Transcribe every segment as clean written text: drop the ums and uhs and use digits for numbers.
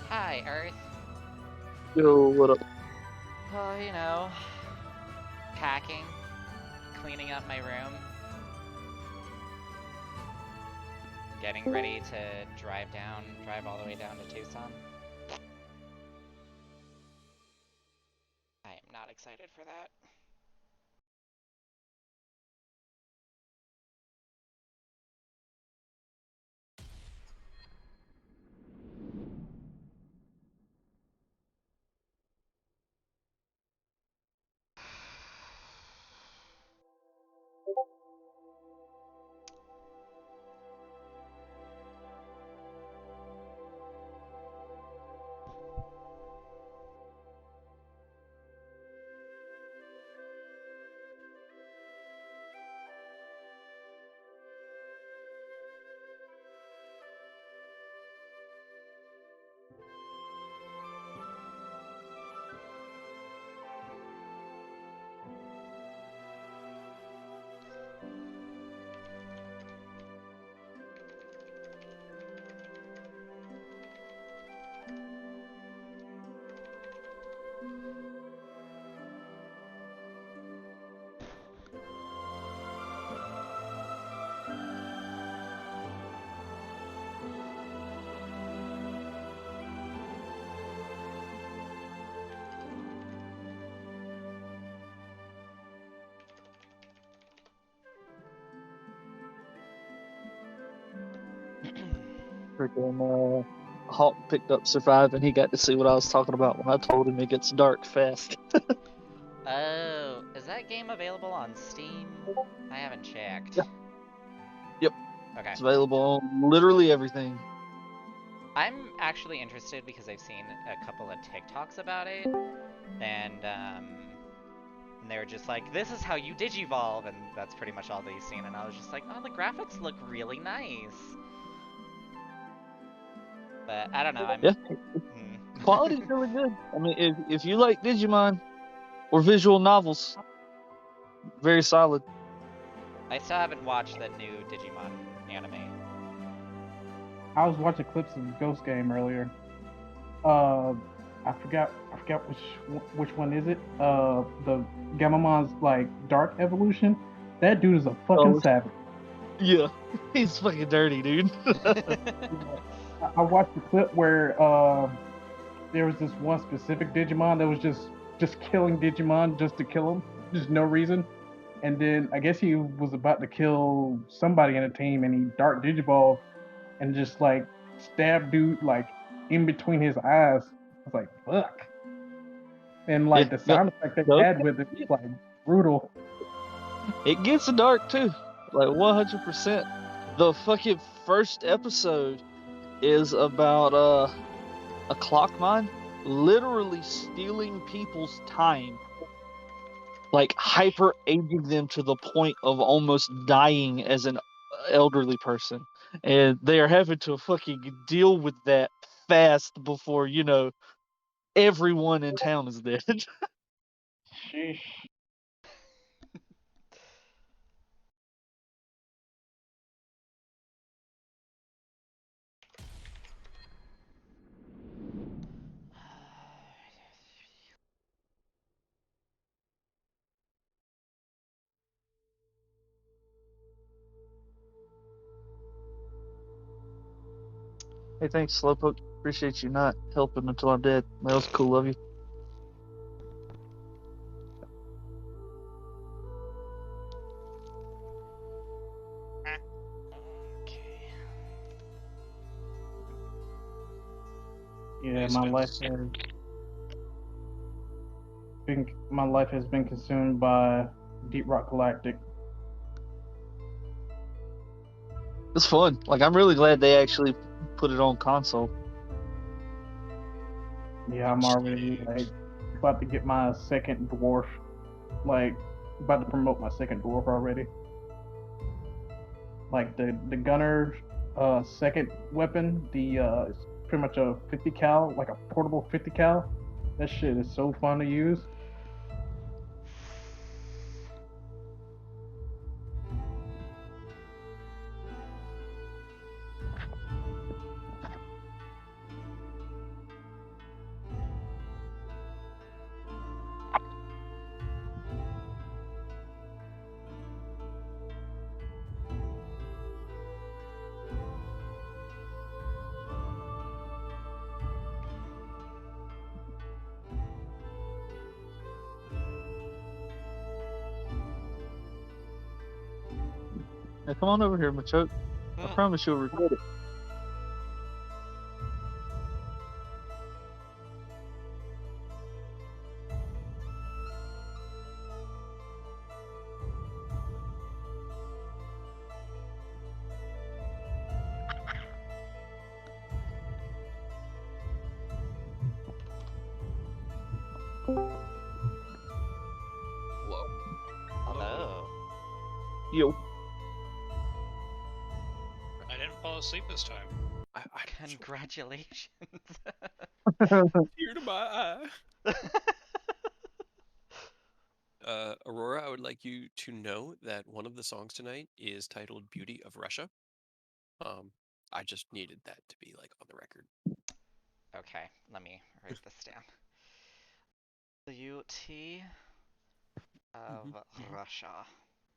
Hi, Earth. Yo, what up? Oh, packing, cleaning up my room, getting ready to drive all the way down to Tucson. I am not excited for that. Freaking Hawk picked up Survive, and he got to see what I was talking about when I told him it gets dark fast. Oh, is that game available on Steam? I haven't checked. Yeah. Yep. Okay. It's available on literally everything. I'm actually interested because I've seen a couple of TikToks about it, and they were just like, "This is how you digivolve," and that's pretty much all they've seen. And I was just like, "Oh, the graphics look really nice." But I don't know. Yeah. Quality's really good. I mean, if you like Digimon or visual novels, very solid. I still haven't watched the new Digimon anime. I was watching clips of Ghost Game earlier. I forgot which one is it. The Gamamon's like dark evolution. That dude is a fucking Oh, savage. yeah. He's fucking dirty, dude. I watched the clip where there was this one specific Digimon that was just killing Digimon just to kill him, just no reason. And then I guess he was about to kill somebody in the team, and he dark Digivolved and just like stabbed dude like in between his eyes. I was like, fuck. And like It the sound effect they does had with it was like brutal. it gets dark too, like 100%. The fucking first episode is about a clock mine literally stealing people's time, like hyper aging them to the point of almost dying as an elderly person, and they are having to fucking deal with that fast before everyone in town is dead. Sheesh. Hey, thanks, Slowpoke. Appreciate you not helping until I'm dead. That was cool of you. Okay. Yeah, my life has been consumed by Deep Rock Galactic. It's fun. Like, I'm really glad they actually put it on console. Yeah, I'm already like about to get my second dwarf. Like about to promote my second dwarf already. Like the gunner second weapon, it's pretty much a 50 cal, like a portable 50 cal. That shit is so fun to use. Now, come on over here, Machoke. I promise you'll regret it. Whoa. Hello. Yo. I didn't fall asleep this time. Congratulations. Tear to my eye. Aurora, I would like you to know that one of the songs tonight is titled "Beauty of Russia." I just needed that to be like on the record. Okay, let me write this down. Beauty of Russia.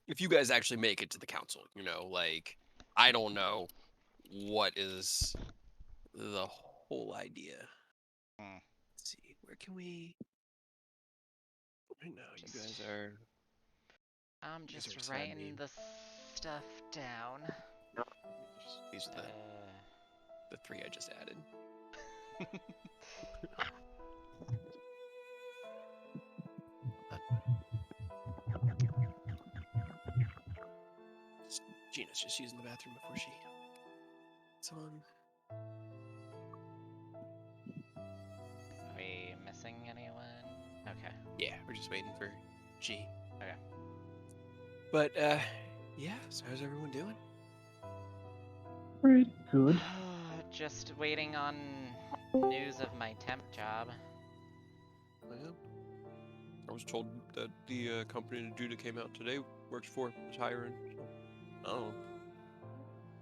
If you guys actually make it to the council, like, I don't know what is the whole idea. Let's see, where can we? Right now, you guys are. I'm just writing the stuff down. These are the three I just added. Gina's just using the bathroom before she gets on. Are we missing anyone? Okay. Yeah, we're just waiting for G. Okay. But, yeah, so how's everyone doing? Pretty good. Just waiting on news of my temp job. Well, I was told that the company Judah came out today works for is hiring. So, I don't know.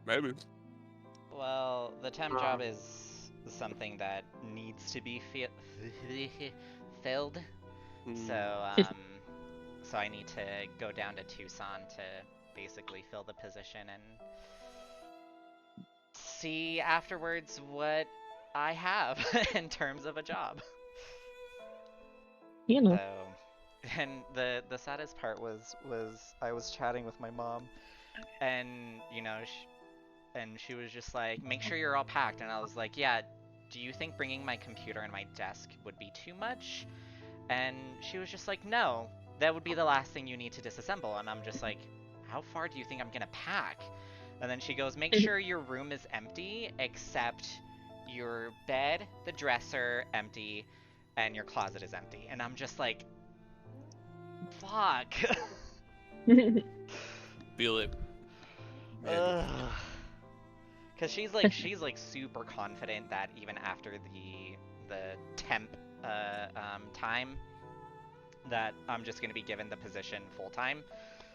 Maybe. Well, the temp job is something that needs to be filled. So I need to go down to Tucson to basically fill the position and see afterwards what I have in terms of a job. So, and the saddest part was I was chatting with my mom, and she was just like, make sure you're all packed, and I was like, yeah. Do you think bringing my computer and my desk would be too much? And she was just like, no, that would be the last thing you need to disassemble. And I'm just like, how far do you think I'm gonna pack? And then she goes, make sure your room is empty except your bed, the dresser, empty, and your closet is empty. And I'm just like, fuck. Feel it. Because she's like super confident that even after the temp time, that I'm just gonna be given the position full time.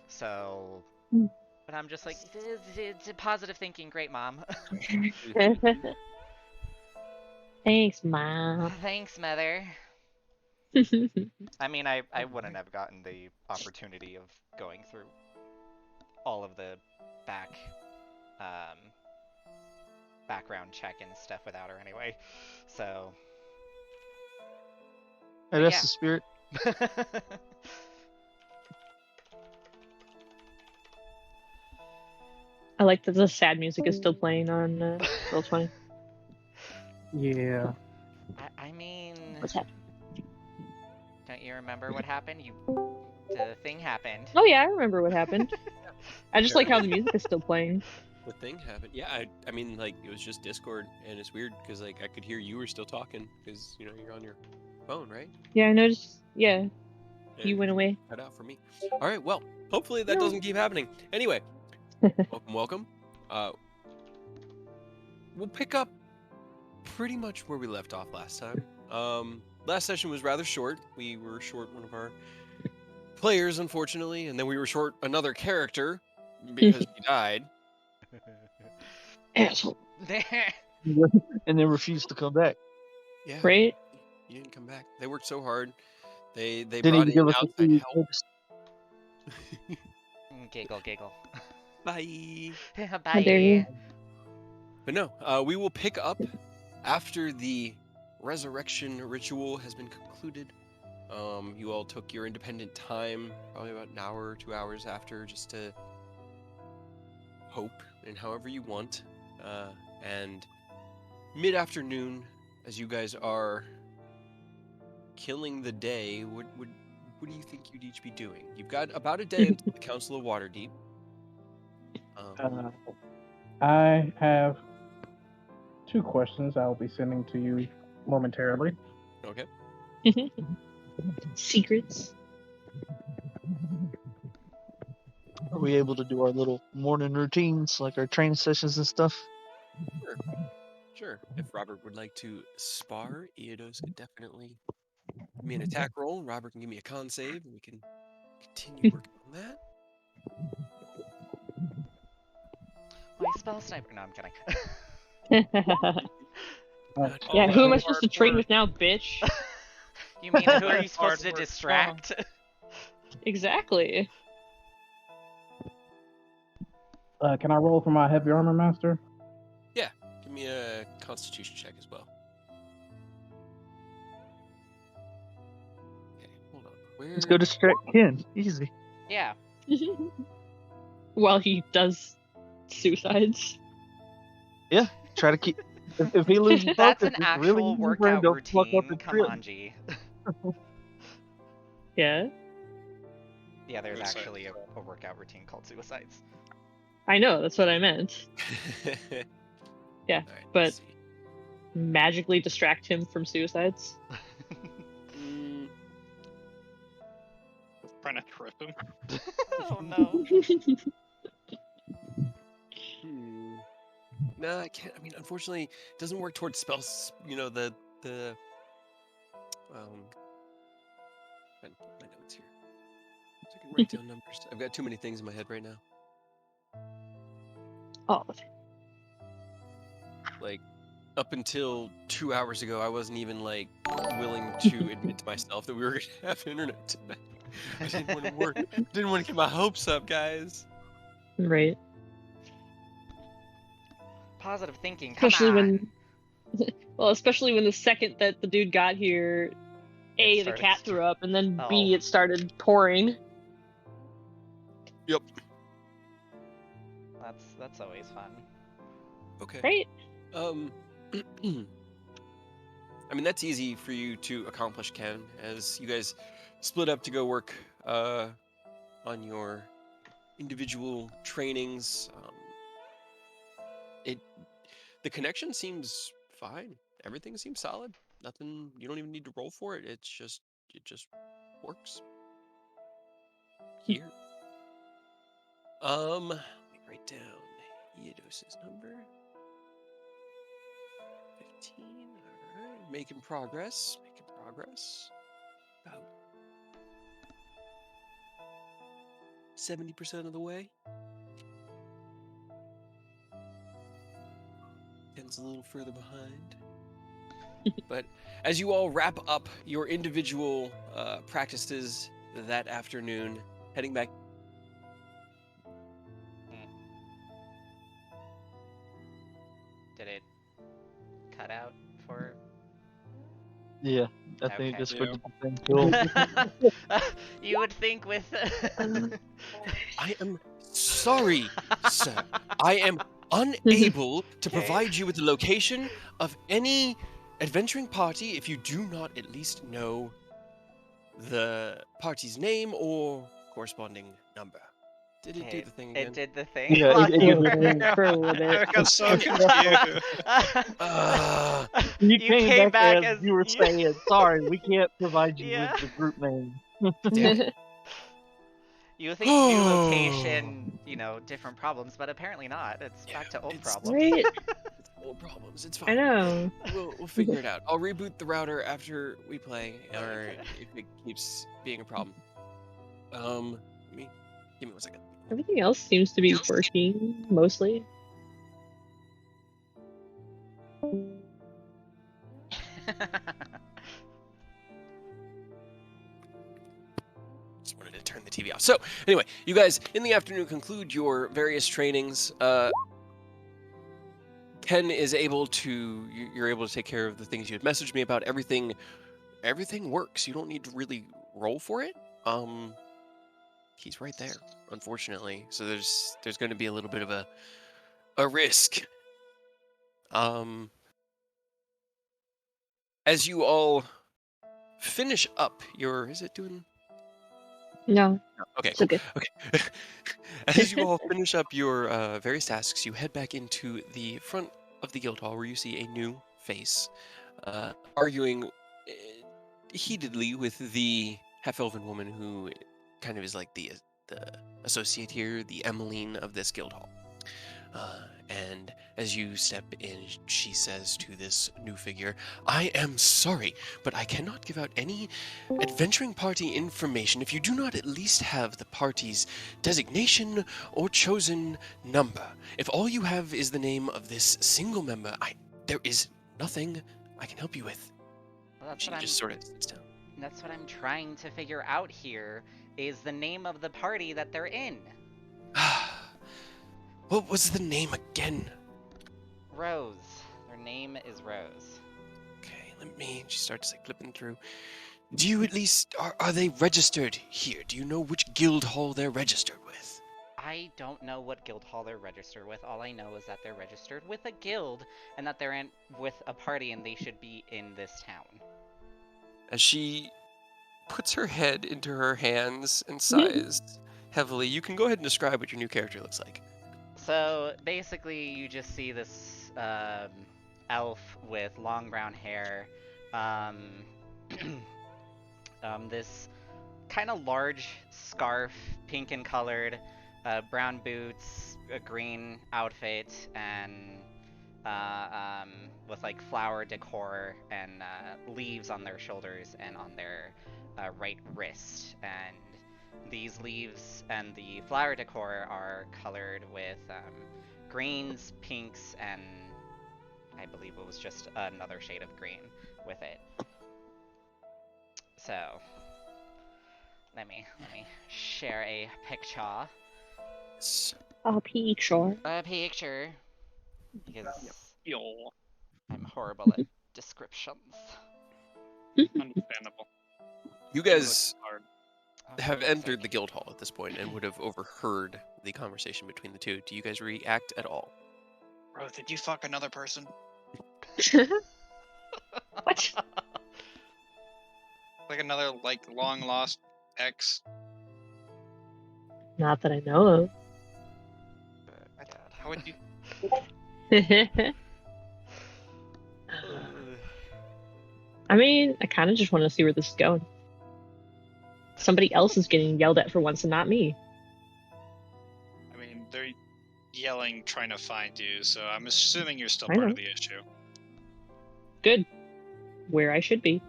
So, but I'm just like, it's positive thinking, great mom. Thanks, Mom. Thanks, mother. I mean, I wouldn't have gotten the opportunity of going through all of the background check and stuff without her anyway. So, Hey, that's the spirit. I like that the sad music is still playing on Roll20. Yeah. I mean, What's happening? don't you remember what happened? The thing happened. Oh yeah, I remember what happened. I just like how the music is still playing. The thing happened. Yeah, I mean, like, it was just Discord, and it's weird because, like, I could hear you were still talking because, you know, you're on your phone, right? Yeah, I noticed. Yeah, And you went away. cut out for me. All right, well, hopefully that No. doesn't keep happening. Anyway, welcome. We'll pick up pretty much where we left off last time. Last session was rather short. We were short one of our players, unfortunately, and then we were short another character because he died. Asshole. And then refused to come back. Yeah, Right? he didn't come back. They worked so hard. They Didn't brought even give in us a outside few help. notice. Giggle, giggle. Bye. How dare you? Bye. But no, we will pick up after the resurrection ritual has been concluded. You all took your independent time, probably about an hour or 2 hours after, just to hope in however you want. And mid-afternoon, as you guys are killing the day, what do you think you'd each be doing? You've got about a day until the Council of Waterdeep. I have 2 questions I'll be sending to you momentarily. Okay. Secrets. Are we able to do our little morning routines, like our training sessions and stuff? Sure. If Robert would like to spar, Eodos could definitely give me an attack roll. Robert can give me a con save, and we can continue working on that. My spell sniper. No, I'm kidding. Yeah, who am I Oh, supposed to hard train work. with now, bitch? You mean who are you supposed to Hard work. distract? Exactly. Can I roll for my heavy armor master? Yeah, give me a Constitution check as well. Okay, hold on. Let's go distract Ken. Easy. Yeah. While he does suicides. Try to keep. If he loses That's focus, an it's really actual easy for him workout to fuck up routine. and Come trip. on, G. Yeah, Yeah, there's Suicides, actually a workout routine called suicides. I know, that's what I meant. Yeah, All right, but- let's see. Magically distract him from suicides. Mm, Trying to trip him. Oh no. No, I can't. I mean, unfortunately, it doesn't work towards spells. You know, the my notes here. So I can write down numbers. I've got too many things in my head right now. All of it. Like, up until 2 hours ago, I wasn't even like willing to admit to myself that we were gonna have internet tonight. I didn't want to work. Didn't want to get my hopes up, guys. Right. Positive thinking. Come Especially on. when, well, especially when the second that the dude got here, A, the started cat st- threw up, and then Oh. B, it started pouring. Yep. That's always fun. Okay. Right? I mean, that's easy for you to accomplish, Ken, as you guys split up to go work on your individual trainings. The connection seems fine. Everything seems solid. Nothing. You don't even need to roll for it. It just works. Here. Let me write down Eodos's number. 15. All right. Making progress. About 70% of the way. Ken's a little further behind. But as you all wrap up your individual practices that afternoon, heading back. Did it cut out for? Yeah, I think Okay. it just Yeah. went to the same goal. You would think with. I am sorry, sir. I am unable to Okay. provide you with the location of any adventuring party if you do not at least know the party's name or corresponding number. Did it do the thing again? It did the thing. Yeah, while it you did the were thing. For a little bit. I got so confused. You You came back as you were you- saying, sorry, we can't provide you Yeah. with the group name. Damn it. You would think new location, different problems, but apparently not. It's back to old problems. Right? It's old problems. It's I fine. know. We'll figure it out. I'll reboot the router after we play, or if it keeps being a problem. Give me 1 second. Everything else seems to be working, mostly. Just wanted to turn the TV off. So, anyway, you guys in the afternoon conclude your various trainings. Ken is able to. You're able to take care of the things you had messaged me about. Everything works. You don't need to really roll for it. He's right there, unfortunately. So there's going to be a little bit of a risk. As you all finish up your, is it doing? No. Okay, It's cool. okay. Okay. As you all finish up your various tasks, you head back into the front of the guild hall where you see a new face arguing heatedly with the half-elven woman who kind of is like the associate here, the Emmeline of this guild hall. And as you step in, she says to this new figure, I am sorry, but I cannot give out any adventuring party information if you do not at least have the party's designation or chosen number. If all you have is the name of this single member, there is nothing I can help you with. Well, She just sort of sits down. That's what I'm trying to figure out here, is the name of the party that they're in. What was the name again? Rose. Their name is Rose. Okay, she starts like flipping through. Do you at least, are they registered here? Do you know which guild hall they're registered with? I don't know what guild hall they're registered with. All I know is that they're registered with a guild, and that they're in with a party, and they should be in this town. As she puts her head into her hands and sighs heavily, you can go ahead and describe what your new character looks like. So basically, you just see this elf with long brown hair, this kind of large scarf, pink and colored, brown boots, a green outfit, and with like flower decor and leaves on their shoulders and on their right wrist. And these leaves and the flower decor are colored with greens, pinks, and I believe it was just another shade of green with it. So let me share a picture. A picture. A picture. Because Yo, I'm horrible at descriptions. understandable. You guys Hard. have entered the guild hall at this point and would have overheard the conversation between the two. Do you guys react at all? Bro, did you fuck another person? What? Like another long lost ex. Not that I know How would you? of. I mean, I kind of just want to see where this is going. Somebody else is getting yelled at for once and not me. I mean, they're yelling, trying to find you. So I'm assuming you're still I part know. of the issue. Good. Where I should be.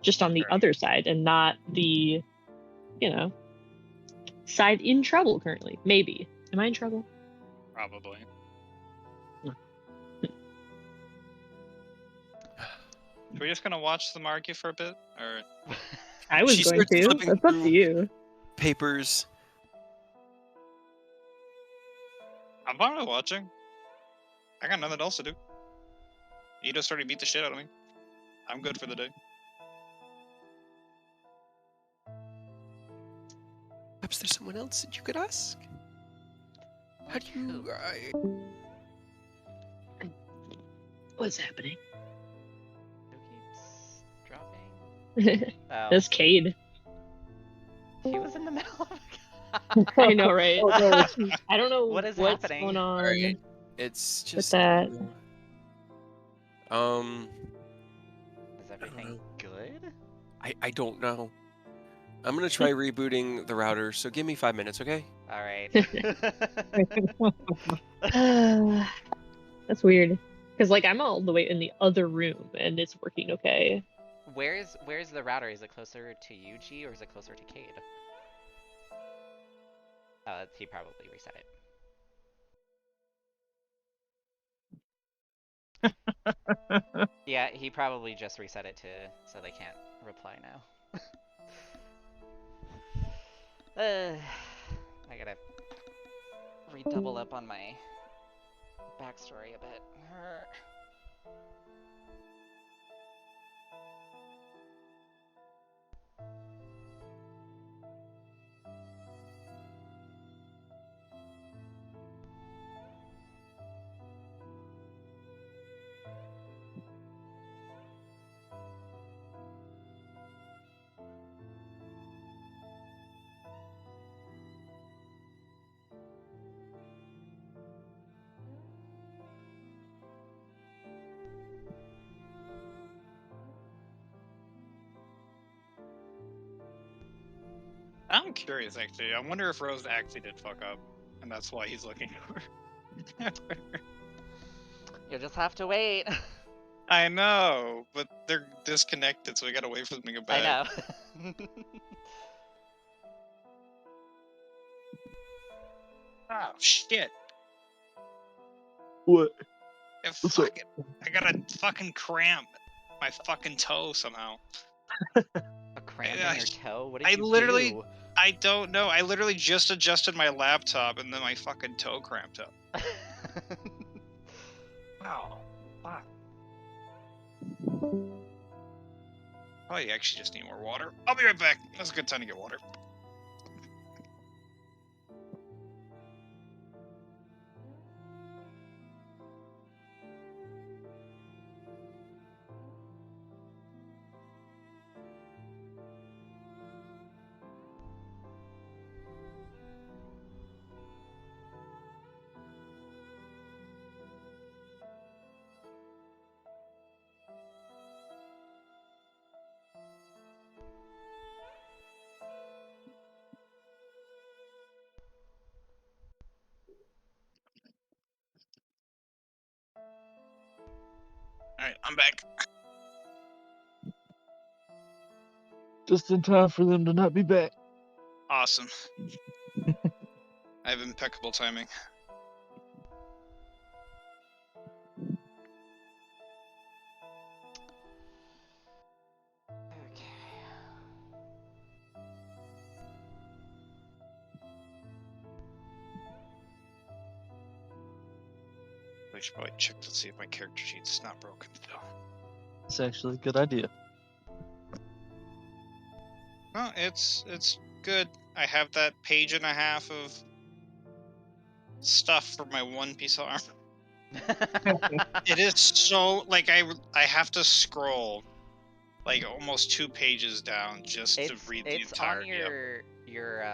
Just on the Right. other side and not the, side in trouble currently. Maybe. Am I in trouble? Probably. Are we just gonna watch them argue for a bit, or? I was She going starts to. flipping That's up to through you. papers. I'm fine with watching. I got nothing else to do. Ito started to beat the shit out of me. I'm good for the day. Perhaps there's someone else that you could ask. How do you? What's happening? Who keeps dropping? Oh, That's Cade. he was in the middle of I know, right? Oh, no. I don't know What is what's happening? going on Alright, it's with just that. Is everything good? I don't know. I'm gonna try rebooting the router, so give me 5 minutes, okay? All right. That's weird. Because, I'm all the way in the other room, and it's working okay. Where's the router? Is it closer to Yuji or is it closer to Cade? He probably reset it. Yeah, he probably just reset it so they can't reply now. I gotta redouble up on my backstory a bit. I'm curious, actually. I wonder if Rose actually did fuck up, and that's why he's looking for her. You'll just have to wait. I know, but they're disconnected, so we gotta wait for them to get back. I know. Oh, shit. What? I got a fucking cramp. My fucking toe somehow. A cramp in your toe? What did you literally- do? I don't know. I literally just adjusted my laptop and then my fucking toe cramped up. Wow. Fuck. Probably actually just need more water. I'll be right back. That's a good time to get water. Alright, I'm back. Just in time for them to not be back. Awesome. I have impeccable timing. Okay. I should probably check to see if my character sheet's not broken. No. It's actually a good idea. No, it's good. I have that page and a half of stuff for my one piece of armor. It is so like I have to scroll like almost 2 pages down just to read the it's on entirety of it. your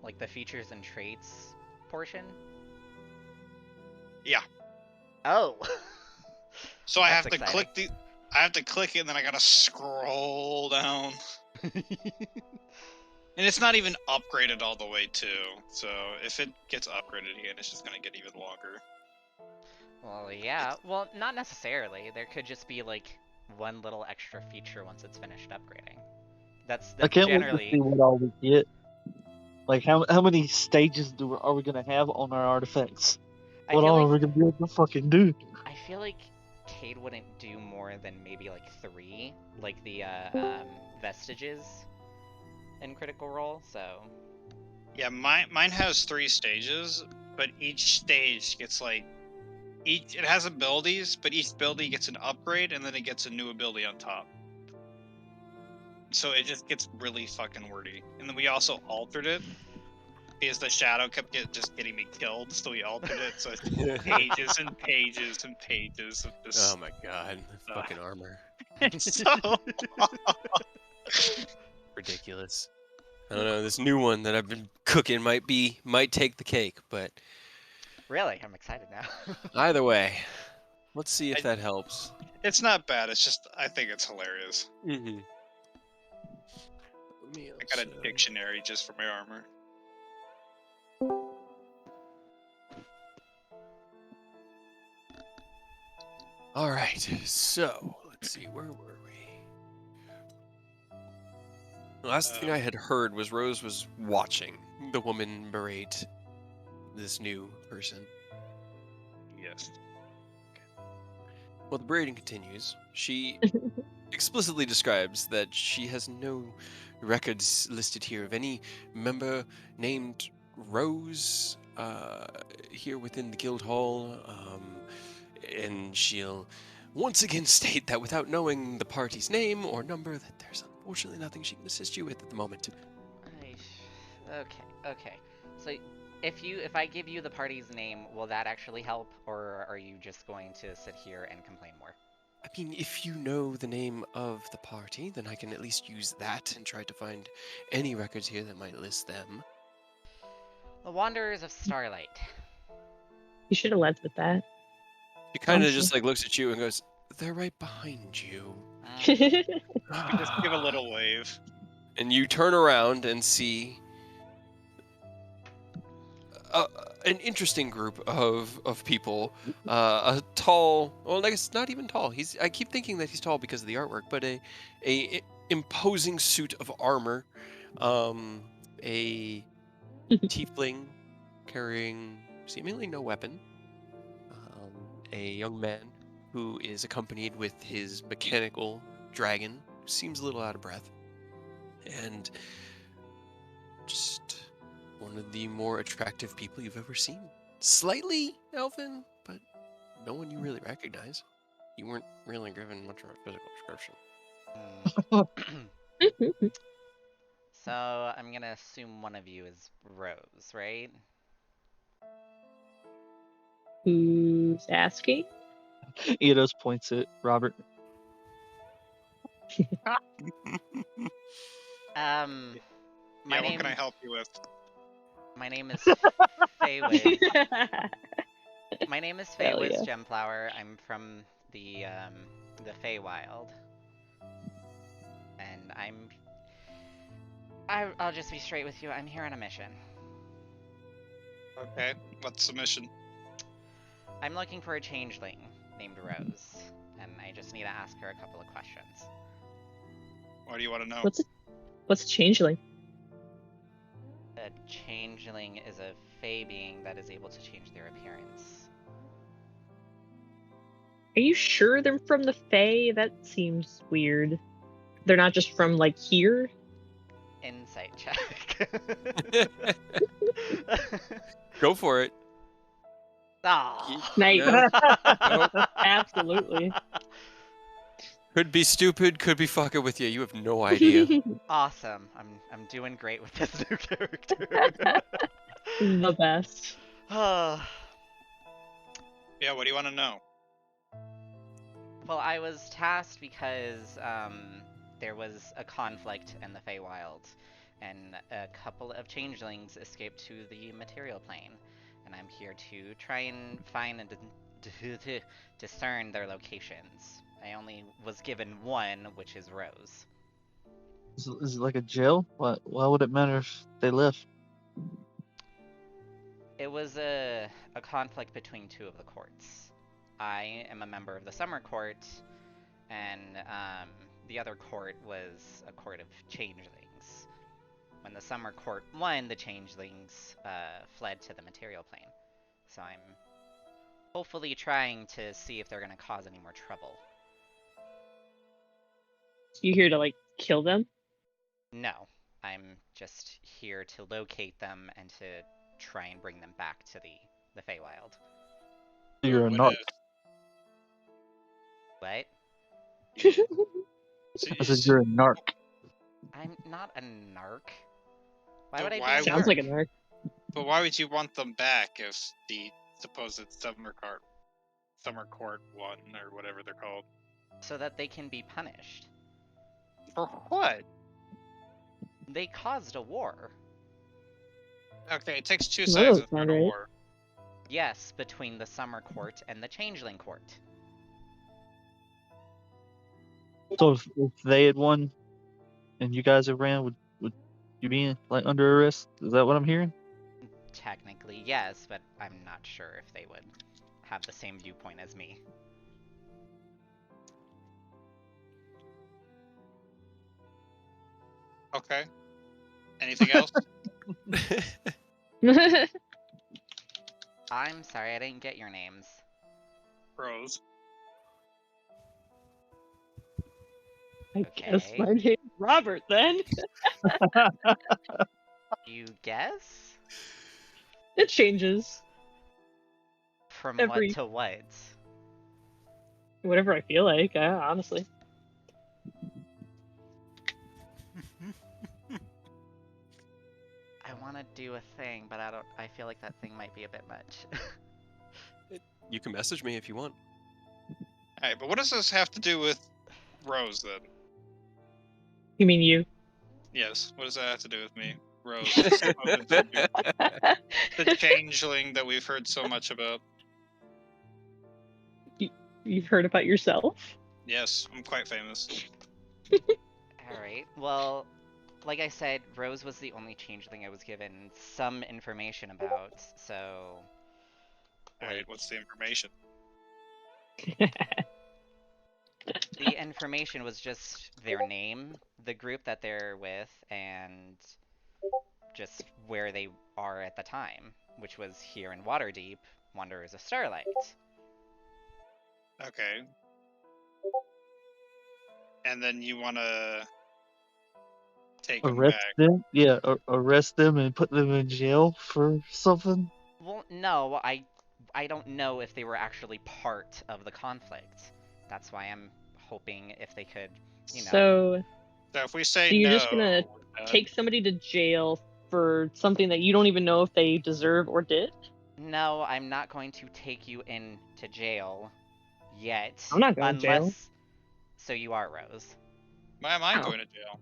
like the features and traits portion. Yeah. Oh. So I That's have to exciting. click it and then I gotta scroll down. And it's not even upgraded all the way too. So if it gets upgraded again, it's just gonna get even longer. Well, yeah. Well, not necessarily. There could just be like one little extra feature once it's finished upgrading. That's I can't wait to generally. see what all we get. Like how many stages are we gonna have on our artifacts? I What feel all are like we gonna be able to fucking do? I feel like Cade wouldn't do more than maybe like 3, like the vestiges in Critical Role. So Yeah, mine has 3 stages, but each stage gets like it has abilities, but each ability gets an upgrade and then it gets a new ability on top. So it just gets really fucking wordy. And then we also altered it because the shadow kept just getting me killed, so we altered it. So it's pages and pages and pages of this. Oh my god, fucking armor. It's so Ridiculous. I don't know, this new one that I've been cooking might take the cake, but really, I'm excited now. either way, let's see if that helps. it's not bad. It's just I think it's hilarious. Mm-hmm. I got a dictionary just for my armor. All right, so let's see, where were we? The last thing I had heard was Rose was watching the woman berate this new person. Yes. Well, the berating continues. She explicitly describes that she has no records listed here of any member named Rose here within the guild hall, and she'll once again state that without knowing the party's name or number, that there's unfortunately nothing she can assist you with at the moment. Okay. So if I give you the party's name, will that actually help, or are you just going to sit here and complain more? I mean, if you know the name of the party, then I can at least use that and try to find any records here that might list them. The Wanderers of Starlight. You should have led with that. She kind of Honestly. just like looks at you and goes, "They're right behind you." You just give a little wave. And you turn around and see an interesting group of people. A tall, well, I guess not even tall. I keep thinking that he's tall because of the artwork, but a imposing suit of armor. A tiefling carrying seemingly no weapon. A young man who is accompanied with his mechanical dragon, who seems a little out of breath, and just one of the more attractive people you've ever seen. Slightly elven, but no one you really recognize. You weren't really given much of a physical description. So I'm gonna assume one of you is Rose, right? Who's asking? Eidos points at Robert. My name. What can I help you with? My name is Feywiz. My name is Feywiz yeah. Gemflower. I'm from the Feywild, and I'll just be straight with you. I'm here on a mission. Okay, what's the mission? I'm looking for a changeling named Rose, and I just need to ask her a couple of questions. What do you want to know? What's a changeling? A changeling is a fey being that is able to change their appearance. Are you sure they're from the Fae? That seems weird. They're not just from, like, here? Insight check. Go for it. Oh. Nice. No. Absolutely. Could be stupid, could be fucking with you. You have no idea. Awesome. I'm doing great with this new character. The best. Yeah, what do you want to know? Well, I was tasked because there was a conflict in the Feywild, and a couple of changelings escaped to the material plane, and I'm here to try and find and discern their locations. I only was given one, which is Rose. Is it like a jail? Why would it matter if they left? It was a conflict between two of the courts. I am a member of the Summer Court, and the other court was a court of changelings. When the Summer Court won, the changelings fled to the material plane. So I'm hopefully trying to see if they're going to cause any more trouble. You here to like kill them? No, I'm just here to locate them and to try and bring them back to the Feywild. You're a What narc. What? So I said you're a narc. I'm not a narc. Why So would I why be a Sounds narc? like a narc. But why would you want them back if the supposed Summer Court won, or whatever they're called? So that they can be punished. For what? They caused a war. Okay, it takes two No, sides that's to start not a right. war. Yes, between the Summer Court and the Changeling Court. So if they had won and you guys had ran, would you be like under arrest? Is that what I'm hearing? Technically, yes, but I'm not sure if they would have the same viewpoint as me. Okay. Anything else? I'm sorry, I didn't get your names. Rose. I guess Okay. my name's Robert then. You guess? It changes. From Every- what to what? Whatever I feel like, honestly. I want to do a thing, but I feel like that thing might be a bit much. You can message me if you want. Alright, but what does this have to do with Rose then? You mean you? Yes, what does that have to do with me? Rose. The changeling that we've heard so much about. You've heard about yourself? Yes, I'm quite famous. Alright, well, like I said, Rose was the only changeling I was given some information about, so... Alright, what's the information? The information was just their name, the group that they're with, and just where they are at the time, which was here in Waterdeep, Wanderers of Starlight. Okay. And then you want to take them Arrest back. them? Yeah, arrest them and put them in jail for something? Well, no, I don't know if they were actually part of the conflict. That's why I'm hoping if they could, you know... So if we say you're no, just gonna take somebody to jail for something that you don't even know if they deserve or did? No, I'm not going to take you into jail yet. I'm not going to jail. So you are, Rose. Why am I Oh. going to jail?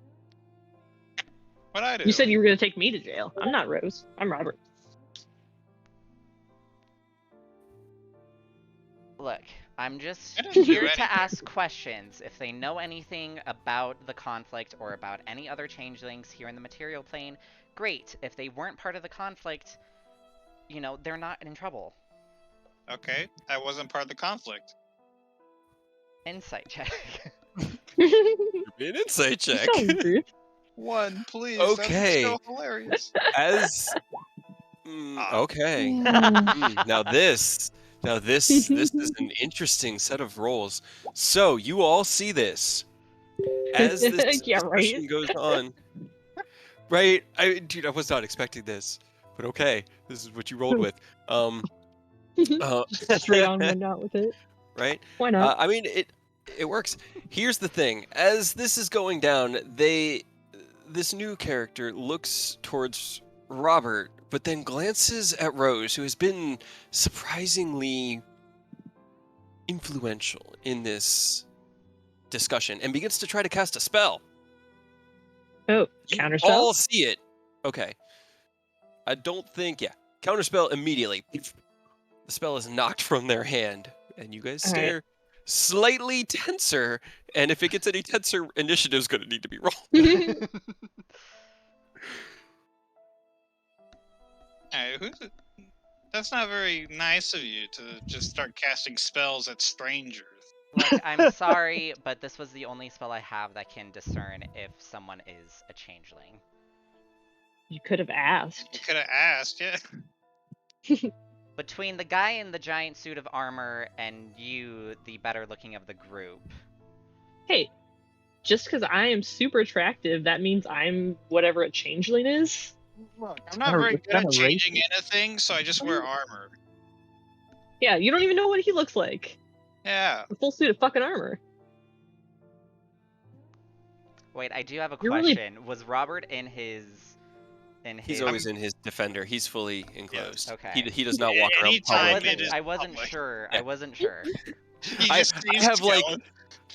What'd I do? You said you were gonna take me to jail. I'm not Rose. I'm Robert. Look, I'm just I didn't do here anything. to ask questions. If they know anything about the conflict or about any other changelings here in the material plane, great. If they weren't part of the conflict, you know, they're not in trouble. Okay, I wasn't part of the conflict. Insight check. Give me an insight check. So rude. 1, please. Okay. That's so hilarious. As Ah. okay. Now this is an interesting set of roles. So you all see this as this Yeah, discussion right. goes on. Right? Dude, I was not expecting this, but okay, this is what you rolled with. Straight on went out with it. Right? Why not? I mean, it works. Here's the thing: as this is going down, this new character looks towards Robert, but then glances at Rose, who has been surprisingly influential in this discussion and begins to try to cast a spell. Oh, You counterspell? all see it. Okay. I don't think, counterspell immediately. The spell is knocked from their hand, and you guys All right. stare slightly tenser, and if it gets any tenser, initiative's going to need to be rolled. Hey, that's not very nice of you to just start casting spells at strangers. Look, I'm sorry, but this was the only spell I have that can discern if someone is a changeling. You could have asked. You could have asked, yeah. Between the guy in the giant suit of armor and you, the better looking of the group. Hey, just because I am super attractive, that means I'm whatever a changeling is? Look, I'm not very good at changing racist. anything, so I just wear armor. Yeah, you don't even know what he looks like. Yeah. A full suit of fucking armor. Wait, I do have a You're really- question. Was Robert in his... He's always in his defender. He's fully enclosed. Okay. He does not walk around Anytime public. it is I wasn't public. sure. Yeah. I wasn't sure. He I just stays have like still.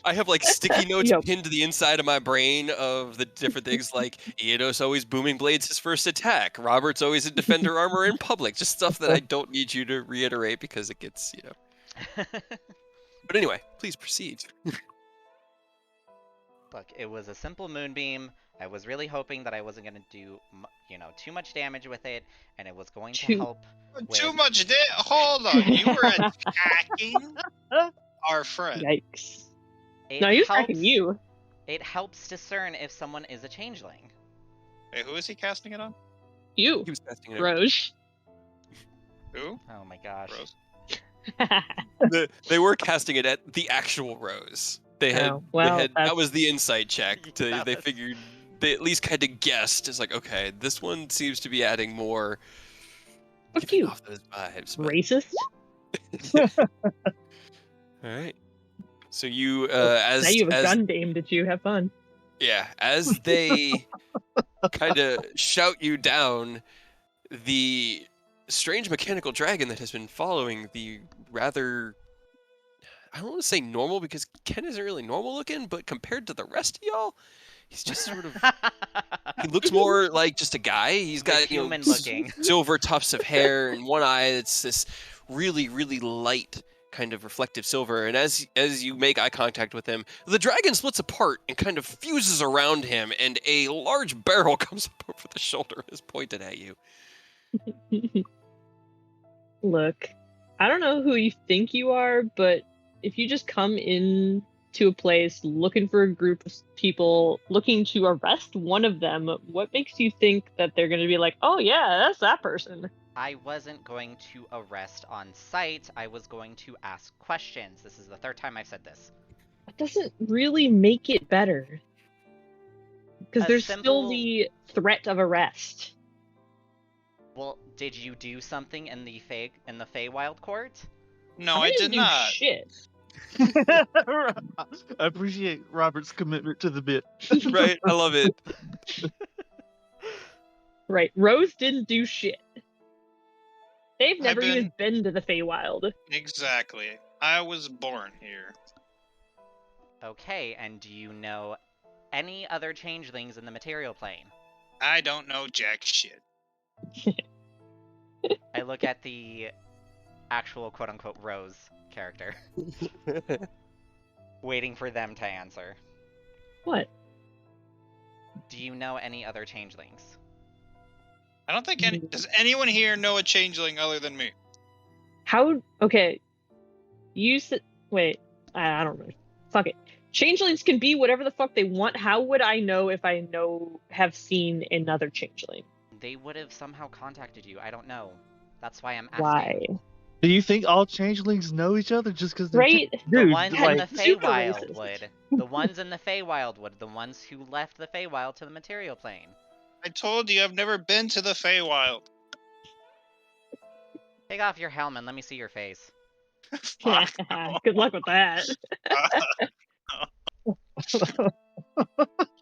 I have like sticky notes Yep. pinned to the inside of my brain of the different things, like Iedos always booming blades his first attack. Robert's always in defender armor in public. Just stuff that I don't need you to reiterate because it gets, But anyway, please proceed. Look, it was a simple moonbeam. I was really hoping that I wasn't going to do, too much damage with it, and it was going to help with... Too much hold on, you were attacking our friend. Yikes. It No, he was helps- attacking you. It helps discern if someone is a changeling. Hey, who is he casting it on? You, He was testing it. Roche. Who? Oh my gosh. Rose? They were casting it at the actual Rose. They had, Oh, well, that that's- was the insight check. They That was- figured they at least kind of guessed. It's like, okay, this one seems to be adding more. Fuck giving you. off those vibes. But... Racist? All right. So you, now as you have a gun dame, did you? Have fun. Yeah, as they kind of shout you down, the strange mechanical dragon that has been following the rather, I don't want to say normal because Ken isn't really normal looking, but compared to the rest of y'all, he's just sort of, he looks more like just a guy. He's got human looking. silver tufts of hair and one eye that's this really, really light kind of reflective silver, and as you make eye contact with him, the dragon splits apart and kind of fuses around him, and a large barrel comes up over the shoulder and is pointed at you. Look, I don't know who you think you are, but if you just come in to a place looking for a group of people, looking to arrest one of them, what makes you think that they're going to be like, oh yeah, that's that person? I wasn't going to arrest on sight. I was going to ask questions. This is the third time I've said this. That doesn't really make it better. Because A there's simple- still the threat of arrest. Well, did you do something in the Feywild court? No, I didn't did do not. shit. I appreciate Robert's commitment to the bit. Right, I love it. Right, Rose didn't do shit. They've never been- even been to the Feywild. Exactly. I was born here. Okay, and do you know any other changelings in the material plane? I don't know jack shit. I look at the actual quote-unquote Rose character, waiting for them to answer. What? Do you know any other changelings? I don't think any. Does anyone here know a changeling other than me? How? Okay. You said. Wait. I don't know. Fuck it. Changelings can be whatever the fuck they want. How would I know if I have seen another changeling? They would have somehow contacted you. I don't know. That's why I'm asking. Why? Do you think all changelings know each other just because they're Right? The Dude, ones like, in the super Feywild racist. would. The ones in the Feywild would. The ones who left the Feywild to the material plane. I told you I've never been to the Feywild. Take off your helmet and let me see your face. Fuck. Good luck with that.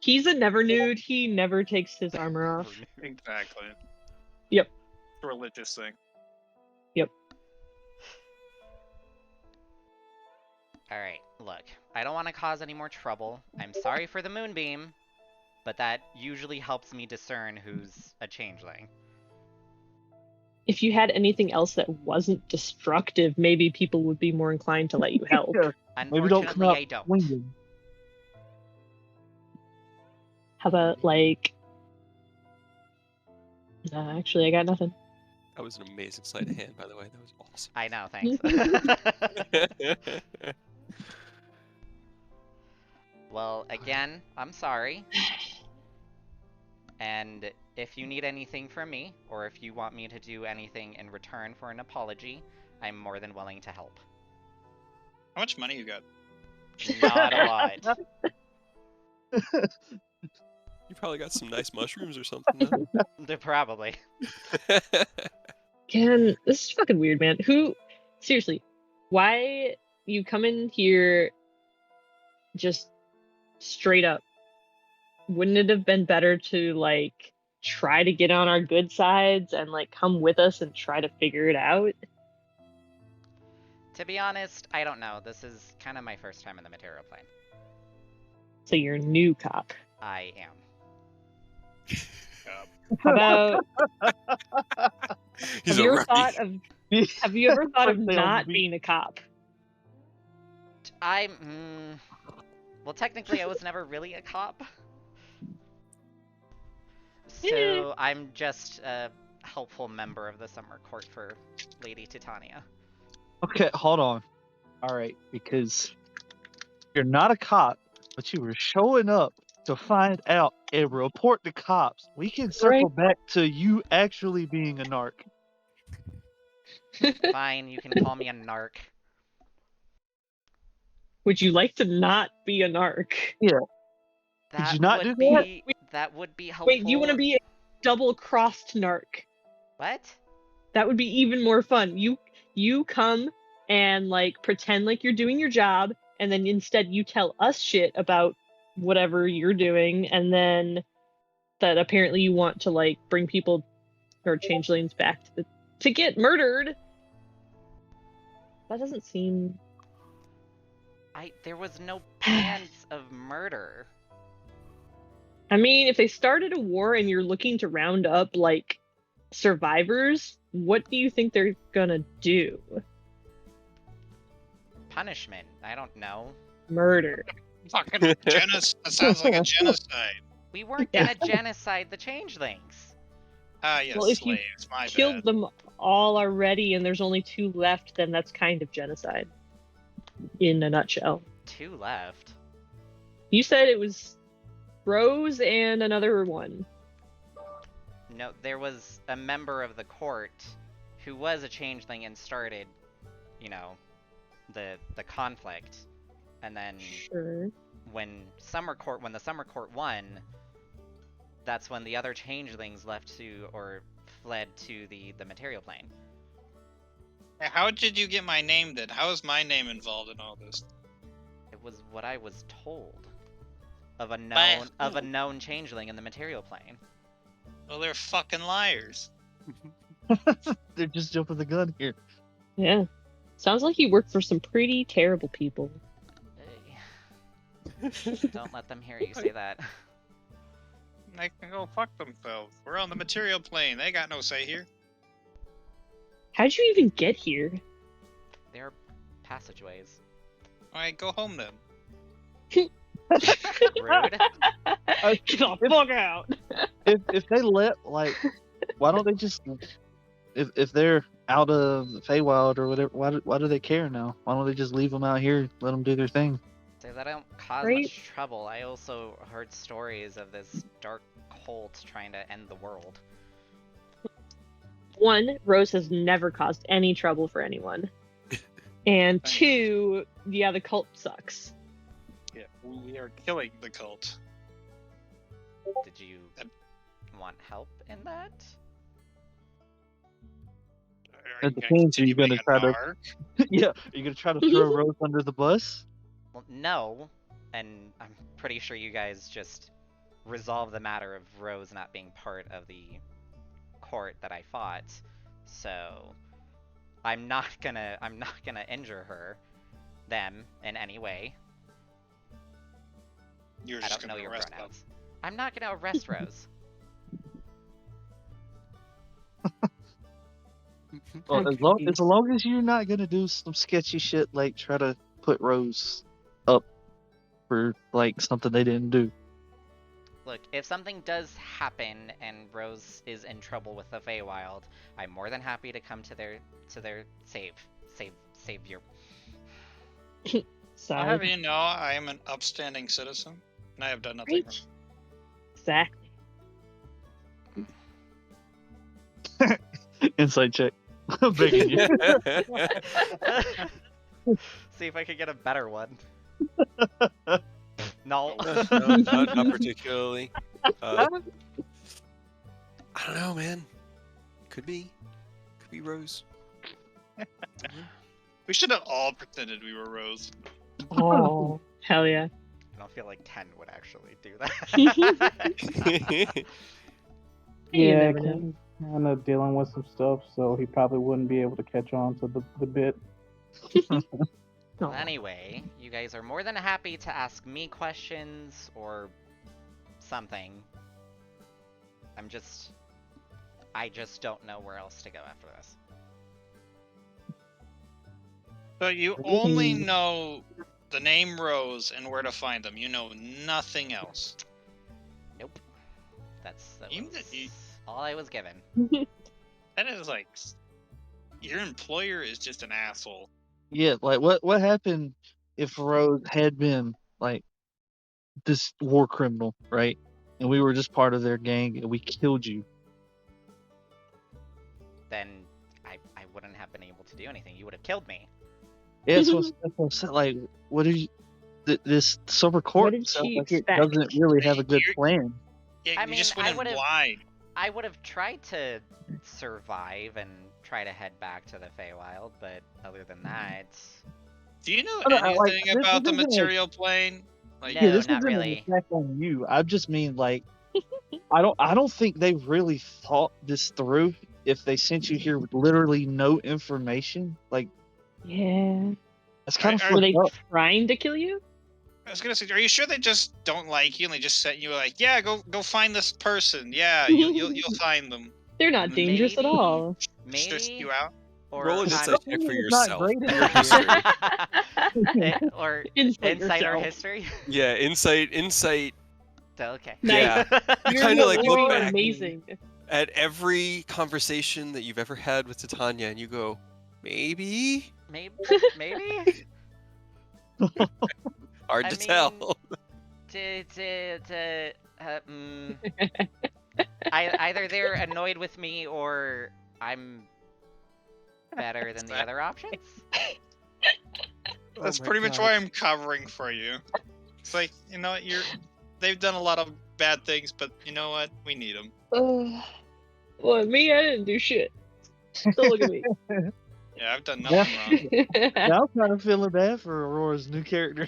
He's a never nude. He never takes his armor off. Exactly. Yep. Religious thing. Alright, look. I don't want to cause any more trouble. I'm sorry for the moonbeam, but that usually helps me discern who's a changeling. If you had anything else that wasn't destructive, maybe people would be more inclined to let you help. Yeah. Maybe don't come Unfortunately, out I don't. swinging. How about, like... actually, I got nothing. That was an amazing sleight of hand, by the way. That was awesome. I know, thanks. Well, again, I'm sorry. And if you need anything from me, or if you want me to do anything in return for an apology, I'm more than willing to help. How much money you got? Not a lot. You probably got some nice mushrooms or something. Probably. Again, this is fucking weird, man. Seriously, why you come in here just straight up? Wouldn't it have been better to, like, try to get on our good sides and, like, come with us and try to figure it out? To be honest, I don't know. This is kind of my first time in the material plane. So you're a new cop. I am. How about He's have you ever rookie. thought of have you ever thought of First day on the not beat. being a cop? Well, technically, I was never really a cop. Yeah. So I'm just a helpful member of the summer court for Lady Titania. Okay, hold on. All right, because you're not a cop, but you were showing up to find out and report the cops. We can circle back to you actually being a narc. Fine, you can call me a narc. Would you like to not be a narc? That you not would do that? be that would be helpful. Wait, do you want to be a double-crossed narc? What? That would be even more fun. You come and, like, pretend like you're doing your job, and then instead you tell us shit about whatever you're doing, and then that apparently you want to, like, bring people or changelings back to get murdered. That doesn't seem... There was no plans of murder. I mean, if they started a war and you're looking to round up, like, survivors, what do you think they're gonna do? Punishment. I don't know. Murder. Fucking genocide. That sounds like a genocide. We weren't gonna genocide the changelings. Ah, yes, Well, if you slaves. My Killed bad. them all already and there's only 2 left, then that's kind of genocide. In a nutshell. 2 left. You said it was Rose and another one. No, there was a member of the court who was a changeling and started, you know, the conflict. And then Sure. when the summer court won, that's when the other changelings left to or fled to the material plane. How did you get my name then? How is my name involved in all this? It was what I was told of a By known changeling in the material plane. Well, they're fucking liars. They're just jumping the gun here. Yeah. Sounds like you work for some pretty terrible people. Don't let them hear you say that. They can go fuck themselves. We're on the material plane. They got no say here. How'd you even get here? They're passageways. Alright, go home then. Rude. Get the fuck out! If they let, like, why don't they just, if they're out of the Feywild or whatever, why do they care now? Why don't they just leave them out here, let them do their thing? So that I don't cause Right? much trouble. I also heard stories of this dark cult trying to end the world. 1, Rose has never caused any trouble for anyone. And 2, yeah, the cult sucks. Yeah, we are killing the cult. Did you want help in that? Are It you depends. Are you continue gonna being try a to- narc? Yeah, are you gonna try to throw Rose under the bus? Well, no. And I'm pretty sure you guys just resolved the matter of Rose not being part of the court that I fought. So I'm not gonna injure her. them in any way. You're I just don't know gonna your arrest them. pronouns. I'm not gonna arrest Rose. Well, I'm as confused. long as you're not gonna do some sketchy shit like try to put Rose up for like something they didn't do. Look, if something does happen and Rose is in trouble with the Feywild, I'm more than happy to come to their savior. I'll Side. have you know, I am an upstanding citizen, and I have done nothing Right. Exactly. Insight check. I'm begging you. See if I could get a better one. No. No, not particularly. I don't know, man. Could be Rose. wrong. We should have all pretended we were Rose. Oh, hell yeah. I don't feel like 10 would actually do that. You Yeah, never know. kind of dealing with some stuff, so he probably wouldn't be able to catch on to the bit. Aw. Anyway, you guys are more than happy to ask me questions or something. I just don't know where else to go after this. So you only know the name Rose and where to find them. You know nothing else. Nope. That You- was you- all I was given. That is like, your employer is just an asshole. Yeah, like what happened if Rose had been like this war criminal, right? And we were just part of their gang and we killed you. Then I wouldn't have been able to do anything. You would have killed me. Yeah, that's what I'm saying. Like, what are you? This Silver Court did sounds she like it expect? doesn't really have a good You're- plan. Yeah, I you mean, just I went in would've- blind. I would have tried to survive and try to head back to the Feywild, but other than that, Do you know I don't know, like, anything this about the isn't like- material plane? Like, No, Yeah, this not isn't really. an attack on you. I just mean like, I don't think they really thought this through. If they sent you here with literally no information, like Yeah. that's kind of Are Were fucked they up. trying to kill you? I was gonna say, are you sure they just don't like you and they just sent you like, yeah, go find this person. Yeah, you'll find them. They're not dangerous at Maybe. all. Just Maybe. you out. Or Roll an I'm- insight check for It's not yourself. great in Your here. history. or Insight insight or yourself. history. Yeah, insight. Okay. Nice. Yeah. You're kinda like look literally back. amazing. At every conversation that you've ever had with Titania, and you go, maybe. Maybe. Hard I to mean, tell. Either they're annoyed with me or I'm better than the other options. That's Oh my pretty much God. why I'm covering for you. It's like, you know, they've done a lot of bad things, but you know what? We need them. Well, me, I didn't do shit. Don't look at me. Yeah, I've done nothing wrong. Now I'm kind of feeling bad for Aurora's new character.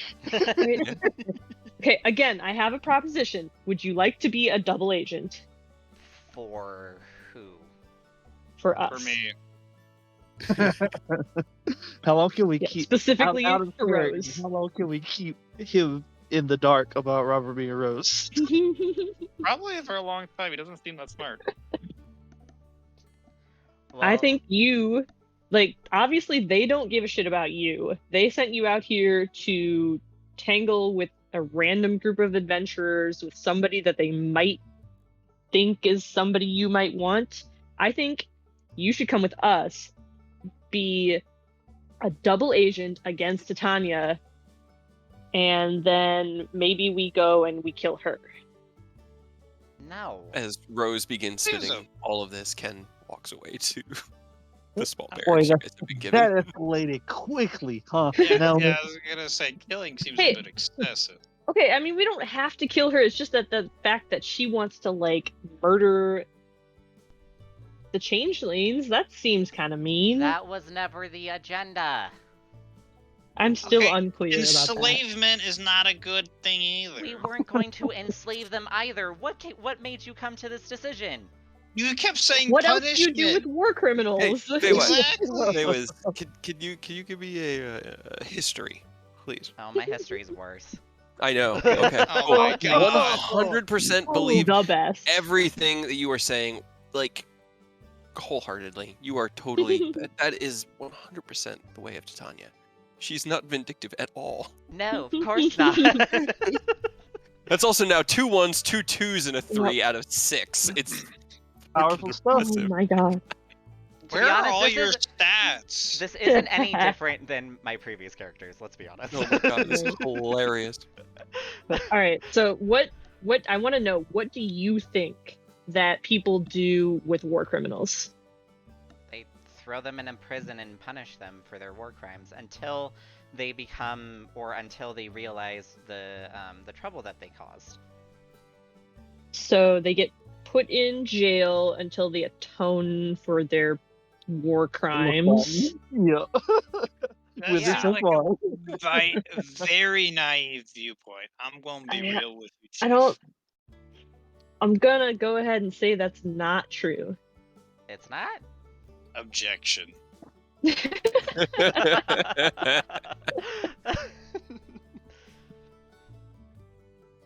Okay, again, I have a proposition. Would you like to be a double agent For who? for us? For me. How long can we Yeah, keep specifically out of for character, Rose. How long can we keep him in the dark about Robert being Rose? Probably for a long time. He doesn't seem that smart. I Well, think you, like, obviously they don't give a shit about you. They sent you out here to tangle with a random group of adventurers with somebody that they might think is somebody you might want. I think you should come with us, be a double agent against Titania, and then maybe we go and we kill her. no. As Rose begins Seems spitting all of this, Ken walks away to the small Boy, barracks you that- guys have been given. That escalated quickly, huh? Yeah, Now, yeah, I was gonna say, killing seems Hey. a bit excessive. Okay, I mean, we don't have to kill her. It's just that the fact that she wants to, like, murder the changelings, that seems kind of mean. That was never the agenda. I'm still Okay, unclear about that. Enslavement is not a good thing either. We weren't going to enslave them either. What made you come to this decision? You kept saying What else do punishment. you do with war criminals? Hey, Feywild. Exactly. Anyways, can you give me a history please. Oh, my history's worse. I know. Okay. Oh my god. 100% believe the best. everything that you are saying, like, wholeheartedly. You are totally. that is 100% the way of Titania. She's not vindictive at all. No, of course not. That's also now 2 1s, 2 2s, and a 3 out of 6. It's Powerful fucking stuff. Oh impressive. my god. Where be are honest, all this your is- stats? This isn't any different than my previous characters, let's be honest. Oh my god, this is hilarious. All right. So what I want to know, what do you think that people do with war criminals? They throw them in a prison and punish them for their war crimes until they become, or until they realize the trouble that they caused. So they get put in jail until they atone for their war crimes. Yeah. That With seems it so like far. a very naive viewpoint. I'm going to be I- real with you, Chief. I don't. I'm gonna go ahead and say that's not true. It's not? Objection.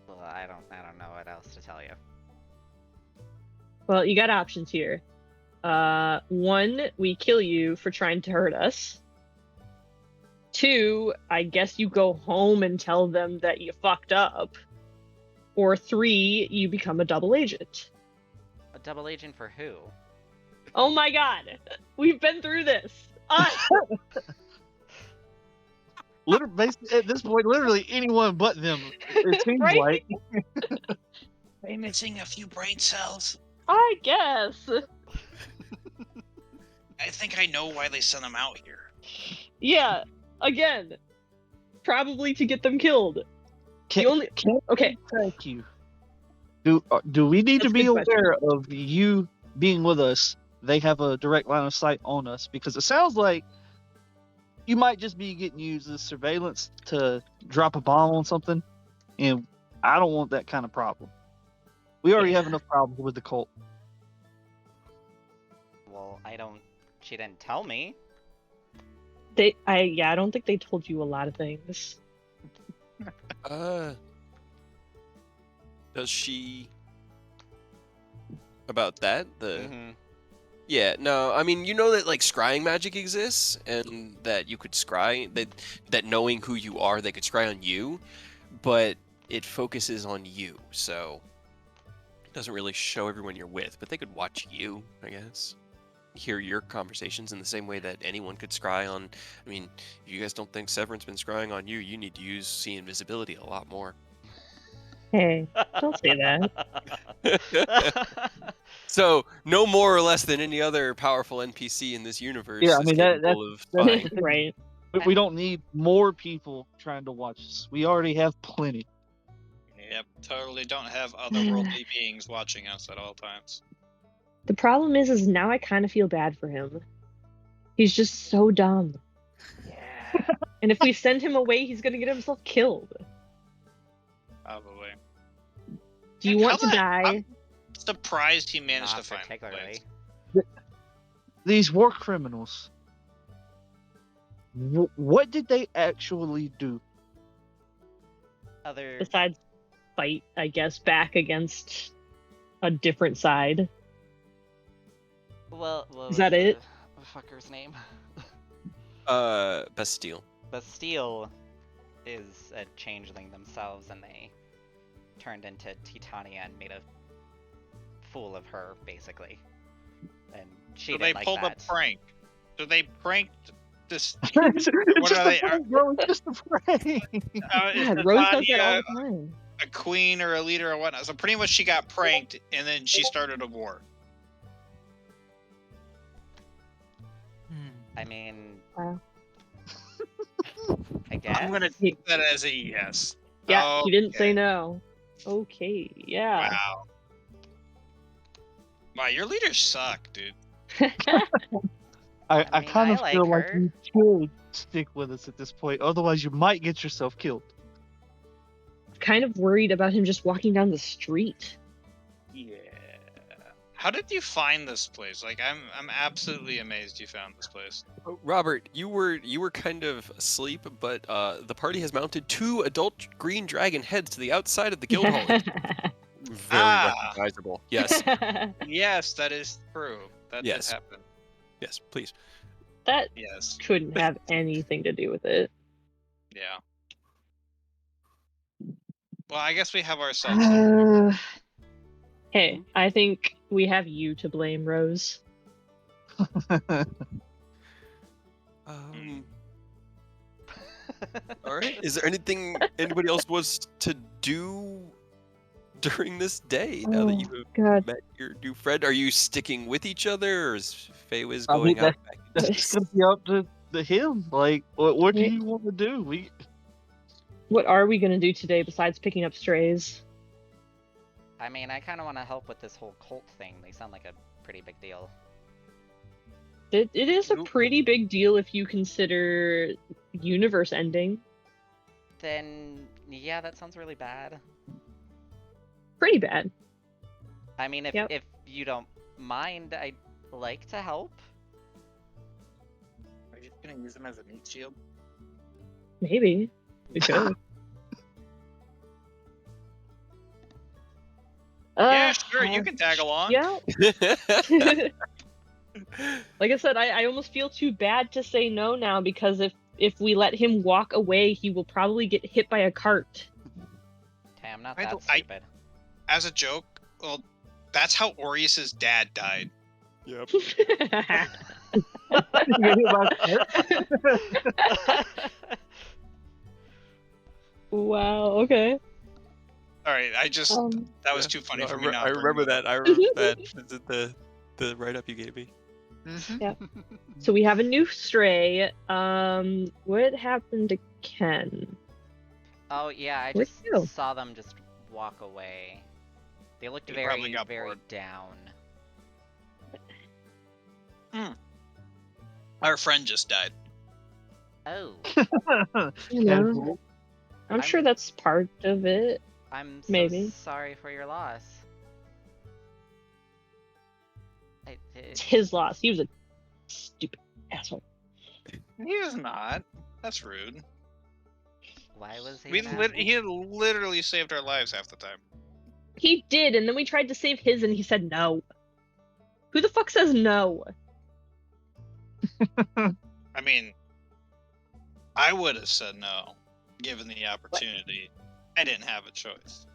Well, I don't know what else to tell you. Well, you got options here. One, we kill you for trying to hurt us. 2, I guess you go home and tell them that you fucked up. Or 3, you become a double agent. A double agent for who? Oh my god! We've been through this! Basically, at this point, literally anyone but them. It seems Right? like. Are they missing a few brain cells? I guess. I think I know why they sent them out here. Yeah, again. Probably to get them killed. Can, The only- can Okay. Thank you. Do we need That's to a be good question. aware of you being with us? They have a direct line of sight on us because it sounds like you might just be getting used as surveillance to drop a bomb on something, and I don't want that kind of problem. We already have enough problems with the cult. Well, she didn't tell me. I don't think they told you a lot of things. Does she about that? Mhm. Yeah, no, I mean, you know that like scrying magic exists, and that you could scry that knowing who you are, they could scry on you, but it focuses on you, so it doesn't really show everyone you're with, but they could watch you, I guess. Hear your conversations in the same way that anyone could scry on. I mean, if you guys don't think Severin's been scrying on you, you need to use see invisibility a lot more. Hey, don't say that. So, no more or less than any other powerful NPC in this universe Yeah, I is mean, that- capable of that- spying. Right. We don't need more people trying to watch us. We already have plenty. Yep, totally don't have otherworldly beings watching us at all times. The problem is now I kind of feel bad for him. He's just so dumb. Yeah. And if we send him away, he's gonna get himself killed. Probably. Do you How want to the- die? I'm surprised he managed Not to find the particularly. place. These war criminals. What did they actually do? Other Besides fight, I guess, back against a different side. well, what Is that was it? The fucker's name? Bastille. Bastille is a changeling themselves, and they turned into Titania and made a fool of her, basically. And she So didn't they like pulled that. a prank. So they pranked this. It's just are a they- prank, bro. It's just a prank. Is God, Rose does that all Titania the time. a queen or a leader or whatnot? So pretty much she got pranked, and then she started a war. I mean, Wow. I guess. I'm gonna take that as a yes. Yeah, he didn't say Okay. no. Okay, yeah. Wow. Wow, your leaders suck, dude. I mean, kind I of like feel like her. you should stick with us at this point. Otherwise, you might get yourself killed. Kind of worried about him just walking down the street. Yeah. How did you find this place? Like, I'm absolutely amazed you found this place. Robert, you were kind of asleep, but the party has mounted 2 adult green dragon heads to the outside of the guild hall. Very recognizable. Yes. Yes, that is true. That Yes. did happen. Yes, please. That Yes. couldn't have anything to do with it. Yeah. Well, I guess we have ourselves. to- Hey, I think we have you to blame, Rose. All right. Is there anything anybody else wants to do during this day now that you God. met your new friend? Are you sticking with each other, or is Feywiz I mean, going out back into That's just gonna be up to him. Like, what do Yeah. you want to do? What are we gonna do today besides picking up strays? I mean, I kind of want to help with this whole cult thing. They sound like a pretty big deal. It is a Nope. pretty big deal if you consider universe ending. Then, yeah, that sounds really bad. Pretty bad. I mean, if Yep. if you don't mind, I'd like to help. Are you just gonna use them as a meat shield? Maybe. We could. Yeah, sure. You can tag along. Yeah. this? Like I said, I almost feel too bad to say no now because if we let him walk away, he will probably get hit by a cart. Hey, I'm not I that don't- stupid. As a joke, well, that's how Orius's dad died. Yep. Wow. Okay. All right, I just that was Yeah. too funny No, for me. Not I to bring remember it that. up. I remember that. Is it the write-up you gave me? So we have a new stray. What happened to Ken? Oh yeah, I Where'd just he go? saw them just walk away. They looked He probably very, got very bored. down. Our friend just died. Oh, You know, I'm sure that's part of it. I'm so Maybe. sorry for your loss. It's his loss. He was a stupid asshole. He was not. That's rude. Why was he? We an asshole? he had literally saved our lives half the time. He did, and then we tried to save his, and he said no. Who the fuck says no? I mean, I would have said no, given the opportunity. I didn't have a choice.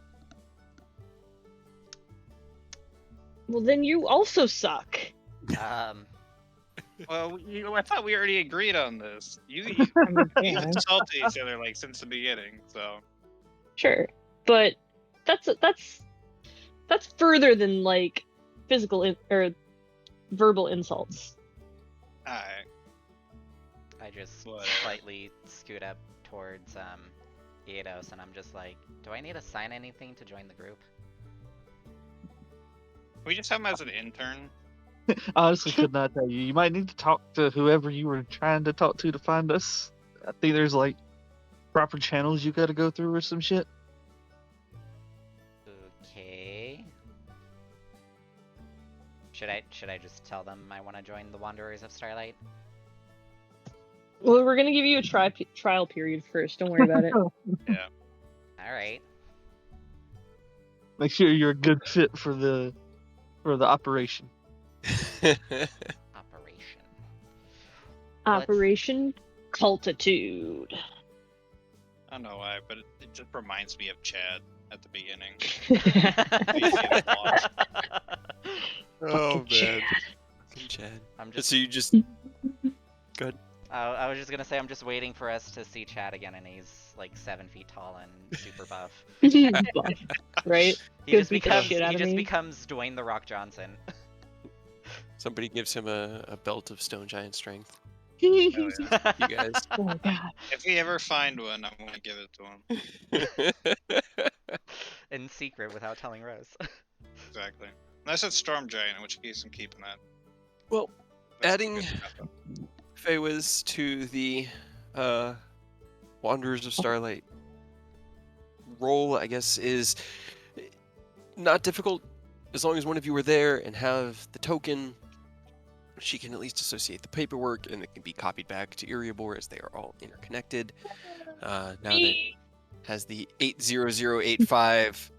Well, then you also suck. Well, I thought we already agreed on this. You've insulted each other like since the beginning, so. Sure, but that's further than like physical or verbal insults. Alright. I just Whatever. slightly scoot up towards Eidos, and I'm just like, do I need to sign anything to join the group? We just have him as an intern. Honestly, could not tell you. You might need to talk to whoever you were trying to talk to find us. I think there's like proper channels you got to go through or some shit. Okay. Should I just tell them I want to join the Wanderers of Starlight? Well, we're gonna give you a trial period first. Don't worry about it. Yeah. All right. Make sure you're a good fit for the operation. Operation. Operation Cultitude. I don't know why, but it just reminds me of Chad at the beginning. Oh Fucking man. Fucking Chad. I'm just. So you just I was just gonna say I'm just waiting for us to see Chad again, and he's like 7 feet tall and super buff. Right? He Go just beat the becomes shit out of me. becomes Dwayne the Rock Johnson. somebody gives him a belt of stone giant strength. Oh, yeah. You guys. Oh god. If we ever find one, I'm gonna give it to him. In secret without telling Rose. Exactly. Unless it's Storm Giant, in which case I'm keeping that. Well, That's adding good stuff. Feywiz to the Wanderers of Starlight role, I guess, is not difficult as long as one of you are there and have the token, she can at least associate the paperwork, and it can be copied back to Erebor as they are all interconnected. Now that has the 80085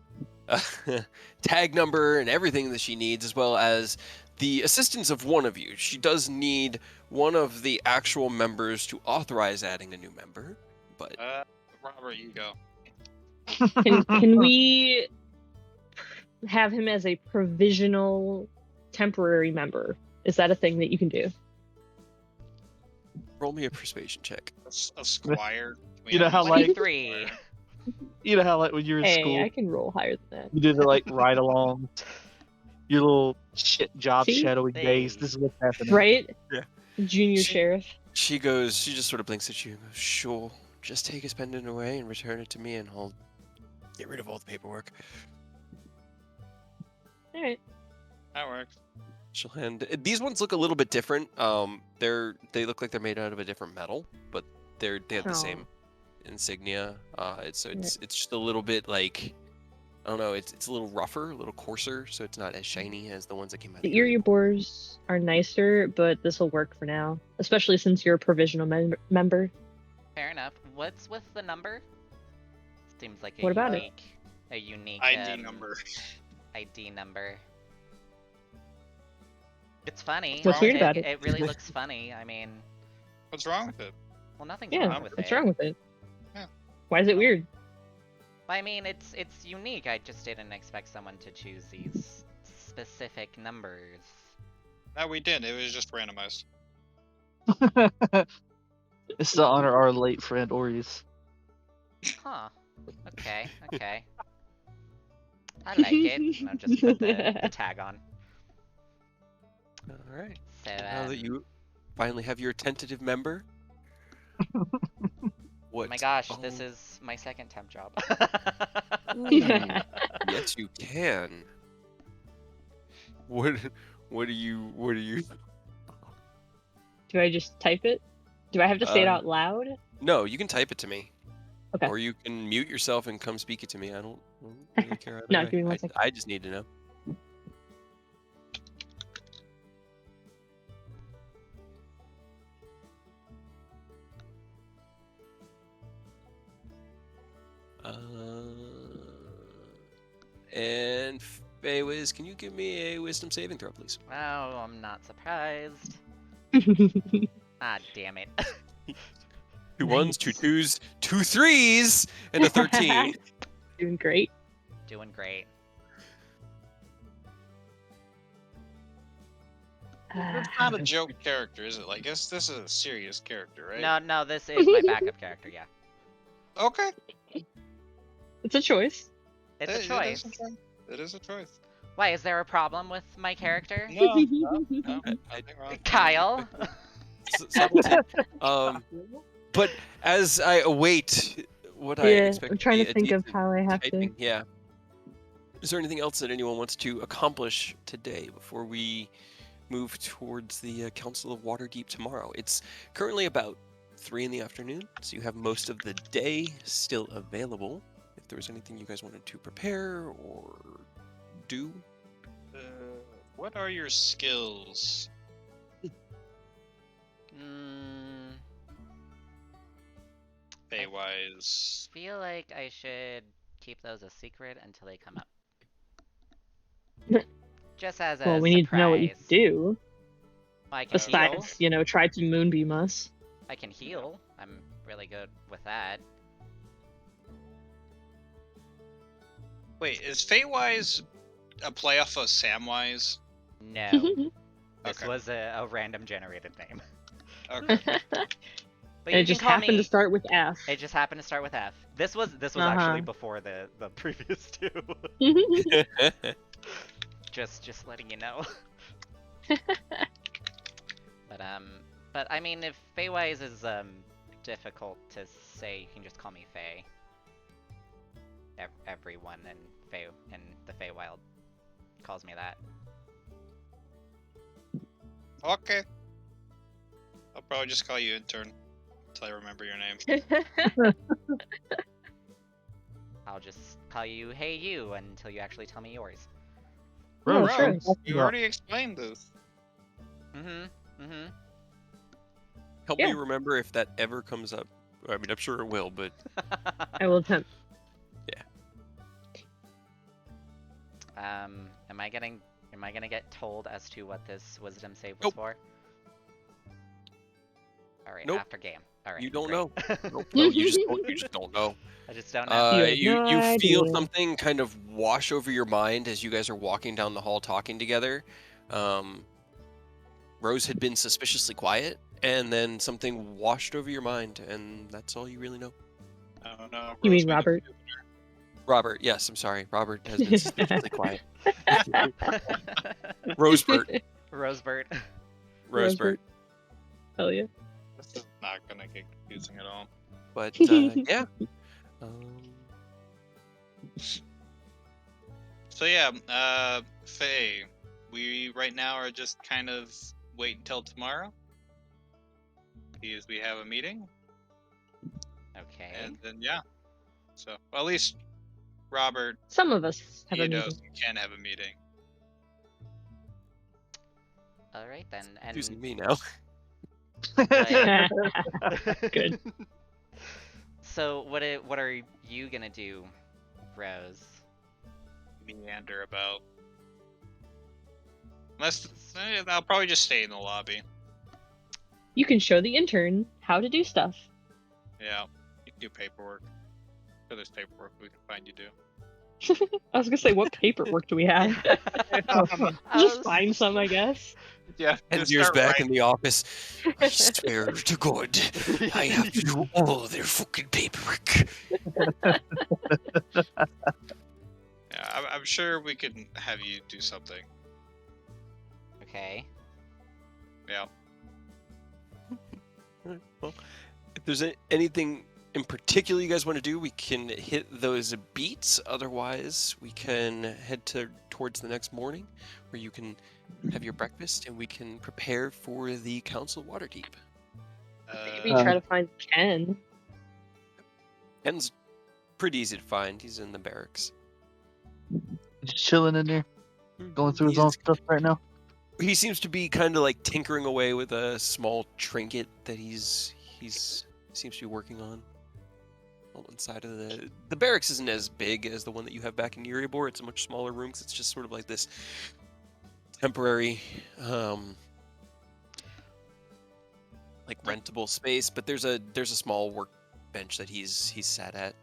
tag number and everything that she needs, as well as the assistance of one of you. She does need one of the actual members to authorize adding a new member, but Robert, you go. Can we have him as a provisional temporary member? Is that a thing that you can do? roll me a persuasion check. A squire. You know how, like- 23. You know how, like, when you're in Hey, school, I can roll higher than that. you do the, like, ride along, your little shit job See? shadowing days. Hey. This is what's happening. Right? Yeah. Junior She- sheriff. She just sort of blinks at you and goes, sure, just take his pendant away and return it to me, and I'll get rid of all the paperwork. All right. That works. She'll hand. These ones look a little bit different. They look like they're made out of a different metal, but they have the same insignia. It's just a little bit like, I don't know. It's a little rougher, a little coarser, so it's not as shiny as the ones that came out. The Erebors are nicer, but this will work for now, especially since you're a provisional member. Fair enough. What's with the number? Seems like What about it? a unique ID number. ID number. It's funny. What's weird about it? It really looks funny. I mean, What's wrong with it? well, nothing's Yeah, wrong with what's it. wrong with it? Yeah. Why is it weird? I mean, it's unique. I just didn't expect someone to choose these specific numbers. No, we did. It was just randomized. It's to honor our late friend Orius. Huh. Okay. Okay. I like it. I'll just put the tag on. All right. So, Now that you finally have your tentative member. What? oh my gosh, oh, this is my second temp job. Yes, you can. What are you? Do I just type it? Do I have to say it Um, out loud? No, you can type it to me. Okay. Or you can mute yourself and come speak it to me. I don't really care. No, either give me way. one second. I just need to know. And Feywiz, can you give me a wisdom saving throw, please? Oh, I'm not surprised. Ah, damn it. 2 ones, 2 twos, 2 3s, and a 13. Doing great. Doing great. It's not a joke character, is it? Like, this is a serious character, right? No, this is my backup character, yeah. Okay. It's a choice. It's a It is choice. It is a choice. Why, is there a problem with my character? No, nothing wrong. Kyle? Subtlety. But as I await what I Yeah, expect I'm trying be to a think of decent how I have typing, to. yeah. Is there anything else that anyone wants to accomplish today before we move towards the Council of Waterdeep tomorrow? It's currently about 3 in the afternoon, so you have most of the day still available. If there was anything you guys wanted to prepare or do. What are your skills? Paywise. Feel like I should keep those a secret until they come up. Just as a Well, we need to know what you can surprise. do. I can heal. Besides, try to moonbeam us. I can heal. I'm really good with that. Wait, is Paywise a playoff of Samwise? No. This Okay. was a random generated name. Okay. But And you it just can call happened me... to start with F. It just happened to start with F. This was actually before the previous two. just letting you know. But I mean, if Feywise is difficult to say, you can just call me Fey. Everyone in the Feywild calls me that. Okay. I'll probably just call you intern until I remember your name. I'll just call you Hey You until you actually tell me yours. No, Rose, sure. what are you talking You about? already explained this. Help Yeah. me remember if that ever comes up. I mean, I'm sure it will, but I will attempt. Am I gonna get told as to what this wisdom save was Nope. for? All right, Nope. after game. All right. you don't great. know. Nope, no, you just don't know. I just don't know. You have You no feel idea. something kind of wash over your mind as you guys are walking down the hall talking together. Rose had been suspiciously quiet, and then something washed over your mind, and that's all you really know. Oh no. You mean Rose made a Robert? Robert, yes, I'm sorry. Robert has been suspiciously quiet. Rosebert. Rosebert. Rosebert. Hell yeah. This is not gonna get confusing at all. But yeah. So yeah, Faye, we right now are just kind of wait until tomorrow. Because we have a meeting, Okay. and then yeah. So well, at least Robert, Some of us have a knows meeting. we can have a meeting. All right then. And Using me now. Good. So what are you gonna do, Rose? Meander about. I'll probably just stay in the lobby. You can show the intern how to do stuff. Yeah, you can do paperwork. So there's paperwork we can find you do. I was gonna say, what paperwork do we have? Just find some, I guess. Yeah, And just years start back writing. in the office, I swear to God, I have to do all their fucking paperwork. Yeah, I'm sure we can have you do something. Okay. Yeah. Well, if there's anything in particular you guys want to do, we can hit those beats. Otherwise, we can head towards the next morning, where you can have your breakfast and we can prepare for the Council of Waterdeep. Maybe try to find Ken. Ken's pretty easy to find. He's in the barracks. Just chilling in there, going through his own stuff right now. He seems to be kind of like tinkering away with a small trinket that he's seems to be working on one side of the barracks. Isn't as big as the one that you have back in Erebor. It's a much smaller room because it's just sort of like this temporary like rentable space, but there's a small workbench that he's sat at.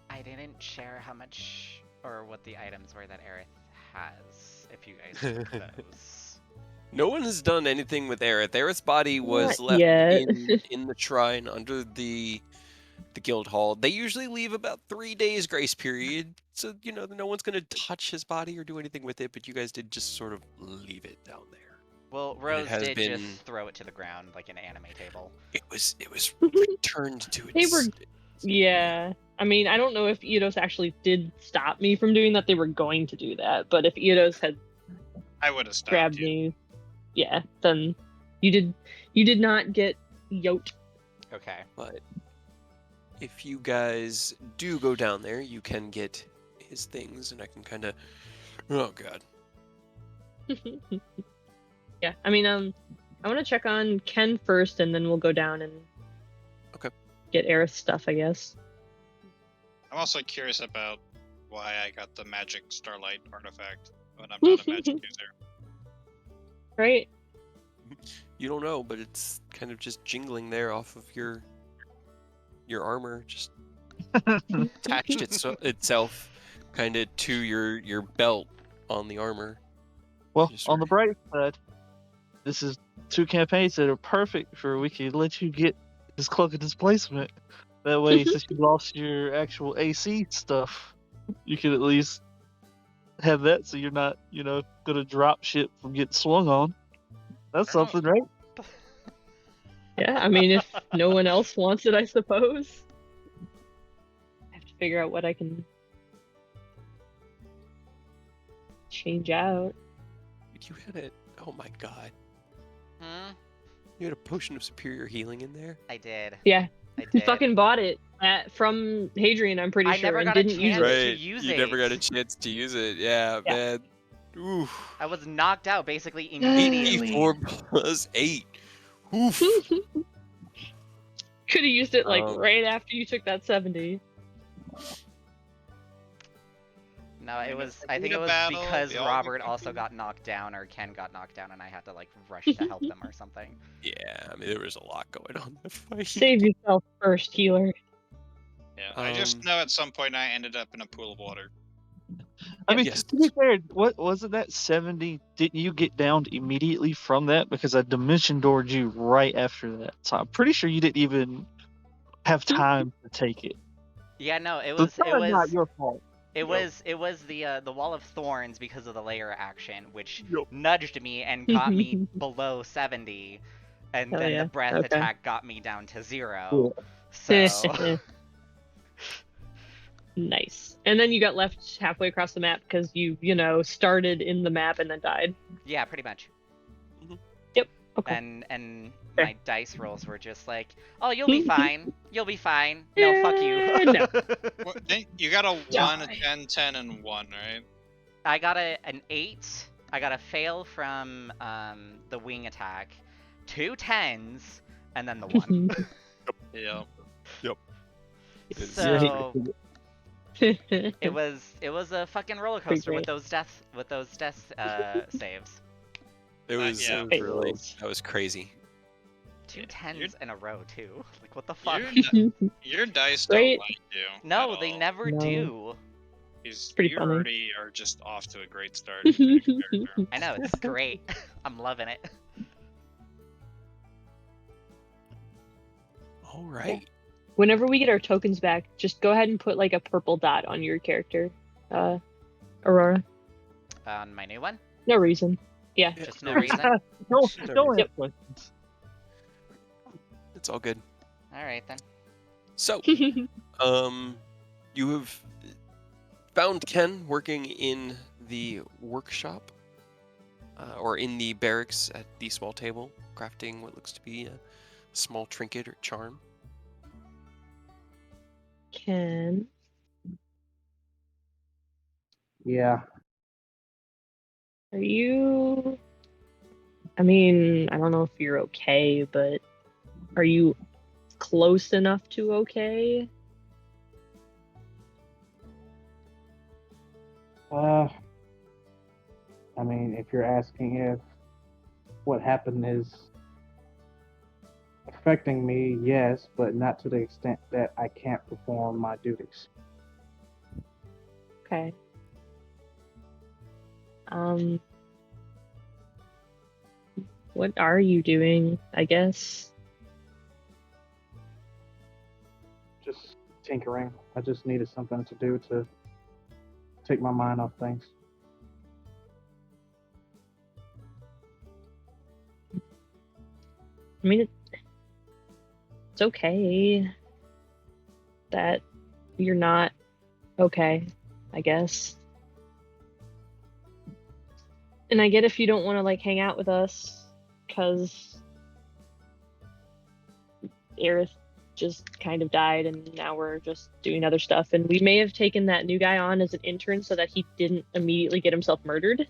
I didn't share how much or what the items were that Aerith has. If you guys took those. No one has done anything with Aerith. Aerith's body was Not left yet. in the shrine under the guild hall. They usually leave about 3 days grace period, so no one's gonna touch his body or do anything with it. But you guys did just sort of leave it down there. Well, Rose did just throw it to the ground like an anime table. It was returned to its. They were. Yeah. I mean, I don't know if Eidos actually did stop me from doing that. They were going to do that, but if Eidos had I would have stopped grabbed you. me, yeah, then you did not get yoked. Okay. But if you guys do go down there, you can get his things, and I can kind of. Oh God. Yeah, I mean, I want to check on Ken first, and then we'll go down and get Aerith's stuff, I guess. I'm also curious about why I got the magic starlight artifact when I'm not a magic user. Right? You don't know, but it's kind of just jingling there off of your armor, just attached itself kind of to your belt on the armor. Well, Just on the sort bright side, this is 2 campaigns that are perfect for we can let you get this cloak of displacement. That way, since you lost your actual AC stuff, you can at least have that, so you're not, gonna drop shit from getting swung on. That's I don't something, right? Yeah, I mean, if no one else wants it, I suppose. I have to figure out what I can change out. You had it. Oh my God. Hmm? You had a potion of superior healing in there. I did. Yeah, I you did. fucking bought it from Hadrian, I'm pretty I sure, never and got a didn't use chance it. to use you it. never got a chance to use it. Yeah, Yeah. man. Oof. I was knocked out basically immediately. 84 plus 8. Oof. Could have used it like Um, right after you took that 70. No, it was. If I we think need it a was battle, because we all Robert get also confused. got knocked down, or Ken got knocked down, and I had to like rush to help them or something. yeah, I mean, there was a lot going on in the fight. Save yourself first, healer. Yeah, I just know at some point I ended up in a pool of water. I mean, Yes. to be fair, what wasn't that 70? Didn't you get downed immediately from that? Because I dimension doored you right after that. So I'm pretty sure you didn't even have time to take it. Yeah, no, it So was. it's It kinda not was. your fault. It Yep. was. It was the wall of thorns because of the layer action, which Yep. nudged me and got me below 70, and Hell then yeah, the breath okay. attack got me down to 0. So Nice. And then you got left halfway across the map because you started in the map and then died. yeah, pretty much. Yep. Okay. And Fair. my dice rolls were just like, oh, you'll be fine. You'll be fine. No, fuck you. No. You got a 1, a Die. 10, 10, and 1, right? I got an 8. I got a fail from the wing attack, 2 10s, and then the 1. Yeah. So It it was a fucking roller Pretty coaster with great. those death saves. It was, yeah. it was really, Fails. that was crazy. 2 Yeah, 10s in a row too. Like what the fuck? Your dice Right? don't like you. No, at they all. never No. do. pretty You funny. already are just off to a great start. with your character. I know, it's great. I'm loving it. All right. Whenever we get our tokens back, just go ahead and put like a purple dot on your character, Aurora. On my new one? No reason. Yeah. Just no reason? Don't Yep. have questions. It's all good. Alright then. So, you have found Ken working in the workshop, or in the barracks at the small table, crafting what looks to be a small trinket or charm. Ken. Yeah. Are you? I mean, I don't know if you're okay, but are you close enough to okay? I mean, if you're asking if what happened is affecting me, yes, but not to the extent that I can't perform my duties. Okay. What are you doing, I guess? Just tinkering. I just needed something to do to take my mind off things. I mean, it's okay that you're not okay, I guess. And I get if you don't want to like hang out with us, because Aerith just kind of died, and now we're just doing other stuff. And we may have taken that new guy on as an intern so that he didn't immediately get himself murdered.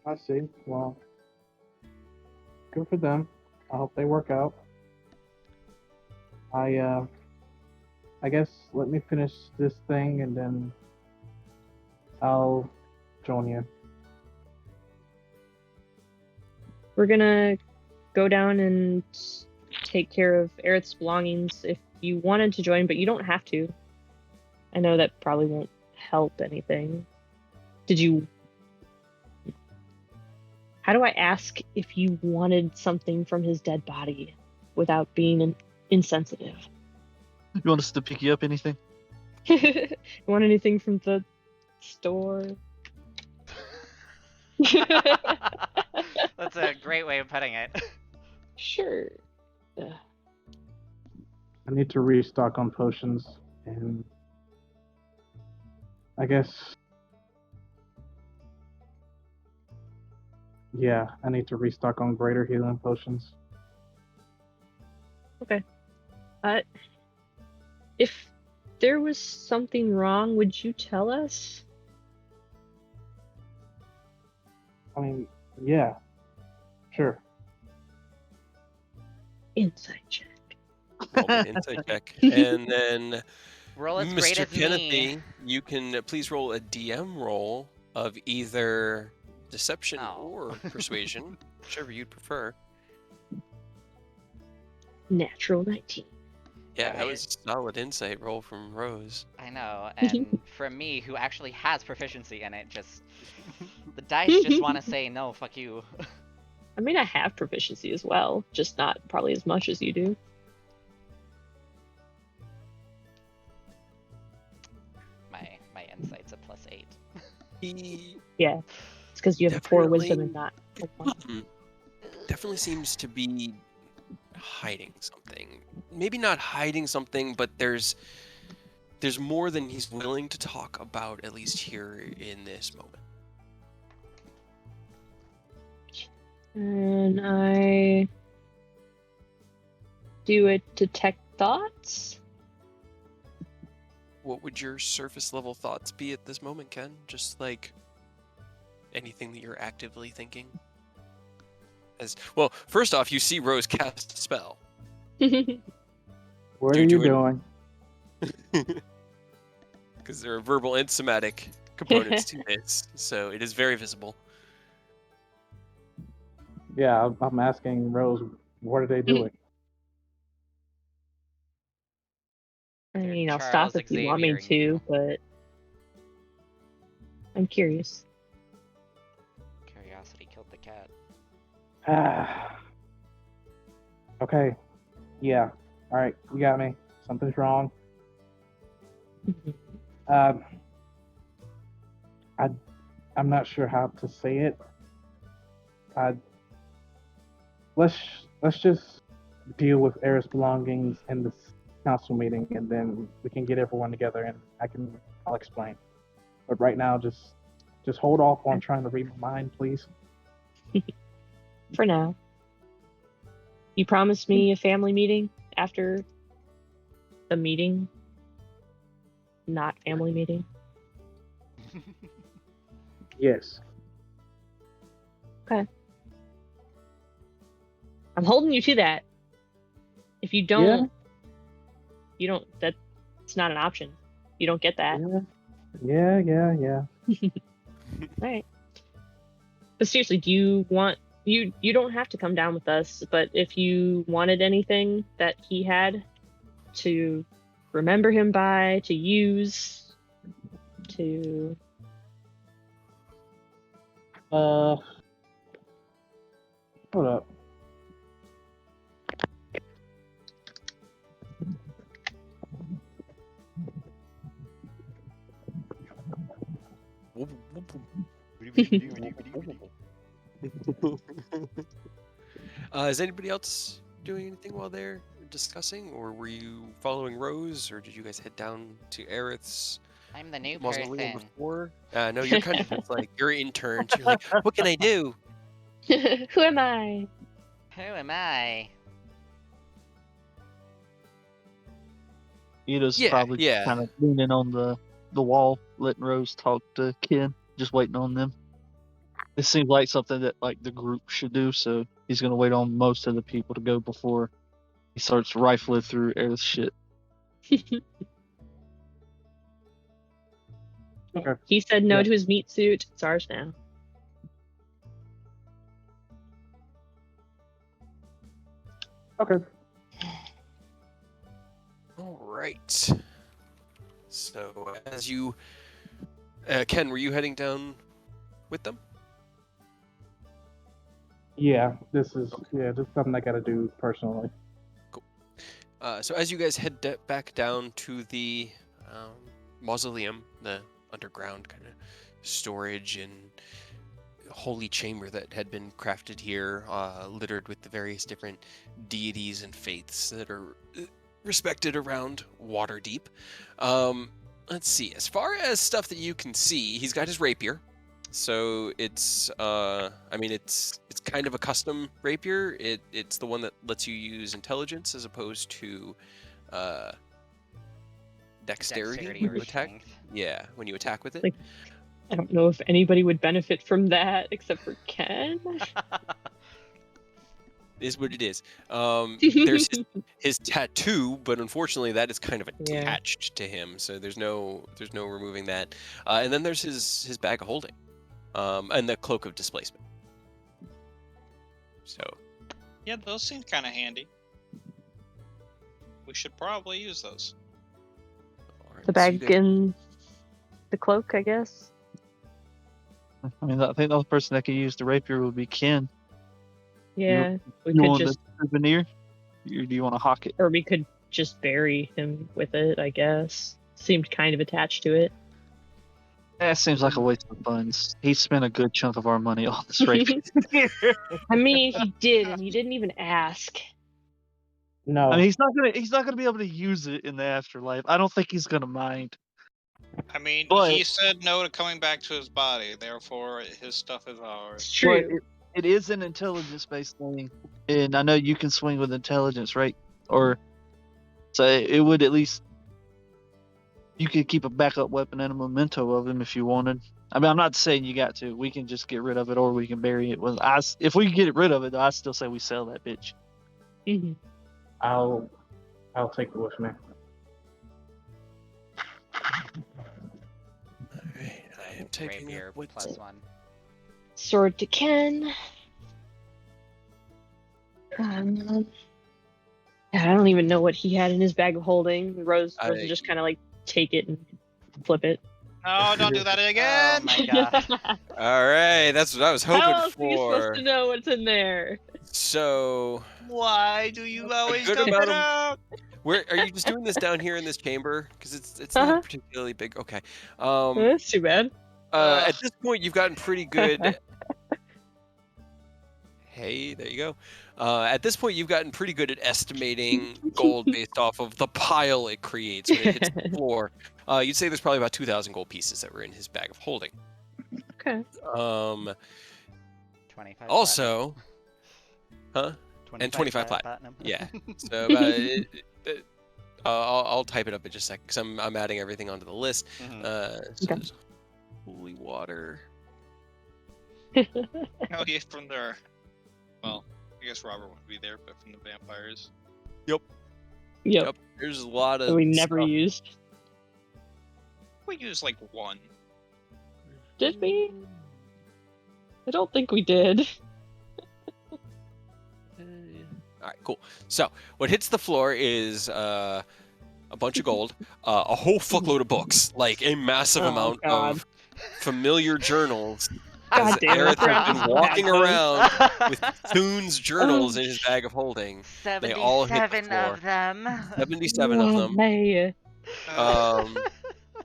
I see. Well, good for them. I hope they work out. I guess let me finish this thing and then I'll join you. We're gonna go down and take care of Aerith's belongings if you wanted to join, but you don't have to. I know that probably won't help anything. Did you... How do I ask if you wanted something from his dead body without being insensitive? You want us to pick you up anything? You want anything from the store? That's a great way of putting it. Sure. I need to restock on potions and I guess yeah, I need to restock on greater healing potions. Okay. If there was something wrong, would you tell us? I mean, yeah, sure. Insight check. Roll me an insight check. And then, Roll as great Mr. as me. Kennedy, you can please roll a DM roll of either deception or persuasion, whichever you'd prefer. Natural 19. Yeah, that Right. was a solid insight roll from Rose. I know, and from me, who actually has proficiency in it, just the dice just want to say no, fuck you. I mean, I have proficiency as well, just not probably as much as you do. My insight's a +8. Yeah, it's because you have a 4 wisdom and not a 1. Definitely seems to be hiding something. Maybe not hiding something, but there's more than he's willing to talk about, at least here in this moment. And I do a detect thoughts. What would your surface level thoughts be at this moment, Ken? Just like anything that you're actively thinking? Well, first off, you see Rose cast a spell. What are you doing? Because there are verbal and somatic components to this, so it is very visible. Yeah, I'm asking Rose, what are they doing? I mean, I'll Charles stop if you want me Xaviering to, you. but I'm curious. Curiosity killed the cat. Okay. Yeah. All right. You got me. Something's wrong. I'm not sure how to say it. Let's just deal with Eris' belongings in this council meeting, and then we can get everyone together, and I'll explain. But right now, just hold off on trying to read my mind, please. For now. You promised me a family meeting after the meeting, not family meeting. Yes. Okay. I'm holding you to that. If you don't, you don't. That's not an option. You don't get that. Yeah. All right. But seriously, do you want you don't have to come down with us, but if you wanted anything that he had to remember him by, to use, to Hold up. Is anybody else doing anything while they're discussing, or were you following Rose, or did you guys head down to Aerith's I'm the new mausoleum person. before? No, you're kind of just like, you're interns. You're like, what can I do? Who am I? Who am I? Ida's Yeah, probably yeah. kind of leaning on the wall, letting Rose talk to Ken, just waiting on them. This seems like something that like the group should do, so he's gonna wait on most of the people to go before he starts rifling through Aerith's shit. Okay. He said no Yeah. to his meat suit. It's ours now. Okay. All right. So as you, Ken, were you heading down with them? Yeah, this is something I gotta do personally. Cool. So as you guys head back down to the mausoleum, the underground kind of storage and holy chamber that had been crafted here, littered with the various different deities and faiths that are respected around Waterdeep. Let's see. As far as stuff that you can see, he's got his rapier. So it's it's kind of a custom rapier. It's the one that lets you use intelligence as opposed to Dexterity when or you attack. strength. Yeah, when you attack with it. Like- I don't know if anybody would benefit from that except for Ken. Is what it is. There's his tattoo, but unfortunately that is kind of Yeah. attached to him, so there's no removing that. And then there's his bag of holding, and the cloak of displacement. So Yeah, those seem kind of handy. We should probably use those. all right, The so you bag guys- and the cloak, I guess. I mean, I think the only person that could use the rapier would be Ken. Yeah, we You could want just, the souvenir? Or do you want to hawk it? or we could just bury him with it, I guess. Seemed kind of attached to it. That seems like a waste of funds. He spent a good chunk of our money on this rapier. I mean, he did, and he didn't even ask. No. I mean, he's not gonna be able to use it in the afterlife. I don't think he's gonna mind. I mean, But- he said no to coming back to his body, therefore his stuff is ours. It's true. But it is an intelligence-based thing, and I know you can swing with intelligence, right? Or so it would at least you could keep a backup weapon and a memento of him if you wanted. I mean, I'm not saying you got to. We can just get rid of it, or we can bury it. If we can get rid of it, I still say we sell that bitch. Mhm. I'll take it with me. Alright, I am taking Rapier up with +1. Sword to Ken. I don't even know what he had in his bag of holding. Rose I- would just kind of like take it and flip it. No, don't do that again! Oh my god. All right, that's what I was hoping How else are you supposed for. to know what's in there? So, Why do you always good dump amount it of- out? where are you just doing this down here in this chamber? Because it's Uh-huh. not particularly big. Okay. That's too bad. At this point, you've gotten pretty good. Hey, there you go. At this point, you've gotten pretty good at estimating gold based off of the pile it creates when it hits the floor. You'd say there's probably about 2,000 gold pieces that were in his bag of holding. Okay. 25 Also, huh? platinum. and 25 platinum. Yeah. So about I'll type it up in just a second because I'm adding everything onto the list. Mhm. So Okay. there's holy water. Oh, yeah, from there. Well, I guess Robert wouldn't be there, but from the vampires. Yep. There's a lot of That we never stuff. used. We used like one. Did we? I don't think we did. All right, cool. So what hits the floor is a bunch of gold, a whole fuckload of books, like a massive Oh, amount God. of familiar journals. God As damn it, I Aerith forgot has this been was walking bad around with Thun's journals in his bag of holding. They all hit the 77 floor. of them. 77 of them. Hey.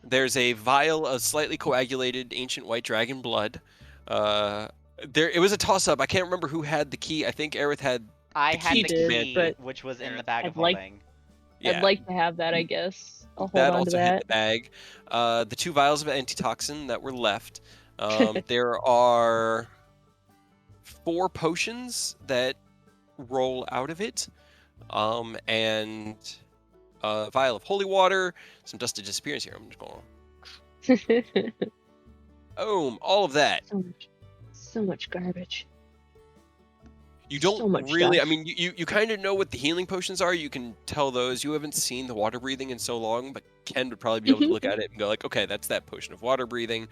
There's a vial of slightly coagulated ancient white dragon blood. It was a toss-up. I can't remember who had the key. I think Aerith had. I The had key the did, key, but which was in the bag I'd of like- holding. Yeah, I'd like to have that, I guess. I'll hold that on to also hit that. the bag. The 2 vials of antitoxin that were left. There are 4 potions that roll out of it, and a vial of holy water. Some dusted disappearance here. I'm just going. Boom! All of that. so much garbage. You don't So much really. I stuff. mean, you kind of know what the healing potions are. You can tell those. You haven't seen the water breathing in so long, but Ken would probably be able to look at it and go like, okay, that's that potion of water breathing.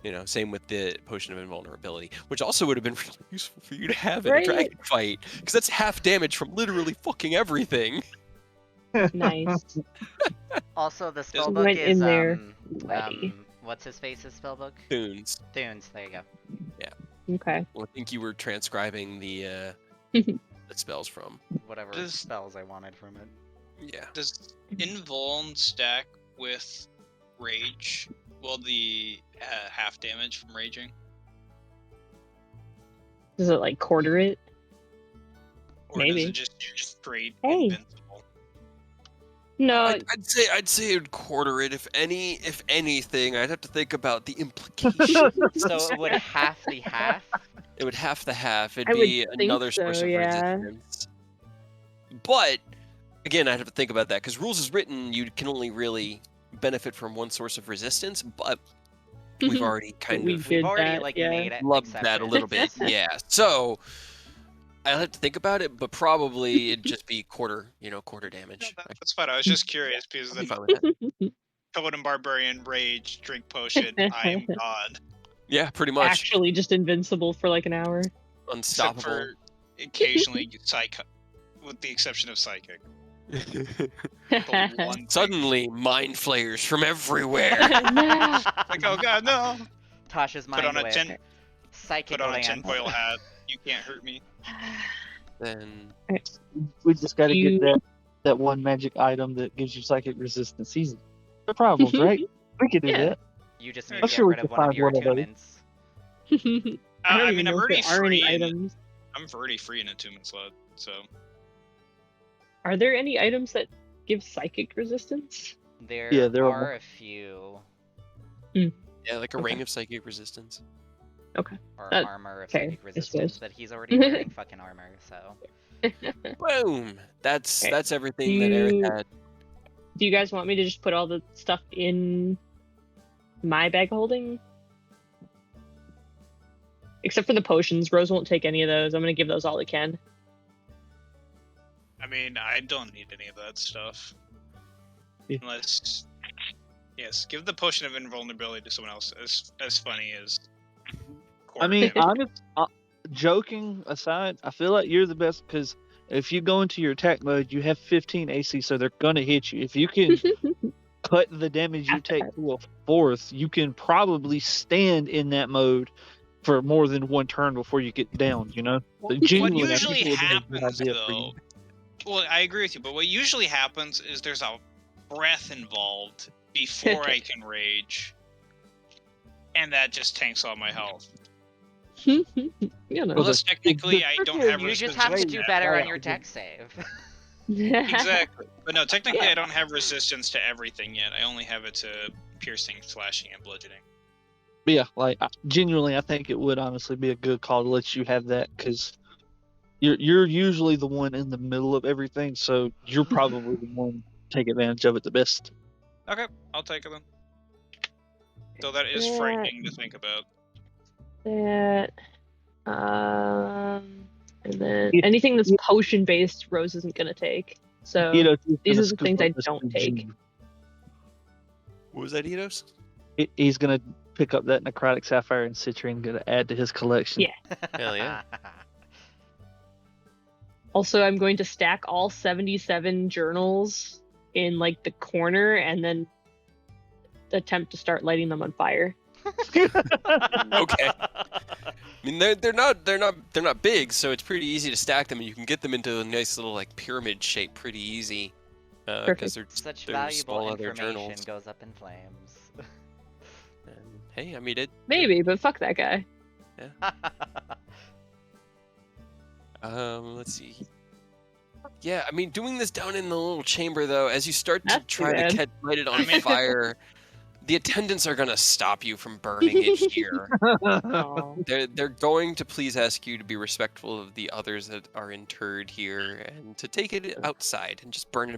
You know, same with the potion of invulnerability, which also would have been really useful for you to have in a Right. dragon fight, because that's half damage from literally fucking everything. Nice. Also, the Just spellbook went is in there ready. what's his face's spellbook? Tunes. Thunes. There you go. Okay. Well, I think you were transcribing the spells from. Whatever Does- spells I wanted from it. Yeah. Does Invuln stack with Rage? Well, the half damage from raging? Does it like quarter it? Or Maybe. does it just straight Hey. invincible? No, I'd say it would quarter it. If anything, I'd have to think about the implications. So it would half the half. It would half the half. It'd I would be think another so, source of yeah. resistance. But again, I'd have to think about that because rules is written, you can only really benefit from one source of resistance, but we've already kind we of We've did already that, like yeah. made loved that a little bit. exceptions. Yeah. So I'll have to think about it, but probably it'd just be quarter damage. That's fine. I was just curious because I'll be then fine with that. Totem Barbarian Rage, drink potion, I am God. Yeah, pretty much. Actually, just invincible for like an hour. Except Unstoppable. for occasionally psychic, with the exception of psychic. The one thing. Suddenly, mind flayers from everywhere. No. Like, oh god, no! Tasha's Put mind on a whip. tin, Psychic put on a lance. tinfoil hat. You can't hurt me. Then We just got to You- get that one magic item that gives you psychic resistance easy. No problems, right? We could do Yeah. that. You just need I'm to get sure we rid of can one of find your one of those. attunements. I don't I even mean, I'm know if already there are any free. items. I'm already free in attunement slot, so Are there any items that give psychic resistance? There Yeah, there are are. a few. yeah, like a Okay. ring of psychic resistance. Or That- armor of okay, psychic I resistance, suppose. but he's already wearing fucking armor, so. Boom. That's Okay. everything that Eric had. Do you guys want me to just put all the stuff in my bag of holding? Except for the potions. Rose won't take any of those. I'm gonna give those all to Ken. I mean, I don't need any of that stuff. Yeah. Unless, yes, give the potion of invulnerability to someone else. As funny as. I mean, joking aside, I feel like you're the best because if you go into your attack mode, you have 15 AC, so they're gonna hit you. If you can cut the damage you take to a fourth, you can probably stand in that mode for more than one turn before you get down. You know, so what genuinely, I usually think it would be a good happens, idea for though. you. Well, I agree with you, but what usually happens is there's a breath involved before I can rage, and that just tanks all my health. You know. Plus, technically, I don't have You just have to resistance do to better on everything. your deck save. Exactly. But no, technically, Yeah. I don't have resistance to everything yet. I only have it to piercing, slashing, and bludgeoning. But yeah, like genuinely, I think it would honestly be a good call to let you have that because you're usually the one in the middle of everything, so you're probably the one to take advantage of it the best. Okay, I'll take it then. So that is Yeah. frightening to think about. That. And then Yeah. anything that's potion based, Rose isn't gonna take. So You know, these are the things I don't take. What was that, Eidos? He's gonna pick up that necrotic sapphire and citrine, gonna add to his collection. Yeah. Hell yeah. Also, I'm going to stack all 77 journals in like the corner and then attempt to start lighting them on fire. Okay. I mean, they're not big, so it's pretty easy to stack them, and you can get them into a nice little like pyramid shape pretty easy. Because they're Such they're valuable small other information journals. goes up in flames. And, hey, I mean it. Maybe, but fuck that guy. Let's see. Yeah, I mean, doing this down in the little chamber though, as you start to That's too try to bad. light it on fire, the attendants are gonna stop you from burning it here. Aw. They're going to please ask you to be respectful of the others that are interred here and to take it outside and just burn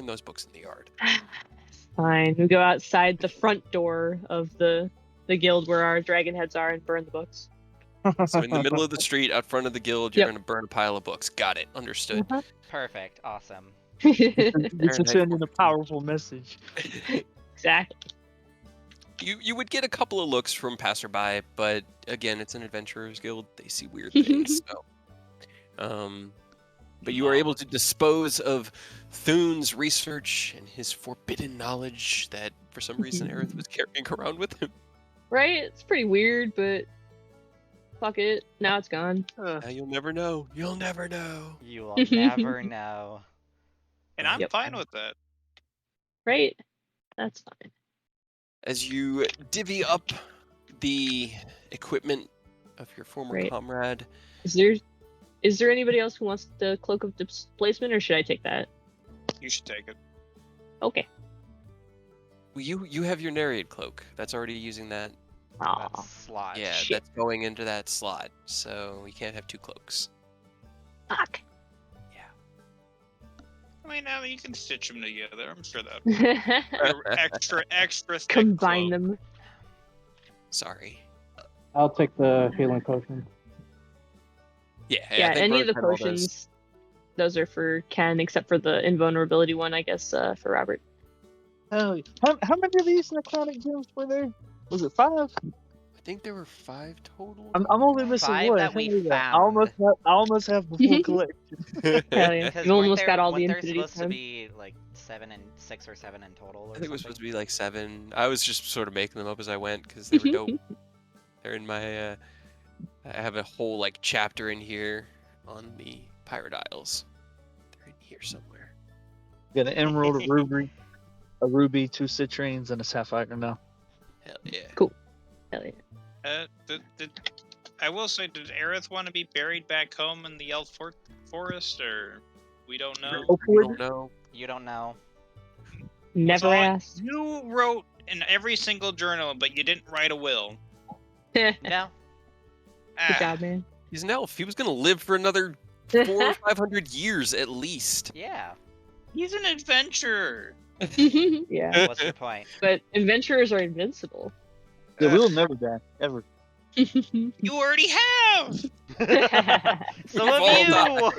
those books in the yard. Fine. We go outside the front door of the guild where our dragon heads are and burn the books. So in the middle of the street, out front of the guild, you're Yep. gonna burn a pile of books. Got it. Understood. Perfect. Awesome. It's nice sending a work. powerful message. Exactly. You would get a couple of looks from passerby, but again, it's an adventurers guild. They see weird things. But you are able to dispose of Thune's research and his forbidden knowledge that, for some reason, Aerith was carrying around with him. Right? It's pretty weird, but fuck it. Now it's gone. Now you'll never know. You'll never know. You will never know. And I'm Yep. fine with that. Right? That's fine. As you divvy up the equipment of your former Right. comrade, Is there anybody else who wants the cloak of displacement, or should I take that? You should take it. Okay. well, you have your Nereid cloak. That's already using that. Aw. That's slot. Yeah, shit. that's going into that slot. So we can't have two cloaks. Fuck. I mean, now you can stitch them together. I'm sure that extra thick Combine cloak. them. Sorry. I'll take the healing potion. Yeah, Yeah, I think any of the Rose had all those. potions, those are for Ken, except for the invulnerability one, I guess, for Robert. Hell yeah. How many of these necrotic gems were there? Was it 5? I think there were 5 total. I'm only missing 5 one. that we Hell yeah. found. I almost have the full collection. Hell yeah. Because You've almost got all the weren't there Infinity supposed to Stones. be like 6 or 7 in total or I think it was something? supposed to be like 7. I was just sort of making them up as I went because they were dope. They're in my. I have a whole like chapter in here on the Pirate Isles. They're in here somewhere. Got an emerald, a ruby, 2 citrines, and a sapphire now. Hell yeah. Cool. Hell yeah. I will say, did Aerith want to be buried back home in the Elf Forest, or we don't know? We don't know. You don't know. Never So, asked. You wrote in every single journal, but you didn't write a will. Good No. job, man. He's an elf. He was gonna live for another 400 or 500 years at least. Yeah. He's an adventurer. Yeah. What's your point? But adventurers are invincible. Yeah, we'll never die, ever. You already have. So We've have all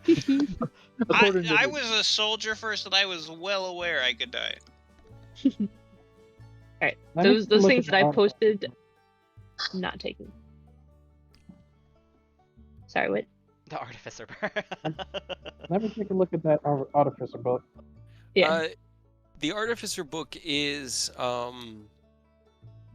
you! I was a soldier first, and I was well aware I could die. Alright. Let me Those look things at that I the posted, not taken. Sorry, what? The Artificer. Let me take a look at that Artificer book. Yeah. The Artificer book is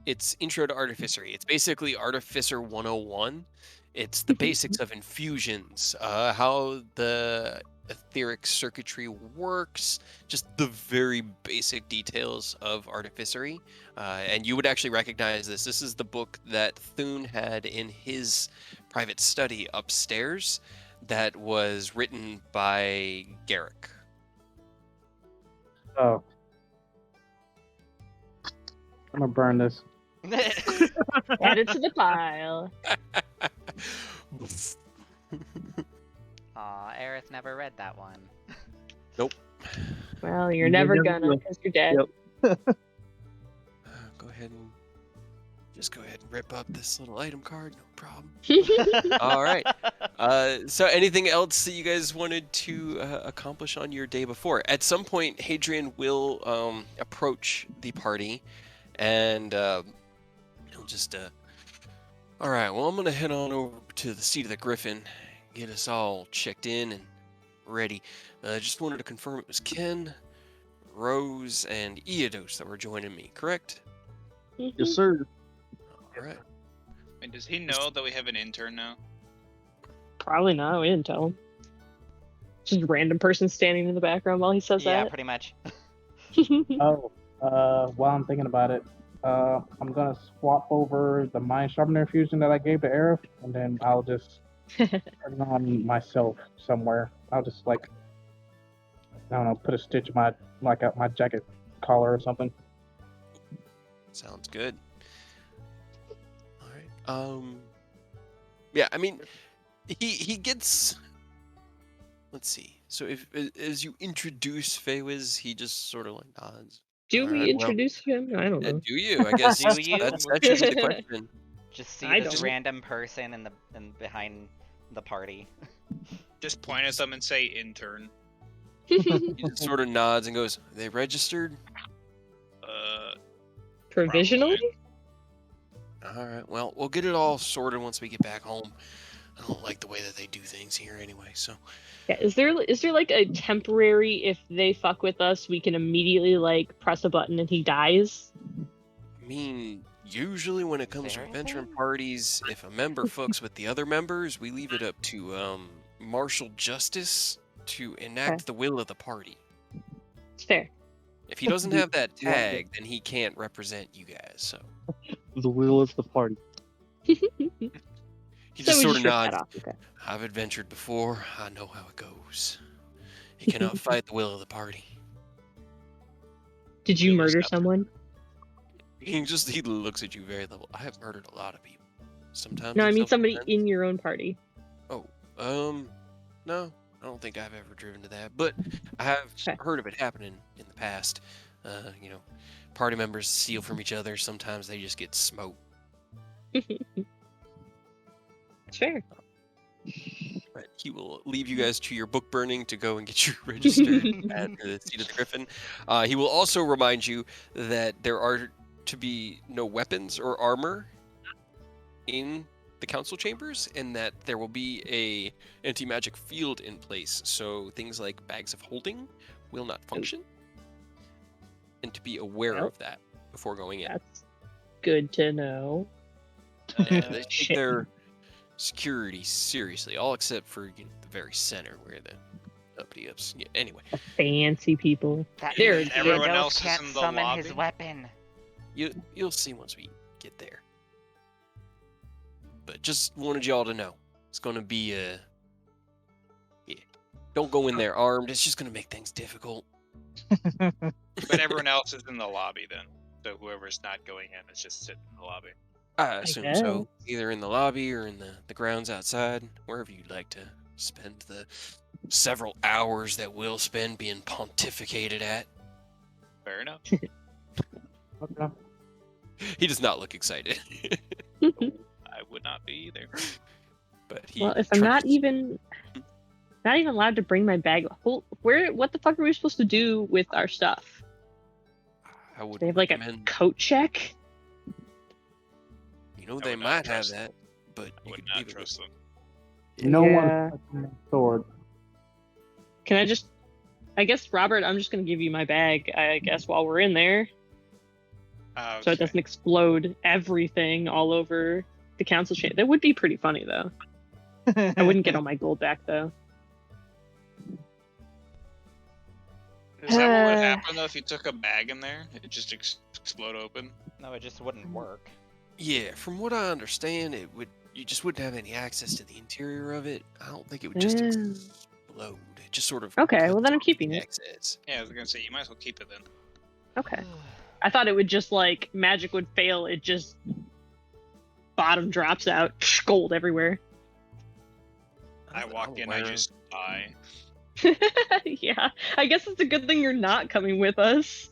it's Intro to Artificery. It's basically Artificer 101. It's the basics of infusions, how the etheric circuitry works, just the very basic details of artificery. And you would actually recognize this. This is the book that Thune had in his private study upstairs that was written by Garrick. Oh. I'm gonna burn this. Add it to the pile. Aw, Aerith never read that one. Well, you're You never never gonna, will. because you're dead. Yep. Go ahead and rip up this little item card, no problem. Yep. All right. So anything else that you guys wanted to accomplish on your day before? At some point, Hadrian will approach the party, and he'll just, all right, well, I'm going to head on over to the seat of the Griffin, get us all checked in and ready. I just wanted to confirm it was Ken, Rose, and Eodos that were joining me, correct? Yes, sir. All right. And does he know that we have an intern now? Probably not. We didn't tell him. Just a random person standing in the background while he says Yeah, that. pretty much. Oh, while I'm thinking about it, I'm gonna swap over the Mind Sharpener infusion that I gave to Aerith, and then I'll just turn it on myself somewhere. I'll just I don't know, put a stitch in my jacket collar or something. Sounds good. All right. Yeah, I mean, he gets. Let's see. So if as you introduce Feywiz, he just sort of like nods. Do All we right, well, introduce him? I don't Yeah, know. do you? I guess Do you? that should be the question. Just see I this don't. random person in behind the party. Just point at them and say intern. He just sort of nods and goes, "Are they registered?" Provisionally? All right. Well, we'll get it all sorted once we get back home. I don't like the way that they do things here anyway. So Yeah. Is there like a temporary, if they fuck with us, we can immediately like press a button and he dies? I mean, usually when it comes to There adventuring anything? parties, if a member fucks with the other members, we leave it up to martial justice to enact the will of the party. It's fair. If he doesn't have that tag, then he can't represent you guys. So The will of the party. he So just we sort just of rip that nods. off. Okay. I've adventured before. I know how it goes. He cannot fight the will of the party. Did you Really murder stop. someone? He looks at you very level. I have murdered a lot of people. Sometimes. No, I in mean somebody self-defense. in your own party. No. I don't think I've ever driven to that, but I have Okay. heard of it happening in the past. You know, party members steal from each other. Sometimes they just get smoked. Sure. But he will leave you guys to your book burning to go and get you registered at the Seat of the Griffin. He will also remind you that there are to be no weapons or armor in the council chambers, and that there will be a anti-magic field in place, so things like bags of holding will not function, and to be aware Well, of that before going in. That's good to know. Yeah, they take Shit. their security seriously, all except for the very center where the uppity ups. Yeah, anyway, Fancy people. That There means it is. Everyone Theodos else is can't in the summon his lobby? weapon. you'll see once we get there. But just wanted y'all to know, it's gonna be yeah. Don't go in there armed. It's just gonna make things difficult. But everyone else is in the lobby then. So whoever's not going in is just sitting in the lobby. I assume so. guess. Either in the lobby or in the grounds outside, wherever you'd like to spend the several hours that we'll spend being pontificated at. Fair enough. Okay. He does not look excited. I would not be either. But he Well, if I'm not trembles. even allowed to bring my bag, what the fuck are we supposed to do with our stuff? I would They have like a recommend, coat check. you know, I they would not might have trust that, but I you would could not leave it with trust them. No Yeah. one's touching that sword. Can I guess, Robert, I'm just gonna give you my bag, I guess, while we're in there, so it doesn't explode everything all over the council chamber. That would be pretty funny, though. I wouldn't get all my gold back, though. Is that what would happen though if you took a bag in there? It just explode open? No, it just wouldn't work. Yeah, from what I understand, you just wouldn't have any access to the interior of it. I don't think it would just Yeah. explode. It just sort of Okay, well cuts then I'm off keeping the it. access. Yeah, I was gonna say you might as well keep it then. Okay. I thought it would just, like, magic would fail, it just bottom drops out, gold everywhere. I walk in, I just die. Yeah, I guess it's a good thing you're not coming with us.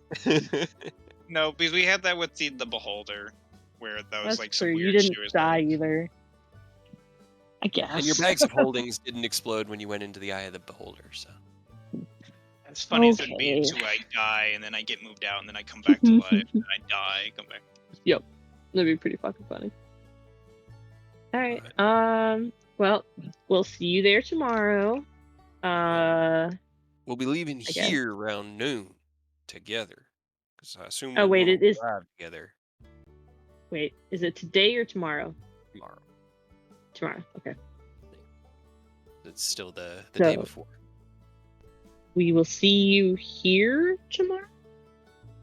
No, because we had that with the beholder, where that was That's like true. some You weird didn't shit was die like, either. I guess. And your bags of holdings didn't explode when you went into the eye of the beholder, so. It's funny as it'd be Okay. until I die, and then I get moved out, and then I come back to life, and then I die, come back. That'd be pretty fucking funny. Alright, well, we'll see you there tomorrow. We'll be leaving guess. here around noon together. Because I assume Oh, we'll wait, all it is- arrive together wait, is it today or tomorrow? tomorrow. Tomorrow, okay. It's still the day So- before. We will see you here tomorrow?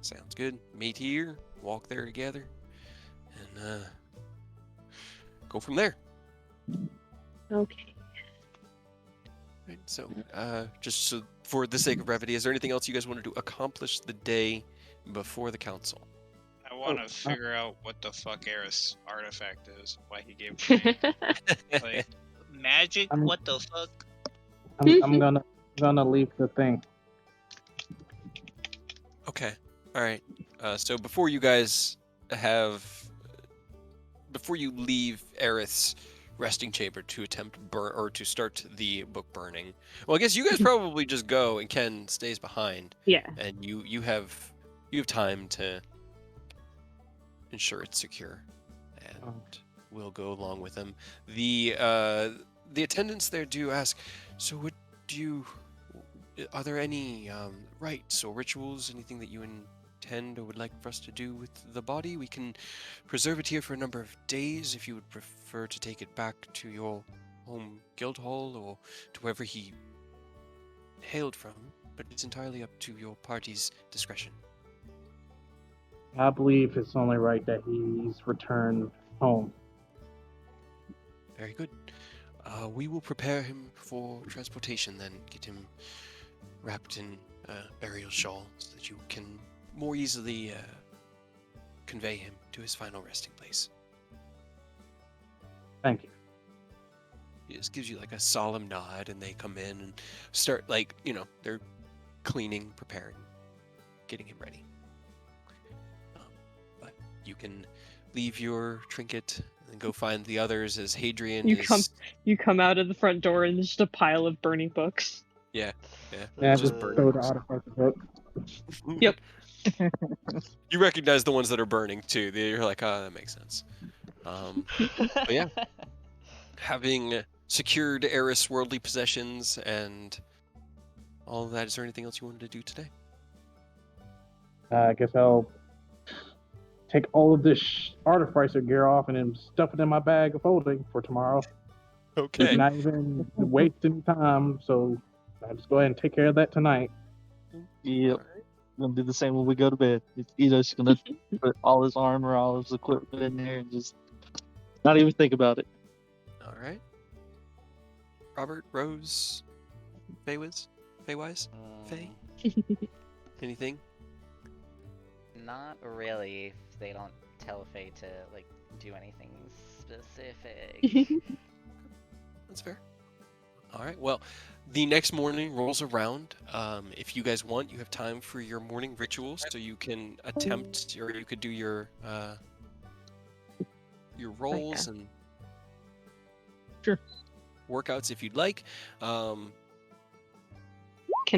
Sounds good. Meet here, walk there together, and go from there. Okay. Right, so, just so for the sake of brevity, is there anything else you guys wanted to accomplish the day before the council? I want to figure out what the fuck Eris artifact is, why he gave it to me. Like, magic? I'm- What the fuck? I'm gonna leave the thing. Okay. All right. So before you leave Aerith's resting chamber to attempt to start the book burning. Well, I guess you guys probably just go, and Ken stays behind, Yeah. and you have time to ensure it's secure, and we'll go along with them. The attendants there do ask, so are there any rites or rituals, anything that you intend or would like for us to do with the body? We can preserve it here for a number of days if you would prefer to take it back to your home guild hall or to wherever he hailed from, but it's entirely up to your party's discretion. I believe it's only right that he's returned home. Very good. We will prepare him for transportation then, get him wrapped in a burial shawl so that you can more easily convey him to his final resting place. Thank you. He just gives you like a solemn nod, and they come in and start like, they're cleaning, preparing, getting him ready. But you can leave your trinket and go find the others as Hadrian is. You come out of the front door and there's just a pile of burning books. Yeah. Yeah, just just burning throw the books. artifact book. Yep. You recognize the ones that are burning too. You're like, oh, that makes sense. But yeah, having secured Eris worldly possessions and all of that, is there anything else you wanted to do today? I guess I'll take all of this artificer gear off and then stuff it in my bag of holding for tomorrow. Okay. Not even wasting time, so I'll just go ahead and take care of that tonight. Yep. Gonna do the same when we go to bed. Just gonna put all his armor, all his equipment in there, and just not even think about it. All right. Robert, Rose, Faywise, Faye. Anything? Not really. They don't tell Faye to like do anything specific. That's fair. All right. Well, the next morning rolls around. If you guys want, you have time for your morning rituals, so you can attempt, or you could do your rolls and Sure. workouts if you'd like. Can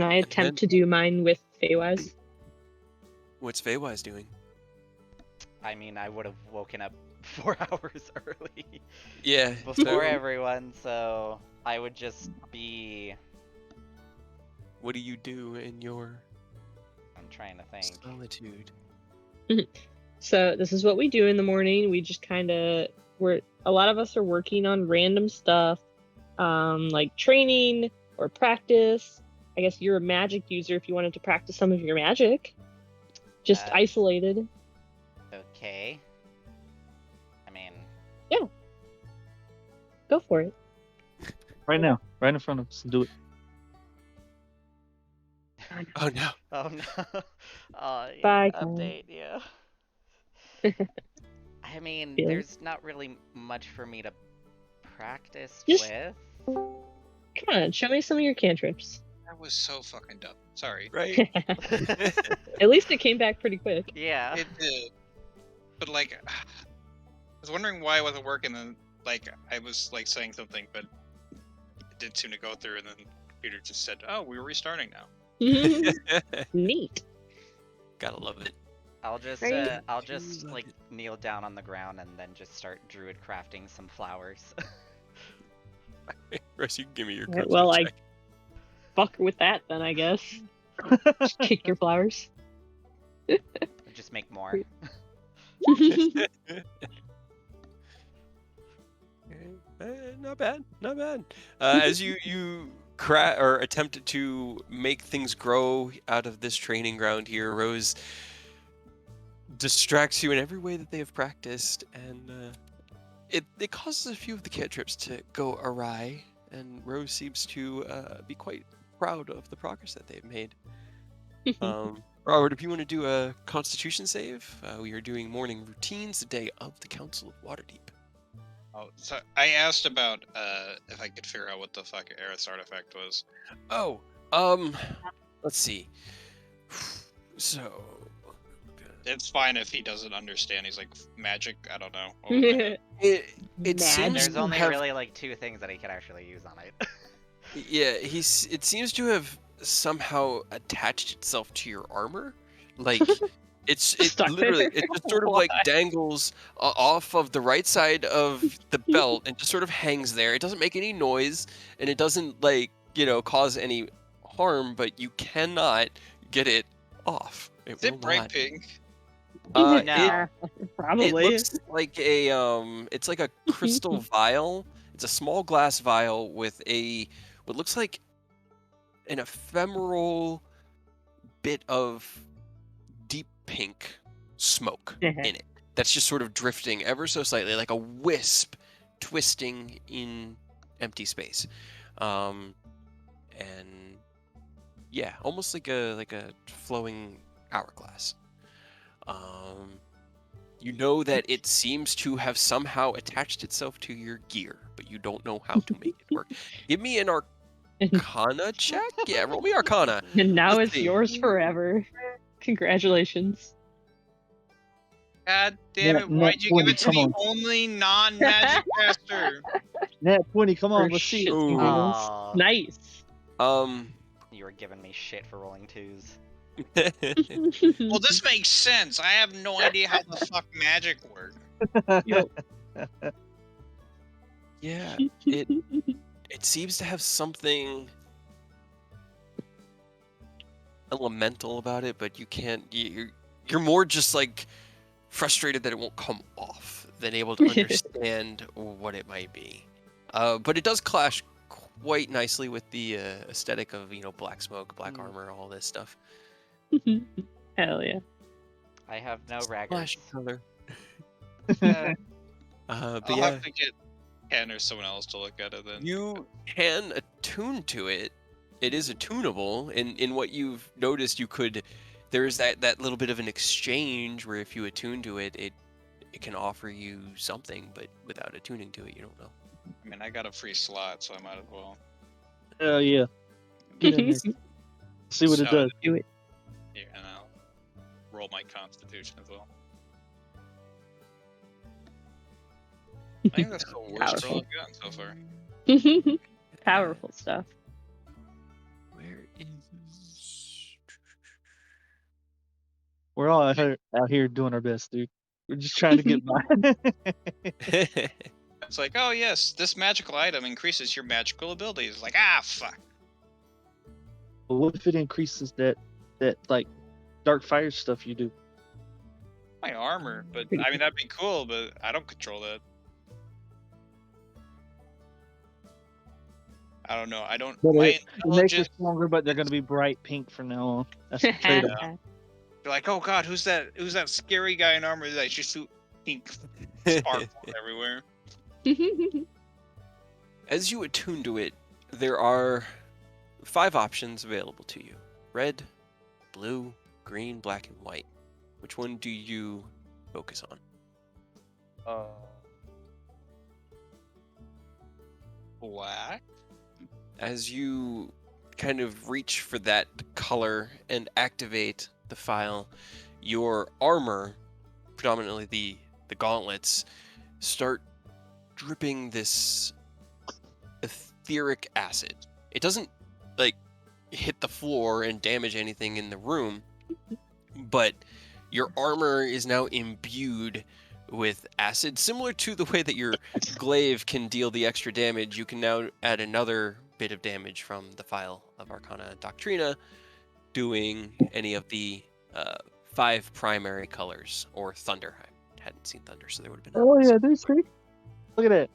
I attempt to do mine with Faywise? What's Faywise doing? I mean, I would have woken up 4 hours early. Yeah. Before everyone, so I would just be. What do you do in your I'm trying to think. solitude? So this is what we do in the morning. We just kind of a lot of us are working on random stuff, like training or practice. I guess you're a magic user if you wanted to practice some of your magic. Just isolated. Okay. I mean. Yeah. Go for it. Right now, right in front of us. Do it. Oh no. Oh no. Oh yeah. Bye, Update. Yeah. I mean, Really? there's not really much for me to practice Just- with. Come on, show me some of your cantrips. That was so fucking dumb. Sorry. Right. At least it came back pretty quick. Yeah. It did. But like, I was wondering why it wasn't working, and like I was like saying something, but it did seem to go through, and then the computer just said, "Oh, we're restarting now." Neat. Gotta love it. I'll just Right. like kneel down on the ground and then just start druid crafting some flowers. Russ, you can give me your. Alright, well, charisma check. Fuck with that then, I guess. Just kick your flowers. Just make more. Not bad, not bad. As you attempt to make things grow out of this training ground here, Rose distracts you in every way that they have practiced, and it causes a few of the cantrips to go awry, and Rose seems to be quite proud of the progress that they've made. Robert, if you want to do a Constitution save, we are doing morning routines the day of the Council of Waterdeep. Oh, so I asked about if I could figure out what the fuck Eris artifact was. Oh, let's see. So, It's fine if he doesn't understand. He's like magic. I don't know. What was I- it seems Magic. There's to only have, really like 2 things that he can actually use on it. yeah. It seems to have somehow attached itself to your armor, like it Stuck literally there. it just sort of like dangles off of the right side of the belt and just sort of hangs there. It doesn't make any noise and it doesn't like cause any harm, but you cannot get it off. Is will it bright not. pink? No. It Probably. looks like it's like a crystal vial. It's a small glass vial with what looks like an ephemeral bit of deep pink smoke in it. That's just sort of drifting ever so slightly, like a wisp twisting in empty space. And yeah, almost like a flowing hourglass. You know that it seems to have somehow attached itself to your gear, but you don't know how to make it work. Give me an Arcana check? Yeah, roll me Arcana. And now Let's it's see. yours forever. Congratulations. God damn it! Nat Why'd you give 20, it to come the on. only non-magic caster? Nat 20, come on, For let's see it. shits and Ooh. giggles. Aw. Nice. You were giving me shit for rolling 2s. Well, this makes sense. I have no idea how the fuck magic works. Yo. Yeah, it seems to have something elemental about it, but you can't. You're more just like frustrated that it won't come off than able to understand what it might be. But it does clash quite nicely with the aesthetic of black smoke, black armor, all this stuff. Hell yeah. I have no raggers. Flash color. But But I'll yeah, have to get Ken or someone else to look at it then. you can attune to it. It is attunable, and in what you've noticed, you could. There's that little bit of an exchange where if you attune to it, it can offer you something, but without attuning to it, you don't know. I mean, I got a free slot, so I might as well. Hell yeah. Get in there. See what it So, does. Do it. Yeah, and I'll roll my constitution as well. I think that's the worst roll I've gotten so far. Powerful stuff. Where is? We're all out here doing our best, dude. We're just trying to get by. It's like, oh yes, this magical item increases your magical abilities. Like, ah, fuck. But what if it increases that like dark fire stuff you do? My armor, but I mean that'd be cool, but I don't control that. I don't know. I don't. But My it makes it intelligence. stronger, but they're gonna be bright pink from now on. That's the trade-off. You're like, oh god, who's that? Who's that scary guy in armor that just shoot pink sparkles everywhere? As you attune to it, there are 5 options available to you: red, blue, green, black, and white. Which one do you focus on? Black. As you kind of reach for that color and activate the file, your armor, predominantly the gauntlets, start dripping this etheric acid. It doesn't like hit the floor and damage anything in the room, but your armor is now imbued with acid, similar to the way that your glaive can deal the extra damage. You can now add another bit of damage from the file of Arcana and Doctrina, doing any of the 5 primary colors, or thunder. I hadn't seen thunder, so there would have been. Oh yeah, dude, see? Look at that.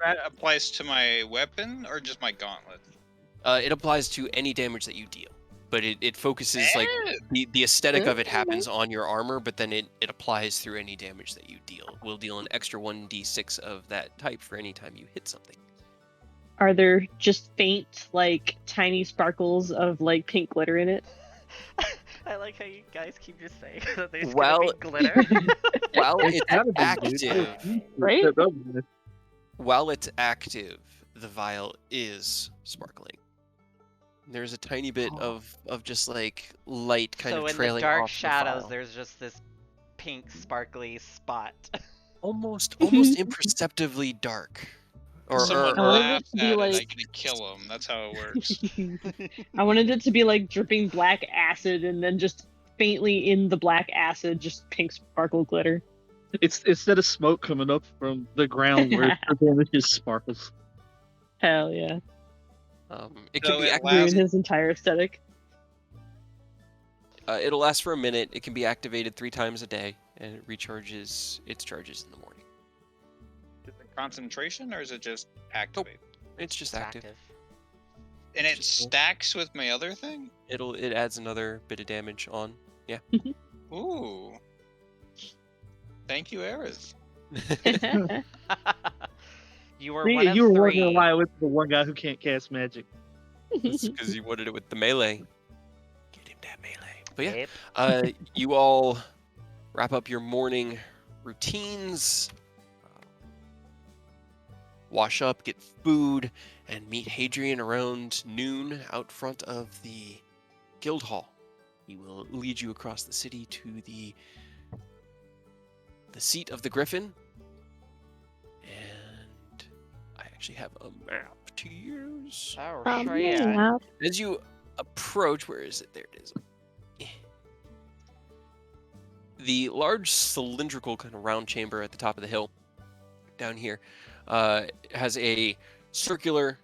That applies to my weapon or just my gauntlet? It applies to any damage that you deal, but it focuses like the aesthetic of it happens on your armor, but then it applies through any damage that you deal. We'll deal an extra 1d6 of that type for any time you hit something. Are there just faint, like, tiny sparkles of, like, pink glitter in it? I like how you guys keep just saying that there's Well- gonna be glitter. While It's it's gotta be, active, dude. Right? while it's active, the vial is sparkling. There's a tiny bit of just like light kind So of in trailing the dark off shadows, the vial. there's just this pink sparkly spot. Almost imperceptibly dark. Someone I wanted it laughs to be at it, I like- get to kill him. That's how it works. I wanted it to be like dripping black acid and then just faintly in the black acid, just pink sparkle glitter. It's instead of smoke coming up from the ground where the damage is sparkles. Hell yeah. It So can be it Ruin activated. his entire aesthetic. It'll last for a minute. It can be activated 3 times a day, and it recharges its charges in the morning. Is it concentration or is it just activate? It's just It's active. And it Just- stacks with my other thing? It adds another bit of damage on. Yeah. Ooh. Thank you, Aerith. You were one of You were 3. wondering why I was the one guy who can't cast magic. It's because you wanted it with the melee. Get him that melee. But yeah, Yep. you all wrap up your morning routines, wash up, get food, and meet Hadrian around noon out front of the guild hall. He will lead you across the city to the seat of the Griffin. And I actually have a map to use. Oh, From sure, the yeah. map. As you approach, where is it? There it is. The large cylindrical kind of round chamber at the top of the hill down here has a circular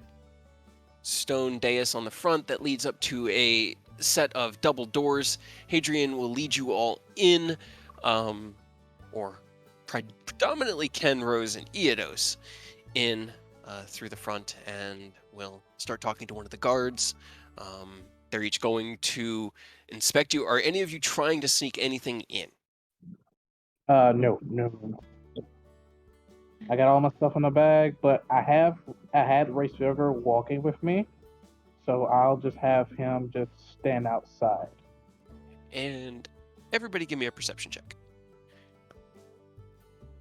stone dais on the front that leads up to a set of double doors. Hadrian will lead you all in, or predominantly Ken, Rose, and Eodos in through the front, and will start talking to one of the guards. They're each going to inspect you. Are any of you trying to sneak anything in? No. I got all my stuff in the bag, but I had Race River walking with me, so I'll just have him just stand outside. And everybody give me a perception check.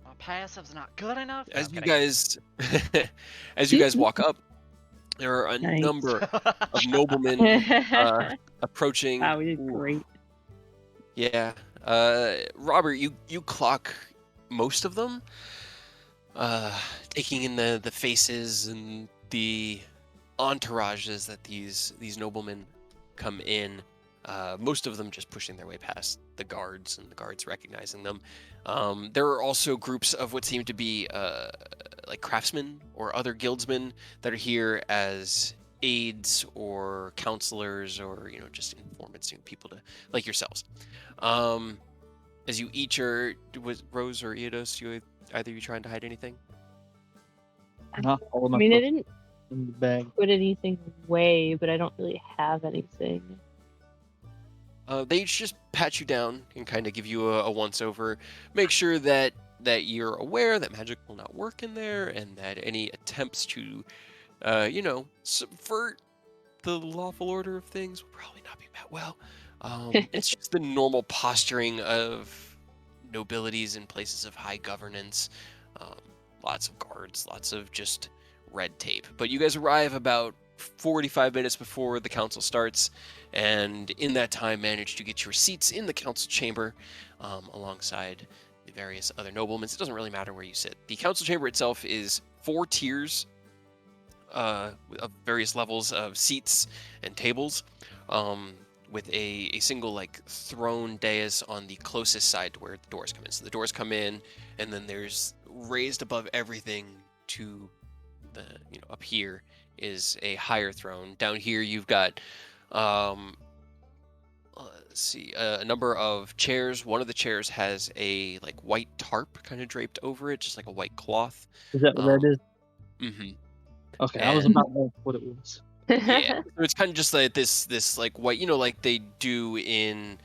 My passive's not good enough. No, As I'm you kidding. guys walk up, there are a Nice. number of noblemen approaching. Wow, we did Ooh, great. yeah. Robert, you clock most of them. Taking in the faces and the entourages that these noblemen come in. Most of them just pushing their way past the guards, and the guards recognizing them. There are also groups of what seem to be like craftsmen or other guildsmen that are here as aides or counselors, or just informants, people to like yourselves. As you each are, was Rose or Eodos, either you trying to hide anything? Nah, all of I my mean, I stuff didn't in the bag. put anything away, but I don't really have anything. They each just pat you down and kind of give you a once over, make sure that you're aware that magic will not work in there, and that any attempts to, subvert the lawful order of things will probably not be met well. It's just the normal posturing of nobilities in places of high governance. Lots of guards, lots of just red tape. But you guys arrive about 45 minutes before the council starts, and in that time manage to get your seats in the council chamber alongside the various other noblemen. It doesn't really matter where you sit. The council chamber itself is 4 tiers of various levels of seats and tables, with a single throne dais on the closest side to where the doors come in. So the doors come in, and then there's raised above everything to the up here is a higher throne. Down here you've got let's see, a number of chairs. One of the chairs has a white tarp kind of draped over it, just like a white cloth. Is that what that is? Mm-hmm. Okay, I was about to ask what it was. Yeah, so it's kind of just like this white, like they do in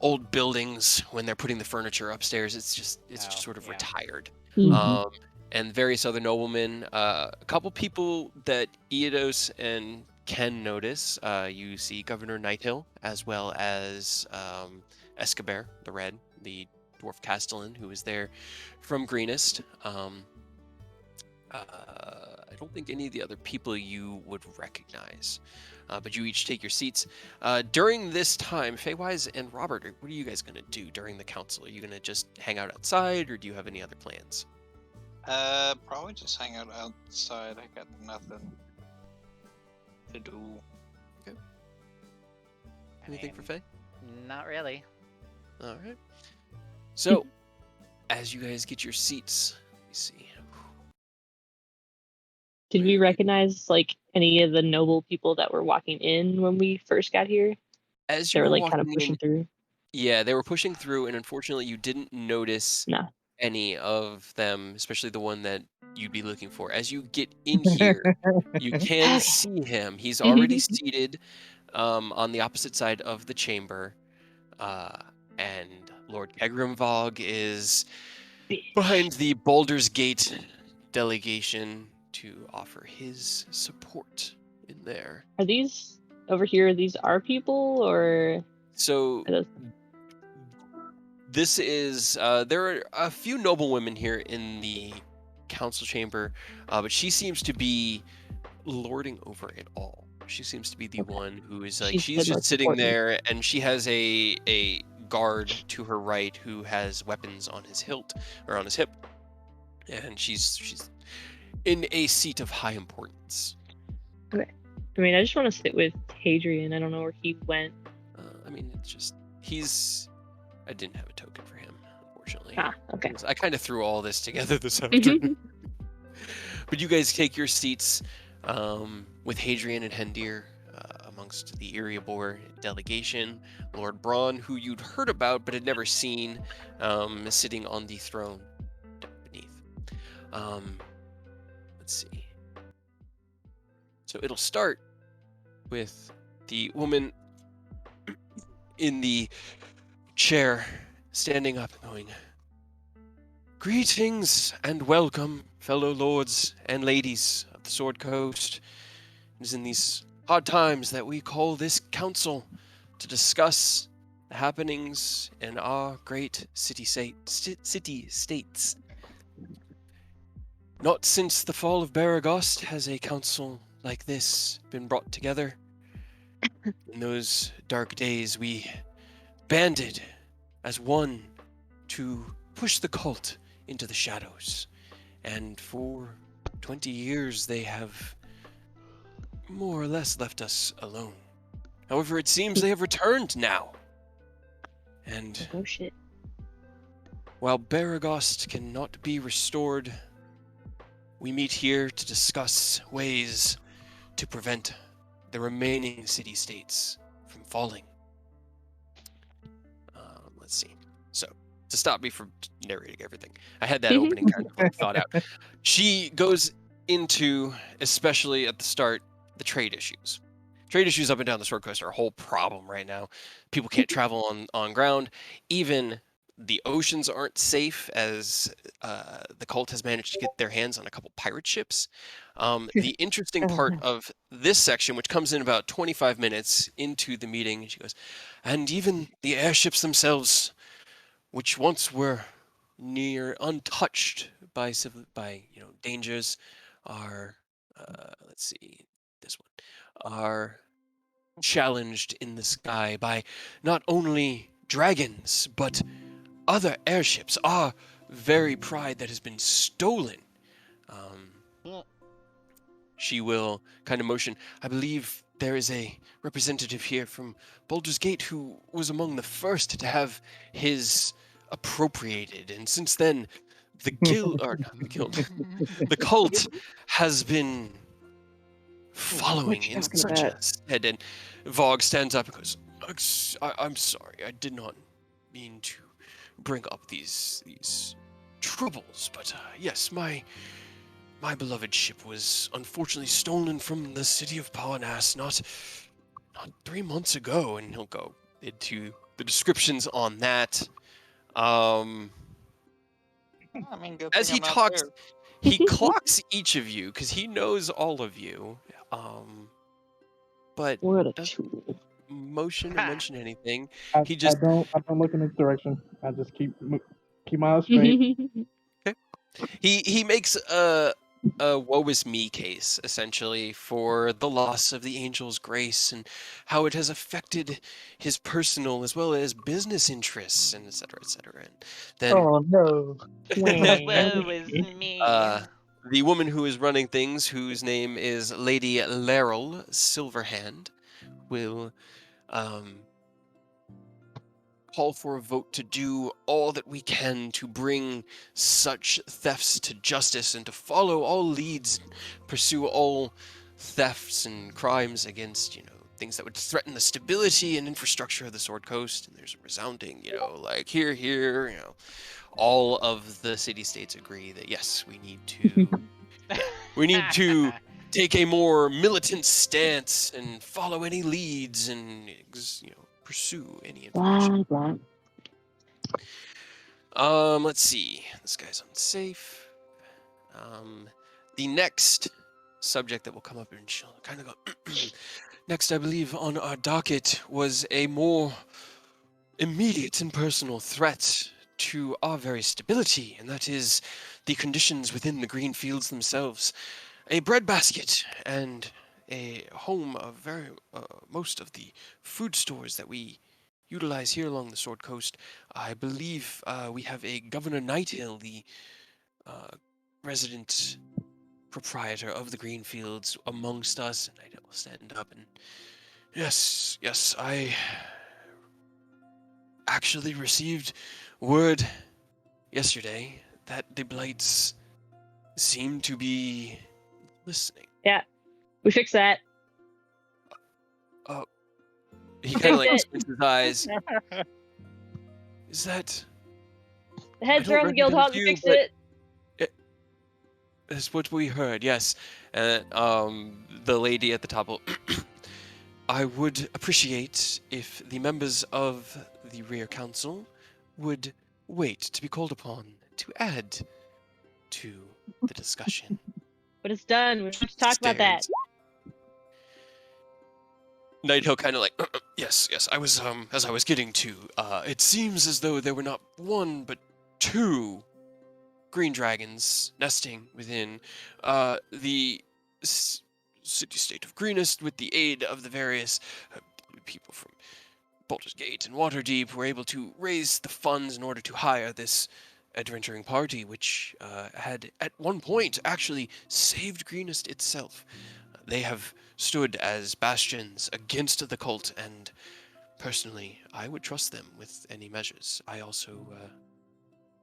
old buildings when they're putting the furniture upstairs. It's just sort of yeah. retired. Mhm. And various other noblemen, a couple people that Eodos and Ken notice. You see Governor Nighthill, as well as Escobar, the dwarf castellan, who is there from Greenest. I don't think any of the other people you would recognize, but you each take your seats. During this time, Feywise and Robert, what are you guys going to do during the council? Are you going to just hang out outside, or do you have any other plans? Probably just hang out outside. I got nothing to do. Okay. I Anything for mean, Faye? Not really. All right. So, as you guys get your seats, let me see. Did we recognize any of the noble people that were walking in when we first got here? As They you were were kind of walking pushing in, through. yeah, they were pushing through, and unfortunately, you didn't notice No. any of them, especially the one that you'd be looking for. As you get in here, you can see him. He's already seated on the opposite side of the chamber, and Lord Kegrimvog is behind the Baldur's Gate delegation to offer his support in there. Are these over here? These our people, or So are those... This is there are a few noble women here in the council chamber, but she seems to be lording over it all. She seems to be the one who is like, she's the just most sitting important. there, and she has a guard to her right who has weapons on his hilt or on his hip, and she's in a seat of high importance. Okay. I mean, I just want to sit with Hadrian. I don't know where he went. I mean, it's just I didn't have a token for him, unfortunately. Ah, okay. I kind of threw all this together this afternoon. But you guys take your seats with Hadrian and Hendir amongst the Erebor delegation. Lord Braun, who you'd heard about but had never seen, sitting on the throne beneath. Let's see. So it'll start with the woman in the chair standing up and going, "Greetings and welcome, fellow lords and ladies of the Sword Coast. It is in these hard times that we call this council to discuss the happenings in our great city-states. Not since the fall of Baragost has a council like this been brought together. In those dark days, we banded as one to push the cult into the shadows. And for 20 years, they have more or less left us alone. However, it seems they have returned now. And Oh shit. while Baragost cannot be restored, we meet here to discuss ways to prevent the remaining city-states from falling. Let's see. So, to stop me from narrating everything, I had that opening kind of like thought out. She goes into, especially at the start, the trade issues. Trade issues up and down the Sword Coast are a whole problem right now. People can't travel on ground. Even the oceans aren't safe, as the cult has managed to get their hands on a couple pirate ships. The interesting part of this section, which comes in about 25 minutes into the meeting, she goes, and even the airships themselves, which once were near untouched by dangers, are let's see, this one, are challenged in the sky by not only dragons but other airships. Our very pride that has been stolen. She will kind of motion. I believe there is a representative here from Baldur's Gate who was among the first to have his appropriated, and since then, the guild, or not the guild, the cult has been following in such a stead. And Vogue stands up and goes, I'm sorry, I did not mean to bring up these troubles, but yes, my beloved ship was unfortunately stolen from the city of Pawanas not 3 months ago, and he'll go into the descriptions on that. I mean, good As thing he I'm not talks, there. he clocks each of you because he knows all of you. But What a doesn't tool. motion or mention anything. I He just don't look in this direction. I just keep my eyes straight. he makes a woe is me case, essentially, for the loss of the angel's grace and how it has affected his personal as well as business interests, and etc. etc. And then Oh no. Woe is me. the woman who is running things, whose name is Lady Laryl Silverhand, will call for a vote to do all that we can to bring such thefts to justice and to follow all leads, pursue all thefts and crimes against, things that would threaten the stability and infrastructure of the Sword Coast. And there's a resounding, like here, all of the city-states agree that yes, we need to take a more militant stance and follow any leads and pursue any information. Blah, blah. Let's see. This guy's unsafe. The next subject that will come up, and she'll kind of go. Next, I believe on our docket was a more immediate and personal threat to our very stability, and that is the conditions within the green fields themselves. A breadbasket and a home of most of the food stores that we utilize here along the Sword Coast. I believe we have a Governor Nighthill, the resident proprietor of the Greenfields, amongst us, and I will stand up and yes, I actually received word yesterday that the Blights seem to be listening. Yeah, we fixed that. He kind of like Fixed squints his eyes. Is that? The heads I are don't on the guild recognize hog. We you, fixed but it. that's what we heard. Yes, and the lady at the top will. I would appreciate if the members of the rear council would wait to be called upon to add to the discussion. But it's done. We don't have to talk about that. Nighthill kind of like, yes, I was, as I was getting to, it seems as though there were not one, but two green dragons nesting within, the city-state of Greenest with the aid of the various people from Baldur's Gate and Waterdeep were able to raise the funds in order to hire this adventuring party, which had at one point actually saved Greenest itself. They have stood as bastions against the cult, and personally, I would trust them with any measures. I also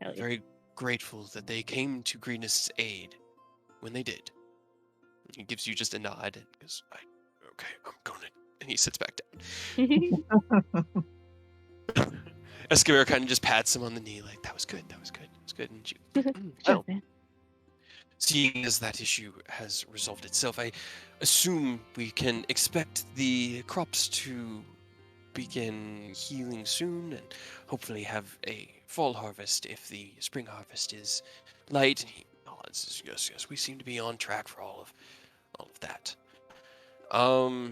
am very grateful that they came to Greenest's aid when they did. He gives you just a nod, and goes, okay, I'm going to... And he sits back down. Escobar kind of just pats him on the knee, like, that was good. And you, well, seeing as that issue has resolved itself, I assume we can expect the crops to begin healing soon and hopefully have a fall harvest if the spring harvest is light. And he nods, yes, we seem to be on track for all of that. I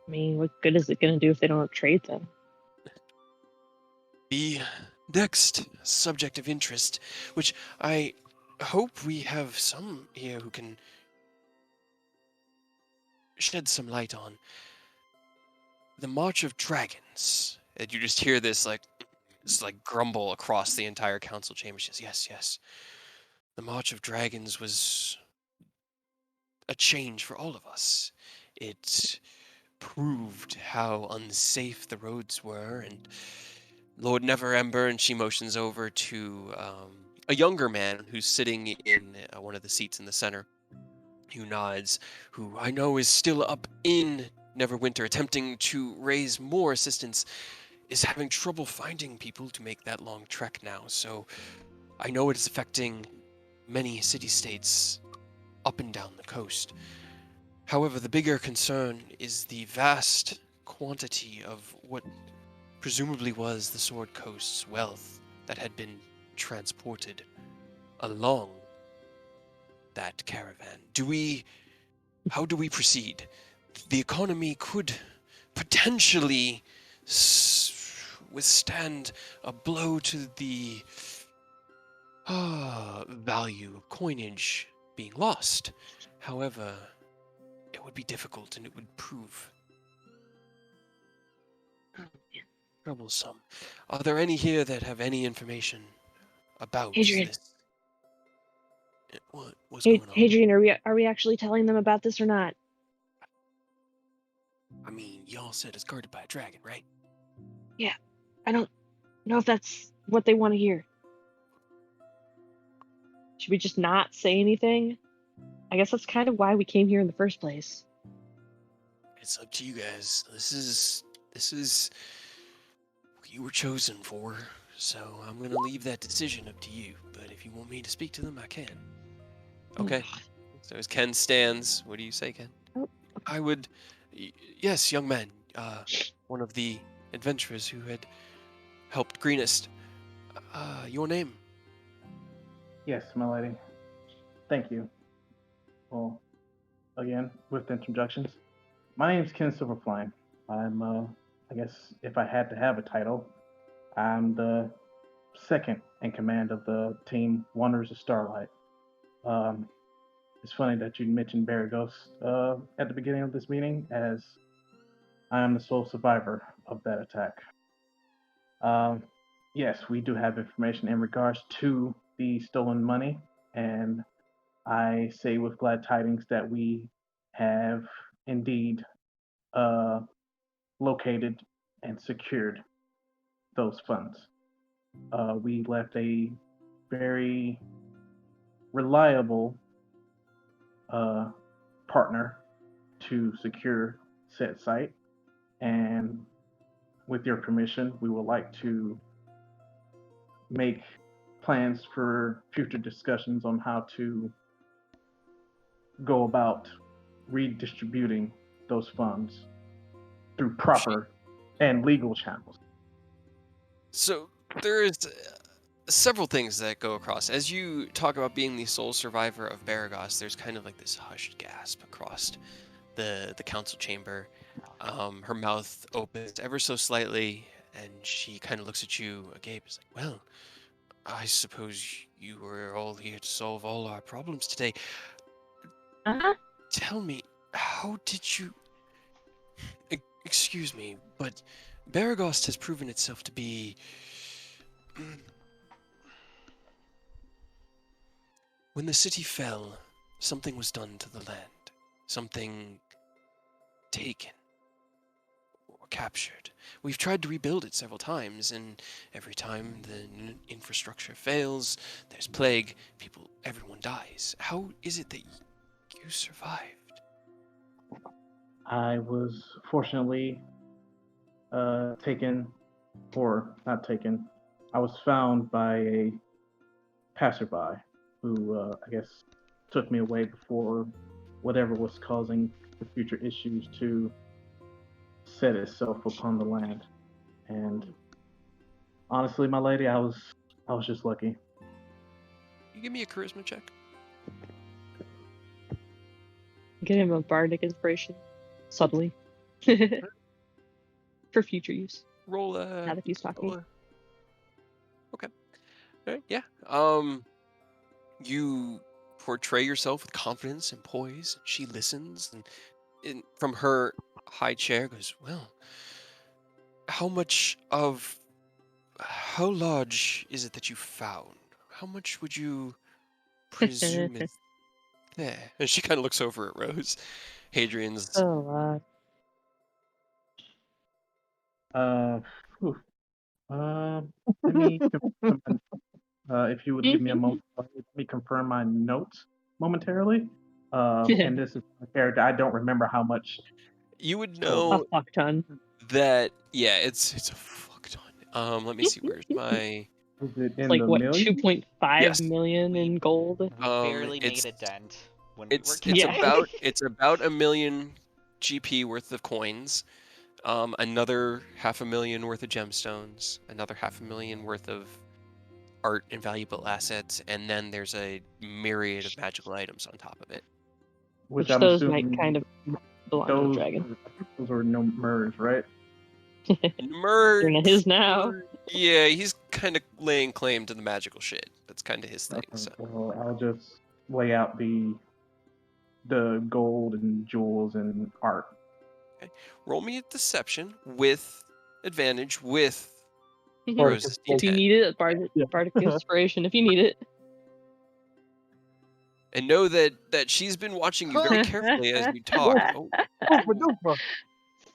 mean, what good is it going to do if they don't trade them? The next subject of interest, which I hope we have some here who can shed some light on. The March of Dragons. And you just hear this grumble across the entire council chamber. She says, yes. The March of Dragons was a change for all of us. It proved how unsafe the roads were, and Lord Neverember, and she motions over to a younger man who's sitting in one of the seats in the center, who nods, who I know is still up in Neverwinter attempting to raise more assistance, is having trouble finding people to make that long trek now. So I know it is affecting many city-states up and down the coast. However, the bigger concern is the vast quantity of what presumably was the Sword Coast's wealth that had been transported along that caravan. How do we proceed? The economy could potentially withstand a blow to the value of coinage being lost. However, it would be difficult and it would prove troublesome. Are there any here that have any information about Adrian. this? What's going on? Adrian, are we actually telling them about this or not? I mean, y'all said it's guarded by a dragon, right? Yeah. I don't know if that's what they want to hear. Should we just not say anything? I guess that's kind of why we came here in the first place. It's up to you guys. This is what you were chosen for, so I'm gonna leave that decision up to you. But if you want me to speak to them, I can. Okay. So as Ken stands, what do you say, Ken? Oh. I would, yes, young man, one of the adventurers who had helped Greenest. Your name? Yes, my lady. Thank you. Well, again, with the introductions, my name's Ken Silverflame. I'm, I guess, if I had to have a title, I'm the second in command of the team Wanderers of Starlight. It's funny that you mentioned Baragos at the beginning of this meeting, as I am the sole survivor of that attack. Yes, we do have information in regards to the stolen money, and I say with glad tidings that we have indeed located and secured those funds. We left a very reliable partner to secure said site, and with your permission, we would like to make plans for future discussions on how to go about redistributing those funds through proper and legal channels. So there's several things that go across. As you talk about being the sole survivor of Baragos, there's kind of like this hushed gasp across the council chamber. Her mouth opens ever so slightly, and she kind of looks at you agape. It's like, well, I suppose you were all here to solve all our problems today. Uh-huh. Tell me, how did you... Excuse me, but Baragos has proven itself to be... When the city fell, something was done to the land. Something taken or captured. We've tried to rebuild it several times, and every time the infrastructure fails, there's plague, everyone dies. How is it that you survived? I was fortunately taken, or not taken, I was found by a passerby who, I guess, took me away before whatever was causing the future issues to set itself upon the land. And honestly, my lady, I was just lucky. You give me a charisma check. Get him a bardic inspiration. Subtly. For future use. Roll Now that he's talking. Okay. All right, yeah. You portray yourself with confidence and poise. She listens, and from her high chair goes, well, how large is it that you found? How much would you presume is there? And she kind of looks over at Rose. Hadrian's... Oh, Whew. Let me confirm, if you would give me a moment, let me confirm my notes momentarily. And this is a character I don't remember how much. You would a know fuck ton. that, yeah, it's a fuck ton. Let me see, where's my... Is it It's in like the what, million? 2.5 Yes. million in gold? We barely it's made a dent when we were it's killing. about 1 million GP worth of coins, another 500,000 worth of gemstones, another 500,000 worth of art and valuable assets, and then there's a myriad of magical items on top of it. Which Which I'm those assuming might kind of belong to the those dragon. those are no MERS, right? They're not his now. Yeah, he's kind of laying claim to the magical shit. That's kind of his thing. Okay, So well, I'll just lay out the gold and jewels and art. roll me a deception with advantage with If Rose's you D10. need it, bardic inspiration. If you need it. And know that she's been watching you very carefully as you talk. Oh,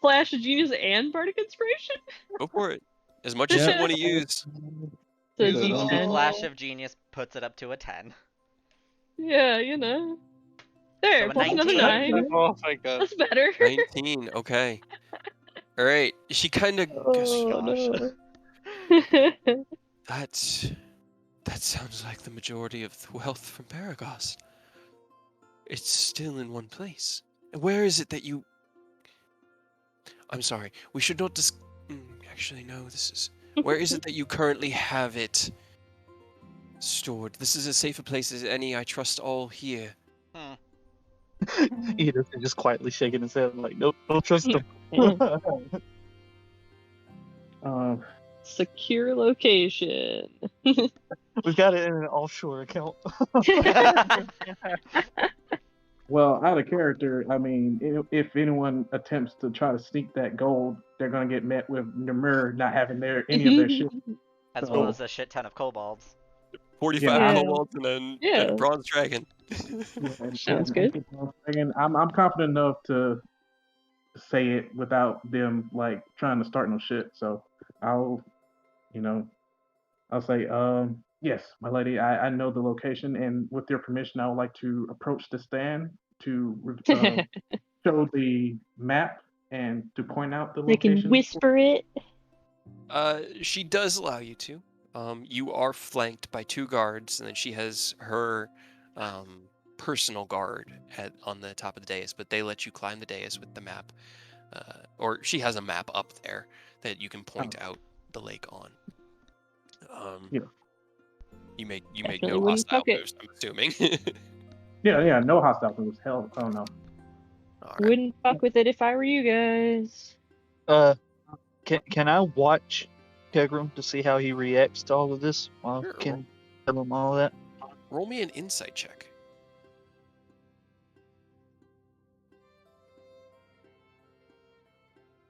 Flash of Genius and bardic inspiration. go for it. As much as you want to use. So Is it D10. one- Flash of Genius puts it up to a 10. Yeah, you know. There, So a plus another 19. 9. Oh my god. That's better. 19, okay. All right. She kind of goes, Oh no. that sounds like the majority of the wealth from Paragos. It's still in one place. Where is it that you... I'm sorry. We should not actually, no, this is... Where is it that you currently have it stored? This is as safe a place as any. I trust all here. Edith is just quietly shaking his head like, nope, don't trust him. Secure location. We've got it in an offshore account. Well, out of character, I mean, if anyone attempts to try to sneak that gold, they're gonna get met with Namur not having any of their shit. As well So as a shit ton of kobolds. 45 yeah, kobolds and then Yeah. a bronze dragon. Sounds good. I'm confident enough to say it without them like trying to start no shit. So I'll, you know, I'll say, yes, my lady, I know the location, and with your permission, I would like to approach the stand to show the map and to point out the They can location. whisper it. She does allow you to. You are flanked by 2 guards, and then she has her personal guard on the top of the dais, but they let you climb the dais with the map. Or she has a map up there that you can point out the lake on. Yeah. You made Definitely no wouldn't hostile fuck it. moves, I'm assuming. Yeah, no hostile moves. Hell, oh no. All right. Wouldn't fuck with it if I were you guys. Can I watch Kegram to see how he reacts to all of this? While Sure. can tell him all that. Roll me an insight check.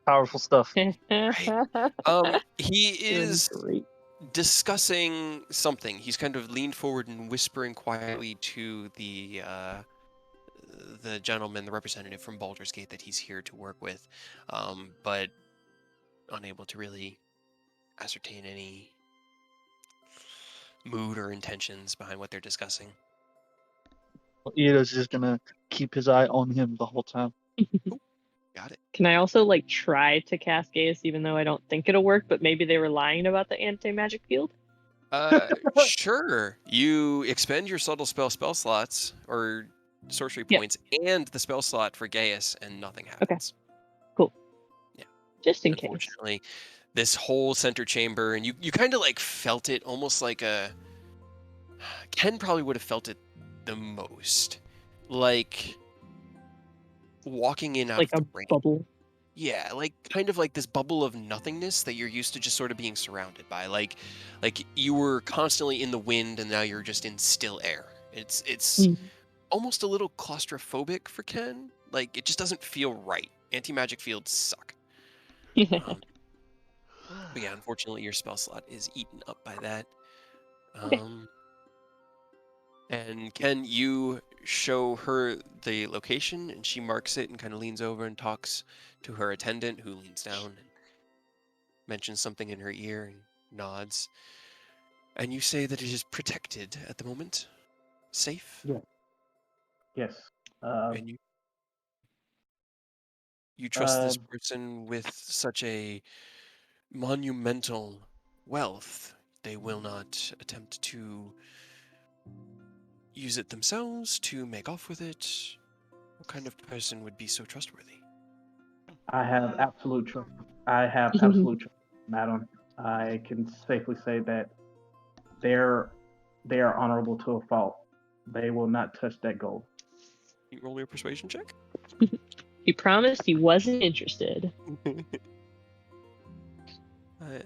Powerful stuff. He is Great. discussing something. He's kind of leaned forward and whispering quietly to the gentleman, the representative from Baldur's Gate that he's here to work with, but unable to really ascertain any mood or intentions behind what they're discussing. Ida's just gonna keep his eye on him the whole time. Got it. Can I also like try to cast Gaius even though I don't think it'll work, but maybe they were lying about the anti-magic field? Sure. You expend your subtle spell slots or sorcery Yep. points and the spell slot for Gaius, and nothing happens. Cool. Yeah. Just in case. Unfortunately, this whole center chamber, and you kind of like felt it almost like Ken probably would have felt it the most. Like walking in out Like of a the rain. bubble. Yeah, like kind of like this bubble of nothingness that you're used to just sort of being surrounded by. Like you were constantly in the wind and now you're just in still air. It's almost a little claustrophobic for Ken. Like it just doesn't feel right. Anti-magic fields suck. But yeah, unfortunately your spell slot is eaten up by that. Okay. And Ken, you show her the location and she marks it and kind of leans over and talks to her attendant, who leans down and mentions something in her ear and nods. And you say that it is protected at the moment? Safe? Yeah. Yes. And you trust this person with such a monumental wealth. They will not attempt to use it themselves, to make off with it. What kind of person would be so trustworthy? I have absolute trust. I have absolute trust, madam. I can safely say that they are honorable to a fault. They will not touch that gold. Can you roll me a persuasion check? He promised he wasn't interested. I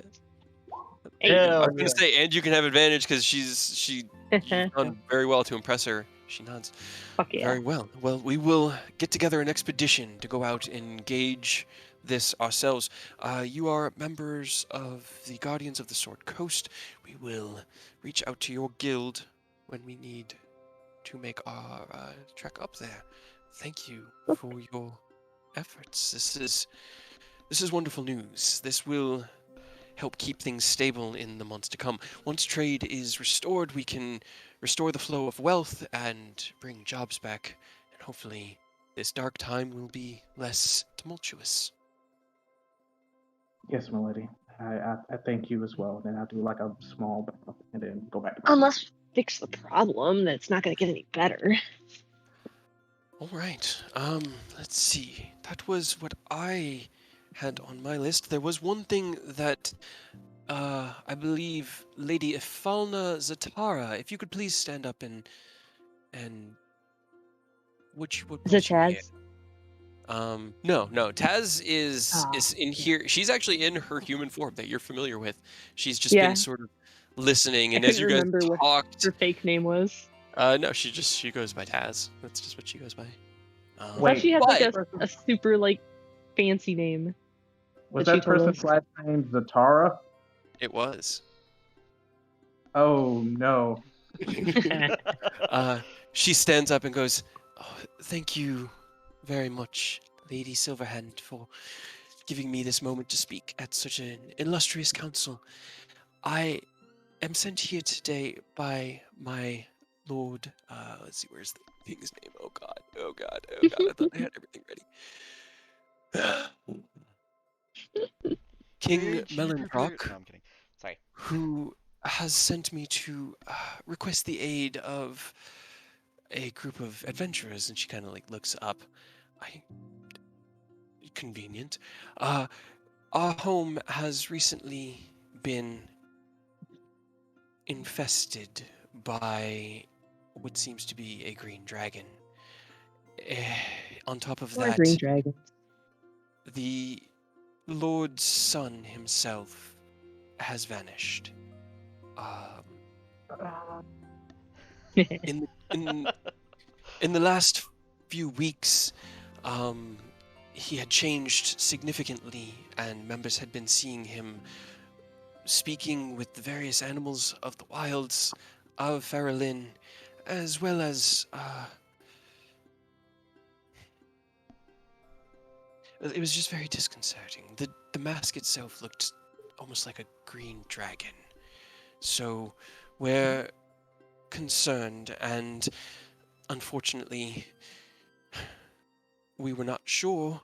was gonna say, and you can have advantage because you've done very well to impress her. She nods. Fuck yeah. Very well. Well, we will get together an expedition to go out and engage this ourselves. You are members of the Guardians of the Sword Coast. We will reach out to your guild when we need to make our trek up there. Thank you for your efforts. This is wonderful news. This will help keep things stable in the months to come. Once trade is restored, we can restore the flow of wealth and bring jobs back, and hopefully this dark time will be less tumultuous. Yes, my lady. I thank you as well. Then I'll do like a small bow and then go back. Unless we fix the problem, that's not going to get any better. All right. Let's see. That was what I had on my list. There was one thing that I believe Lady Ifalna Zatara, if you could please stand up and what was your name? Zataz. No. Taz is in here. She's actually in her human form that you're familiar with. She's just been sort of listening, and I as couldn't you guys remember what talked, her fake name was. no, she goes by Taz. That's just what she goes by. I thought Wait, she had like but a super like fancy name. was that she that told person's us. last name Zatara? it was. Oh no. She stands up and goes, "Oh, thank you very much, Lady Silverhand, for giving me this moment to speak at such an illustrious council. I am sent here today by my lord. Let's see, where's the king's name? Oh god, I thought I had everything ready. King Melonrock, No, I'm kidding. Sorry. who has sent me to request the aid of a group of adventurers, and she kind of like looks up. Convenient. Our home has recently been infested by what seems to be a green dragon. On top of Or that, green dragons. the Lord's son himself has vanished. In the last few weeks, he had changed significantly, and members had been seeing him speaking with the various animals of the wilds of Farallin, as well as it was just very disconcerting. The mask itself looked almost like a green dragon. So we're concerned, and unfortunately, we were not sure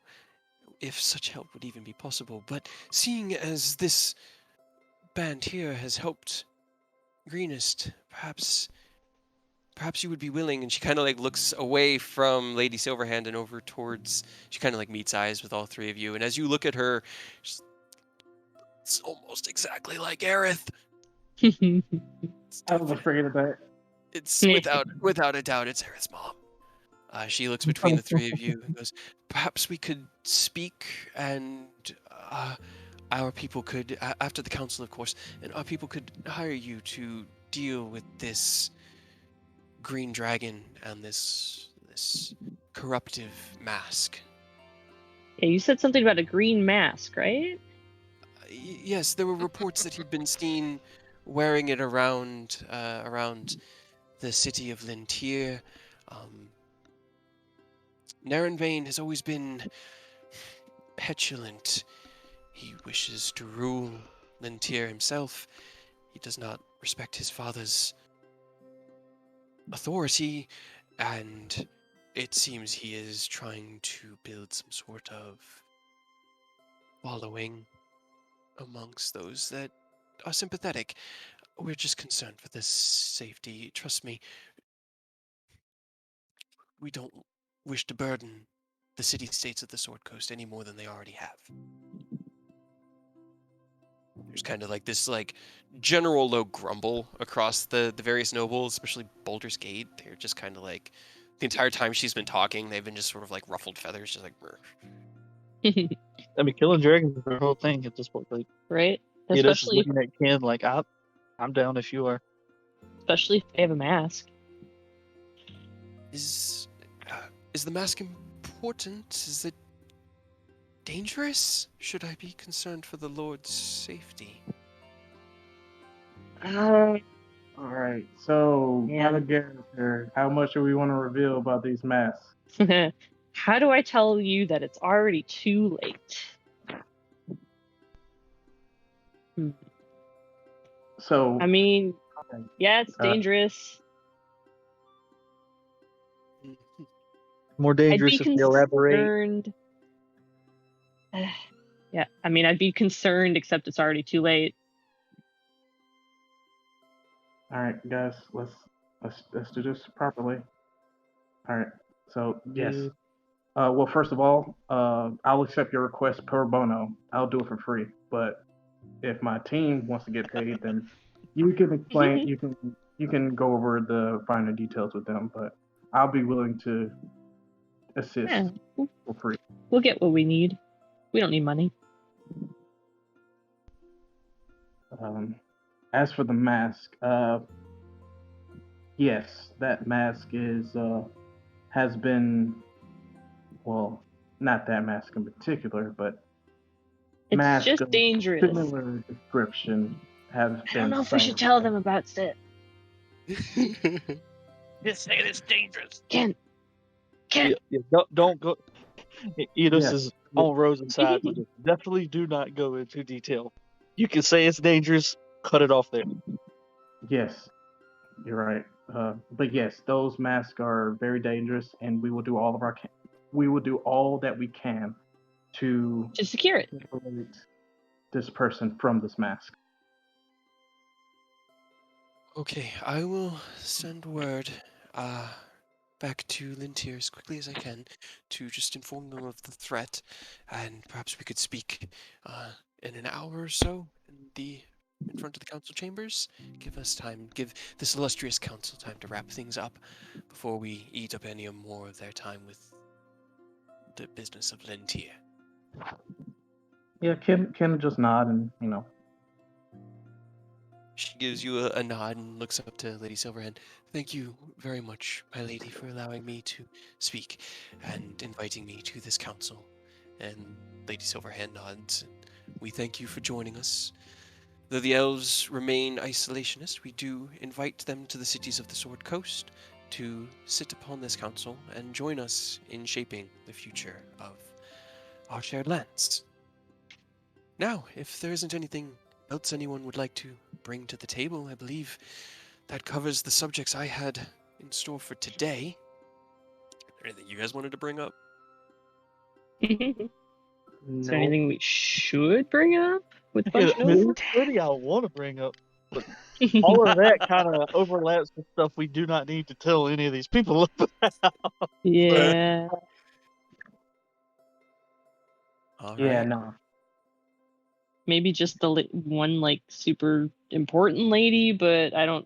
if such help would even be possible. But seeing as this band here has helped Greenest, perhaps you would be willing. And she kind of like looks away from Lady Silverhand and over towards, she kind of like meets eyes with all three of you. And as you look at her, it's almost exactly like Aerith. I was afraid of that. It's without a doubt, it's Aerith's mom. She looks between the three of you and goes, perhaps we could speak, and our people could, after the council, of course, and our people could hire you to deal with this green dragon and this corruptive mask. Yeah, you said something about a green mask, right? Yes, there were reports that he'd been seen wearing it around the city of Lintier. Narenvain has always been petulant. He wishes to rule Lintier himself. He does not respect his father's authority, and it seems he is trying to build some sort of following amongst those that are sympathetic. We're just concerned for this safety. Trust me, we don't wish to burden the city-states of the Sword Coast any more than they already have. There's kind of like this like general low grumble across the various nobles, especially Baldur's Gate. They're just kind of like, the entire time she's been talking, they've been just sort of like ruffled feathers, just like, I mean, killing dragons is their whole thing at this point. Like, right? you know, just Especially looking at Ken like, I'm down if you are. if they have a mask. Is the mask important? Is it dangerous? Should I be concerned for the Lord's safety? All right. So, Yeah. Alligator, how much do we want to reveal about these masks? How do I tell you that it's already too late? So, I mean, okay. yeah, it's dangerous. More dangerous if they elaborate. Concerned. Yeah, I mean, I'd be concerned, except it's already too late. All right, guys, let's do this properly. All right. So, yes. Well, first of all, I'll accept your request pro bono. I'll do it for free. But if my team wants to get paid, then you can explain. You can go over the finer details with them. But I'll be willing to assist for free. We'll get what we need. We don't need money. As for the mask, yes, that mask has been, well, not that mask in particular, but It's mask just of dangerous. similar description have I been don't know if we should sighted. tell them about it. Just saying it's dangerous. Ken. Yeah, don't go. Enos Yes. is on Rose's side, but definitely do not go into detail. You can say it's dangerous, cut it off there. Yes, you're right. But yes, those masks are very dangerous, and we will do all that we can to secure it. separate this person from this mask. Okay, I will send word back to Lintier as quickly as I can to just inform them of the threat, and perhaps we could speak in an hour or so in front of the council chambers. Give us time, give this illustrious council time to wrap things up before we eat up any more of their time with the business of Lintier. Yeah, Ken just nod and. She gives you a nod and looks up to Lady Silverhand. Thank you very much, my lady, for allowing me to speak and inviting me to this council. And Lady Silverhand nods. We thank you for joining us. Though the elves remain isolationist, we do invite them to the cities of the Sword Coast to sit upon this council and join us in shaping the future of our shared lands. Now, if there isn't anything else anyone would like to bring to the table, I believe that covers the subjects I had in store for today. Anything you guys wanted to bring up? Is there anything we should bring up with Yeah, bunch of there's plenty I want to bring up, but all of that kind of overlaps with stuff we do not need to tell any of these people about. Yeah. All Yeah, right. no. Maybe just the one like super important lady, but I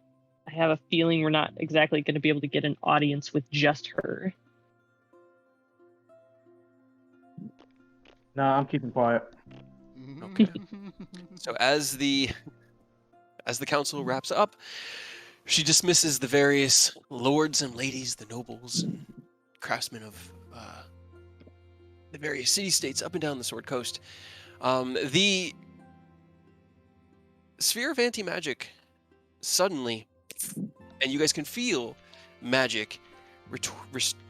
have a feeling we're not exactly going to be able to get an audience with just her. No, I'm keeping quiet. Okay. So as the council wraps up, she dismisses the various lords and ladies, the nobles and craftsmen of the various city-states up and down the Sword Coast. The sphere of anti-magic suddenly, and you guys can feel magic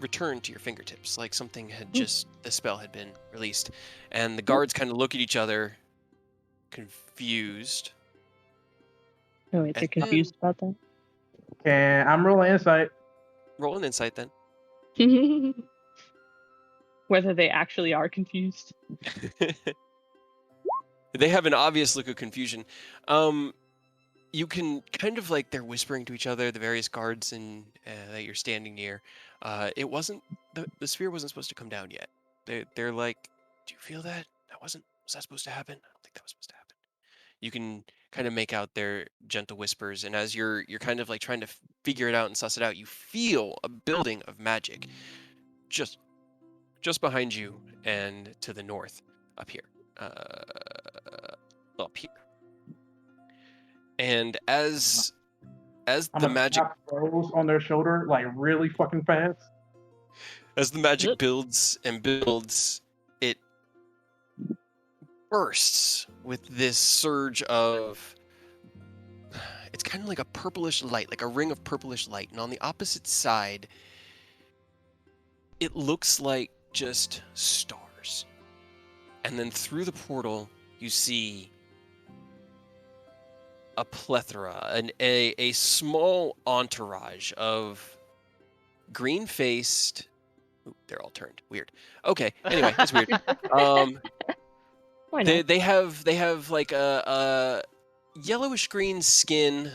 return to your fingertips, like something had just, the spell had been released. And the guards kind of look at each other, confused. Oh, wait, they're confused about that? And I'm rolling insight. Roll an insight then. Whether they actually are confused. They have an obvious look of confusion. You can kind of like, they're whispering to each other, the various guards and that you're standing near. It wasn't, the sphere wasn't supposed to come down yet. They're like, do you feel that? Was that supposed to happen? I don't think that was supposed to happen. You can kind of make out their gentle whispers, and as you're kind of like trying to figure it out and suss it out, you feel a building of magic just behind you and to the north, up here. Up here. And as the magic rolls on their shoulder like really fucking fast. As the magic builds and builds, it bursts with this surge of, it's kind of like a purplish light, like a ring of purplish light. And on the opposite side, it looks like just stars. And then through the portal, you see a plethora, a small entourage of green-faced. Ooh, they're all turned. Weird. Okay. Anyway, that's weird. Why not? They have like a yellowish green skin.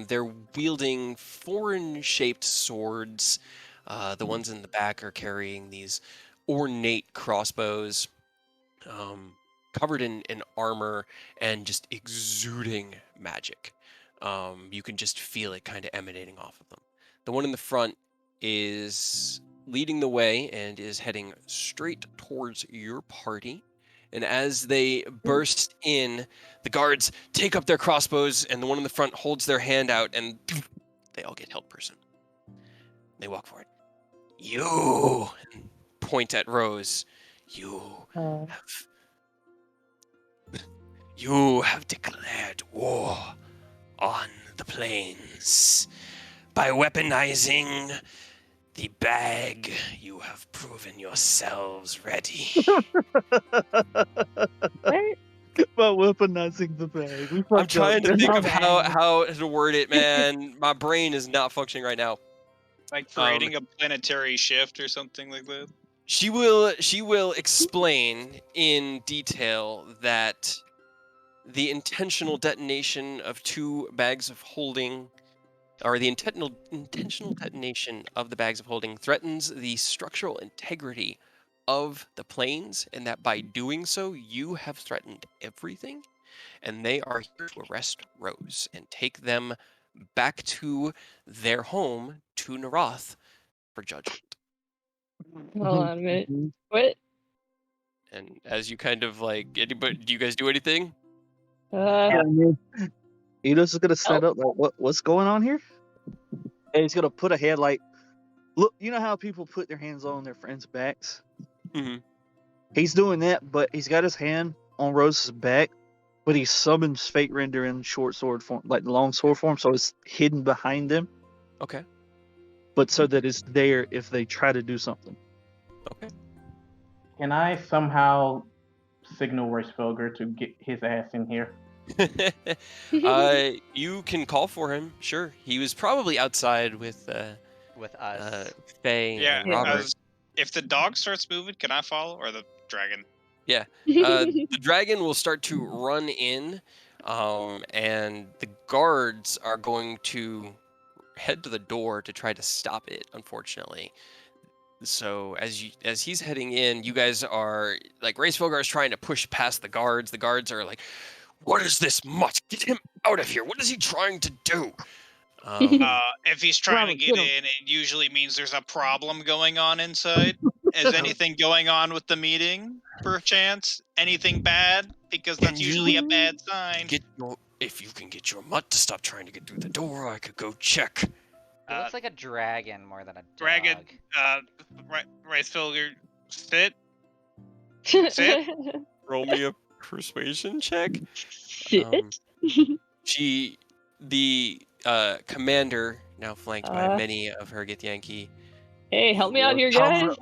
They're wielding foreign-shaped swords. The ones in the back are carrying these ornate crossbows, covered in armor and just exuding magic. You can just feel it kind of emanating off of them. The one in the front is leading the way and is heading straight towards your party. And as they burst in, the guards take up their crossbows, and the one in the front holds their hand out, and they all get held person. They walk forward. You, and point at Rose. You have declared war on the plains. By weaponizing the bag, you have proven yourselves ready. What? By weaponizing the bag. We I'm fucked up. trying to think My of bad. how to word it, man. My brain is not functioning right now. Like creating a planetary shift or something like that. She will explain in detail that the intentional detonation of 2 bags of holding, or the intentional detonation of the bags of holding, threatens the structural integrity of the planes, and that by doing so, you have threatened everything, and they are here to arrest Rose and take them back to their home, to Narath, for judgment. Hold on a minute. What? And as you kind of like, anybody, do you guys do anything? Ito's gonna stand up like, what's going on here? And he's gonna put a hand like, look, you know how people put their hands on their friends' backs? Mhm. He's doing that, but he's got his hand on Rose's back, but he summons Fate Render in short sword form, like long sword form, so it's hidden behind them, Okay. but so that it's there if they try to do something. Okay. Can I somehow signal Racefilger to get his ass in here? You can call for him. Sure. He was probably outside with us. Faye Yeah, and Robert. if the dog starts moving, can I follow, or the dragon? Yeah. The dragon will start to run in, and the guards are going to head to the door to try to stop it, unfortunately. So as he's heading in, you guys are like, Racefolgar is trying to push past the guards. The guards are like, "What is this mutt? Get him out of here! What is he trying to do?" If he's trying to Robert, get get him. in, it usually means there's a problem going on inside. Is anything going on with the meeting, perchance? Anything bad? Because that's Can usually you a bad sign. If you can get your mutt to stop trying to get through the door, I could go check. He looks like a dragon more than a dog. Dragon, Racefilger, sit. Roll me a persuasion check. Shit. The commander, now flanked by many of her Githyanki. Hey, help me out here, guys.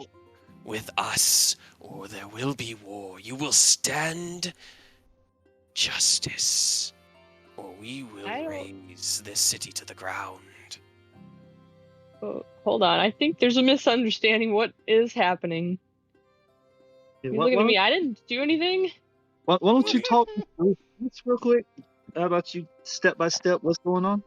With us, or there will be war. You will stand justice, or we will raise this city to the ground. Oh, hold on. I think there's a misunderstanding. What is happening? He's looking at me. I didn't do anything. Why don't you talk this real quick? How about you step by step? What's going on?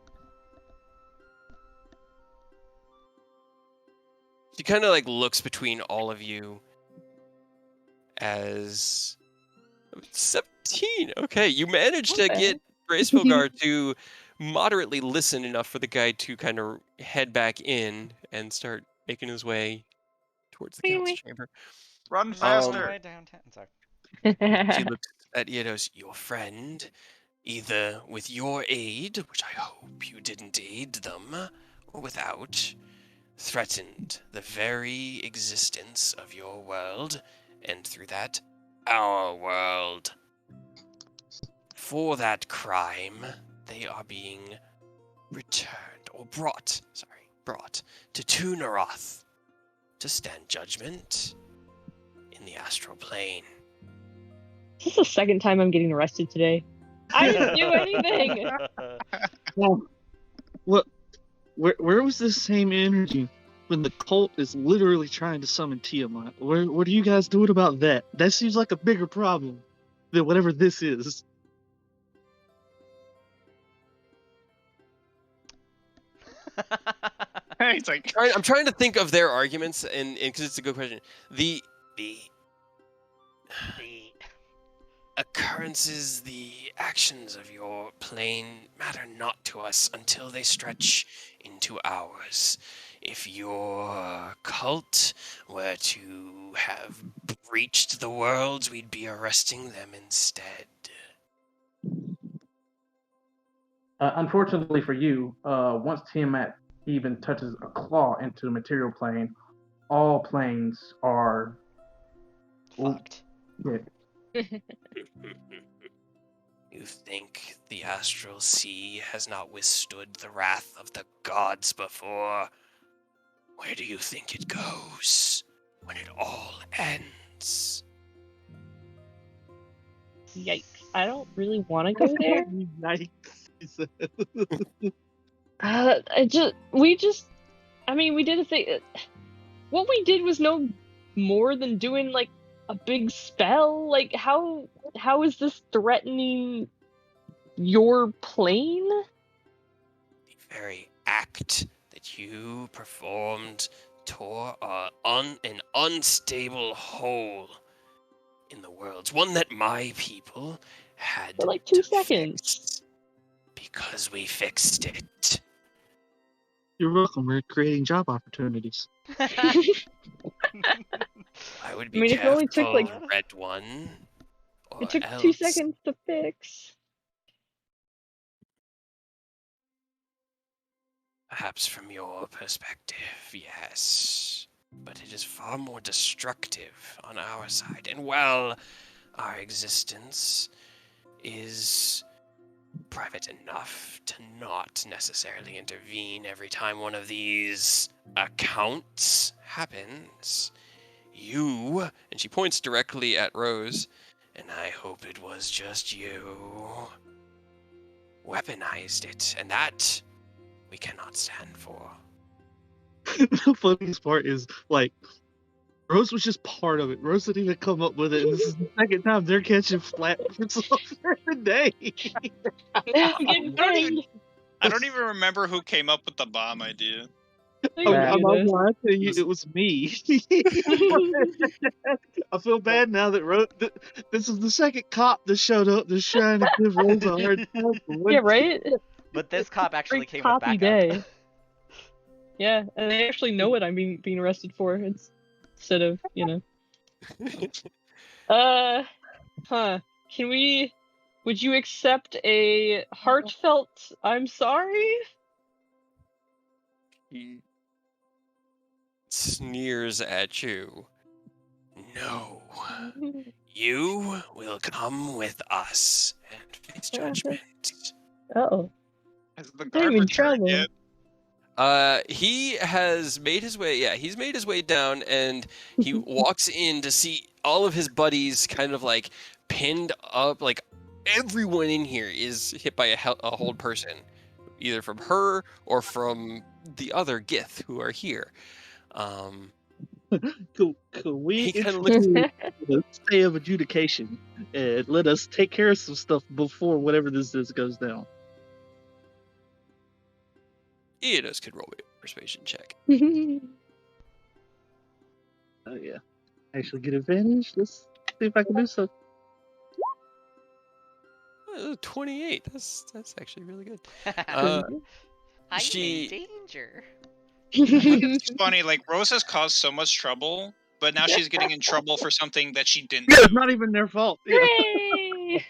She kind of like looks between all of you as 17. Okay, you managed to get Gracefilgar to moderately listen enough for the guy to kind of head back in and start making his way towards the council chamber. Run faster! Way downtown. Sorry. She looks at Eidos, your friend, either with your aid, which I hope you didn't aid them, or without, threatened the very existence of your world, and through that, our world. For that crime, they are being returned, or brought to Tunaroth to stand judgment in the astral plane. Is this the second time I'm getting arrested today? I didn't do anything! Well, where was this same energy when the cult is literally trying to summon Tiamat? What are you guys doing about that? That seems like a bigger problem than whatever this is. It's like I'm trying to think of their arguments, and because it's a good question. The occurrences, the actions of your plane matter not to us until they stretch into ours. if your cult were to have breached the worlds, we'd be arresting them instead. Unfortunately for you, once Tiamat even touches a claw into the material plane, all planes are Fucked. Yeah. You think the astral sea has not withstood the wrath of the gods before? Where do you think it goes when it all ends? Yikes! I don't really want to go there. We did a thing. What we did was no more than doing like a big spell. Like how is this threatening your plane? The very act that you performed tore an unstable hole in the worlds, one that my people had For like 2 to seconds. fix, because we fixed it. You're welcome. We're creating job opportunities. I would be I mean, it only took, careful, like- Red One. Or It took else. 2 seconds to fix. Perhaps from your perspective, yes. But it is far more destructive on our side. And while our existence is private enough to not necessarily intervene every time one of these accounts happens, you, and she points directly at Rose, and I hope it was just you, weaponized it, and that we cannot stand for. The funniest part is, like, Rose was just part of it. Rose didn't even come up with it, and this is the second time they're catching flat for the day. I'm getting banged. I don't even remember who came up with the bomb idea. I'm not lying to you, it was me. I feel bad now that this is the second cop that showed up just trying to give Rose a hard time. Yeah, right? But this cop actually Great came with copy backup. day. Yeah, and they actually know what I'm being arrested for. It's instead of, would you accept a heartfelt I'm sorry? He sneers at you. No. You will come with us and face judgment. Uh-oh. Has the I'm guard in returned trouble. yet? He has made his way. Yeah, he's made his way down, and he walks in to see all of his buddies kind of like pinned up. Like everyone in here is hit by a hold person, either from her or from the other Gith who are here. Could we He kinda introduce the stay of adjudication and let us take care of some stuff before whatever this goes down? Eos could roll a persuasion check. Oh yeah, actually get advantage. Let's see if I can do so. 28. That's actually really good. I'm she- in danger. It's funny, like Rose has caused so much trouble, but now she's getting in trouble for something that she didn't Yeah, it's do. not even their fault. Yeah. Hooray!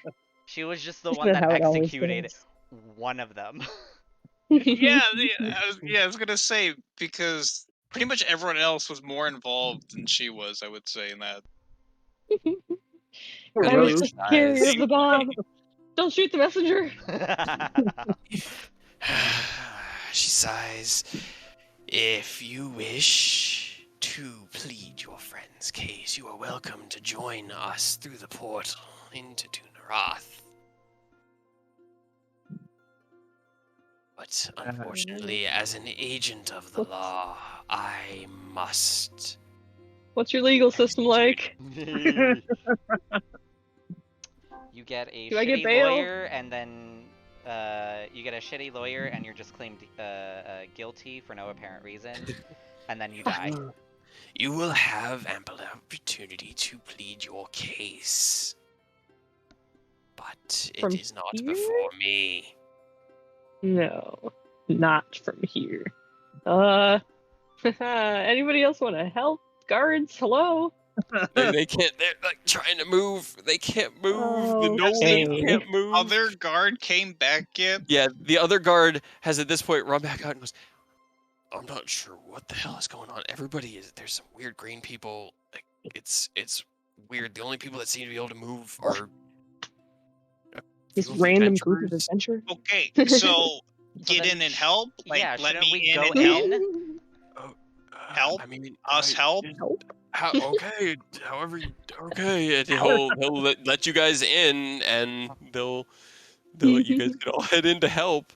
She was just the Isn't one that that how it always executed goes? one of them. Yeah, I was gonna say, because pretty much everyone else was more involved than she was, I would say, in that. Poor I was Rose. the carrier of the bomb. Don't shoot the messenger. She sighs. If you wish to plead your friend's case, you are welcome to join us through the portal into Dunarath. But unfortunately, as an agent of the law, I must. What's your legal system like? You get a Do I get shitty bail? lawyer, and then you get a shitty lawyer, and you're just claimed guilty for no apparent reason, and then you die. You will have ample opportunity to plead your case. But From it is not here? before me. No, not from here. Anybody else want to help? Guards, hello? They can't. They're like trying to move. They can't move. The Oh, Nolan okay. can't move. Other guard came back yet? Yeah, the other guard has at this point run back out and goes, I'm not sure what the hell is going on. Everybody is. There's some weird green people. Like, it's weird. The only people that seem to be able to move are a This few of the random group of adventurers. adventure. Okay, so get then in and help? Like, yeah, let shouldn't me we in go and help? in? Help? I mean, Us help? okay, however, okay, and he'll let you guys in, and they'll let you guys can all head in to help.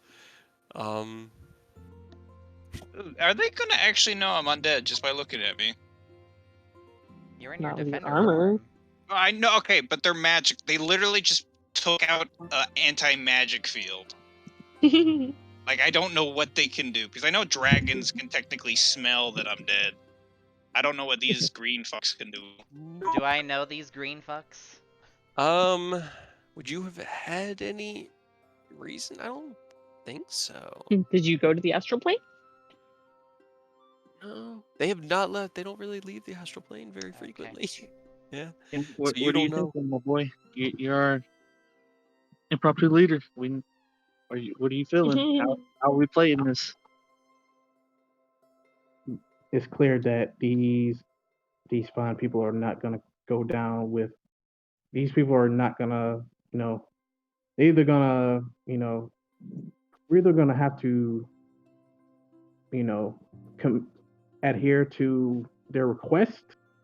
Are they gonna actually know I'm undead just by looking at me? You're in your Not with your defender armor. form. I know, okay, but they're magic. They literally just took out an anti-magic field. Like, I don't know what they can do, because I know dragons can technically smell that I'm dead. I don't know what these green fucks can do. Do I know these green fucks? Would you have had any reason? I don't think so. Did you go to the astral plane? No, they have not left. They don't really leave the astral plane very frequently. Yeah. And what, So you what do don't you know. think, my boy? You're our impromptu leader. What are you feeling? How are we playing this? It's clear that these fine people are not gonna go down with. These people are not gonna, they're either gonna, we're either gonna have to, you know, adhere to their request,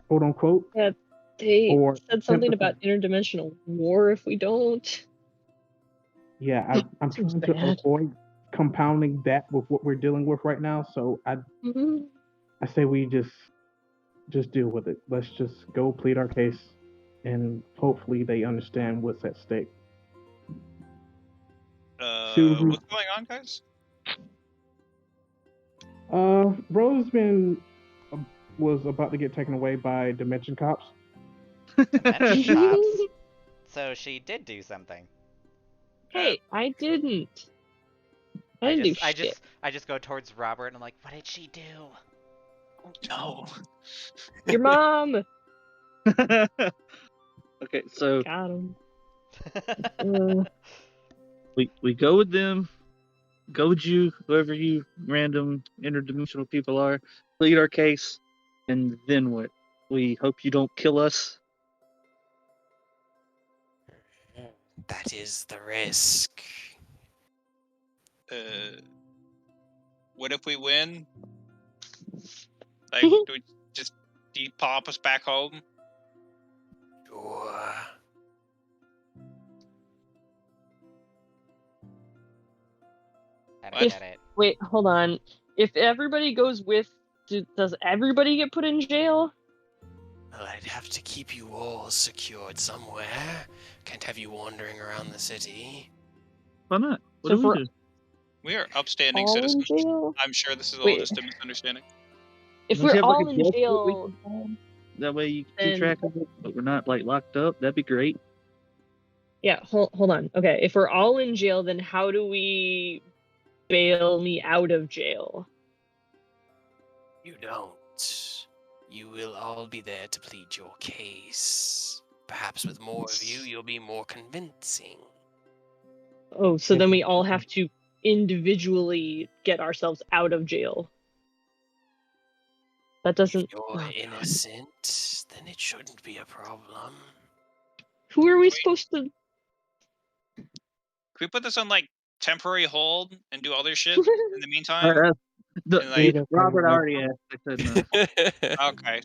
quote unquote. Yeah, they Or said something about interdimensional war if we don't. Yeah, I'm Seems trying to bad. avoid compounding that with what we're dealing with right now. So I say we just deal with it. Let's just go plead our case, and hopefully they understand what's at stake. What's going on, guys? Rose was about to get taken away by Dimension Cops. Dimension cops. So she did do something. Hey, I didn't. I didn't do shit. I just go towards Robert and I'm like, what did she do? No. Your mom. Okay, so Got him. we go with them. Go with you, whoever you random interdimensional people are. Plead our case, and then what? We hope you don't kill us. That is the risk. What if we win? Like, do we just pop us back home? Sure. I don't get it. Wait, hold on. If everybody goes with, does everybody get put in jail? Well, I'd have to keep you all secured somewhere. Can't have you wandering around the city. Why not? What So do for we do? We are upstanding all in citizens. jail? I'm sure this is all Wait. just a misunderstanding. If Don't you we're have, like, all a in guest that we jail, can have? That way you can then- keep track of it, but we're not like locked up. That'd be great. yeah, hold on. Okay, if we're all in jail, then how do we bail me out of jail? You don't. You will all be there to plead your case. Perhaps with more of you, you'll be more convincing. Oh, so then we all have to individually get ourselves out of jail. That doesn't. If you're innocent, then it shouldn't be a problem. Who are we supposed to? Can we put this on, like, temporary hold and do other shit in the meantime? Robert already asked. I said no. Okay.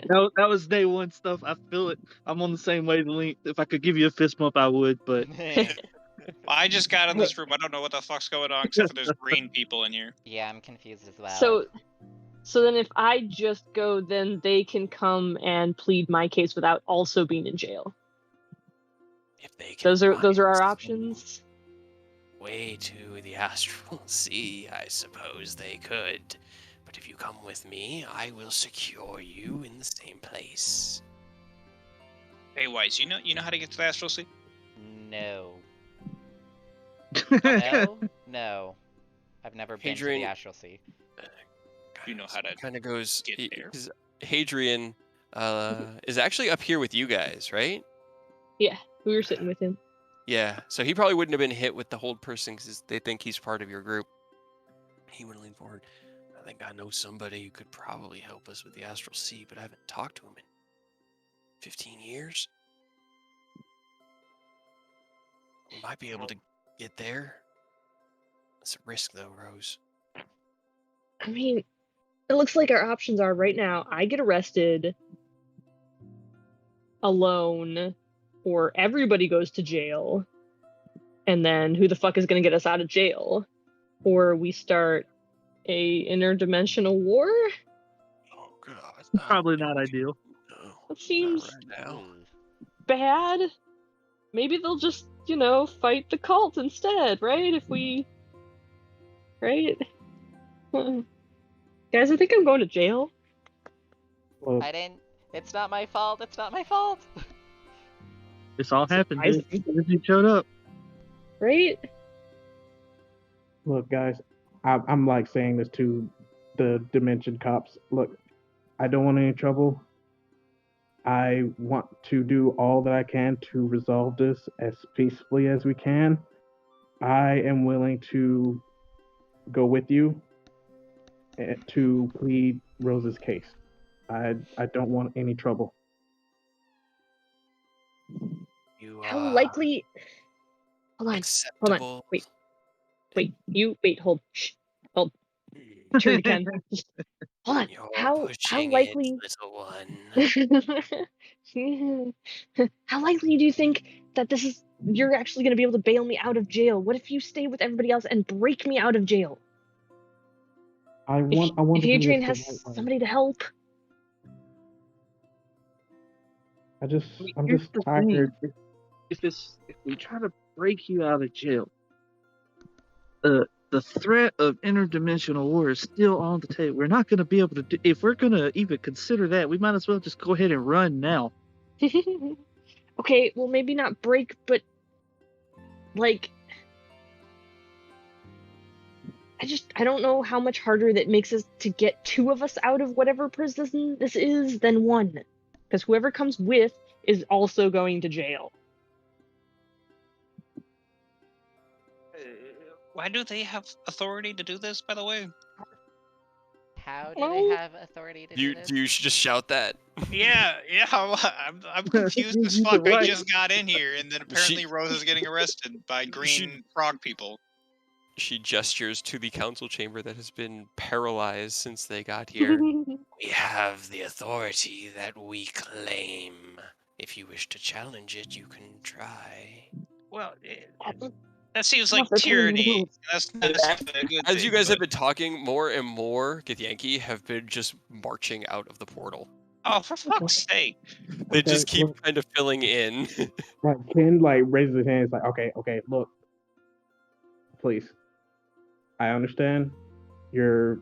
No, that was day one stuff. I feel it. I'm on the same wavelength. If I could give you a fist bump, I would, but I just got in this room. I don't know what the fuck's going on, except for there's green people in here. Yeah, I'm confused as well. So then if I just go, then they can come and plead my case without also being in jail. If they can Those are our options. Way to the astral sea, I suppose they could. But if you come with me, I will secure you in the same place. Hey, Wise, you know how to get to the astral sea? No. No? I've never been to Hadrian- the Astral Sea. you know how to kind of goes. get there. Because Hadrian is actually up here with you guys, right? Yeah, we were sitting with him. Yeah, so he probably wouldn't have been hit with the hold person because they think he's part of your group. He would lean forward. I think I know somebody who could probably help us with the Astral Sea, but I haven't talked to him in 15 years. We might be able to get there. It's a risk, though, Rose. I mean, it looks like our options are right now I get arrested alone, or everybody goes to jail, and then who the fuck is going to get us out of jail? Or we start a interdimensional war? Oh, God. Probably not ideal. No, That seems not right now. bad. Maybe they'll just, fight the cult instead, right? Right? Guys, I think I'm going to jail. Well, I didn't. It's not my fault. It's not my fault. This all happened Surprising. as you showed up. Right? look, guys, I'm like saying this to the Dimension cops. Look, I don't want any trouble. I want to do all that I can to resolve this as peacefully as we can. I am willing to go with you to plead Rose's case. I don't want any trouble. You, How likely... Hold on. acceptable. Wait, hold. Shh. Hold. Turn to Ken. Just, hold on. You're How pushing likely... it, little one. How likely do you think that you're actually going to be able to bail me out of jail? What if you stay with everybody else and break me out of jail? I want If to do Adrian this has the right way. somebody to help. I'm Here's just the tired. thing. If we try to break you out of jail, the threat of interdimensional war is still on the table. We're not going to be able to do. If we're going to even consider that, we might as well just go ahead and run now. Okay, well maybe not break, but like I don't know how much harder that makes us to get two of us out of whatever prison this is than one. Because whoever comes with is also going to jail. Why do they have authority to do this, by the way? How do they have authority to do this? You should just shout that. Yeah, I'm confused as You're fuck. I right. just got in here, and then apparently Rose is getting arrested by green frog people. She gestures to the council chamber that has been paralyzed since they got here. We have the authority that we claim. If you wish to challenge it, you can try. Well, that seems like Not for tyranny. me. That's not a good As thing, you guys have but- been talking, more and more Githyanki have been just marching out of the portal. Oh, for fuck's sake! They just Okay, keep look. kind of filling in. Like Ken raises his hand. It's like, okay, look, please. I understand you're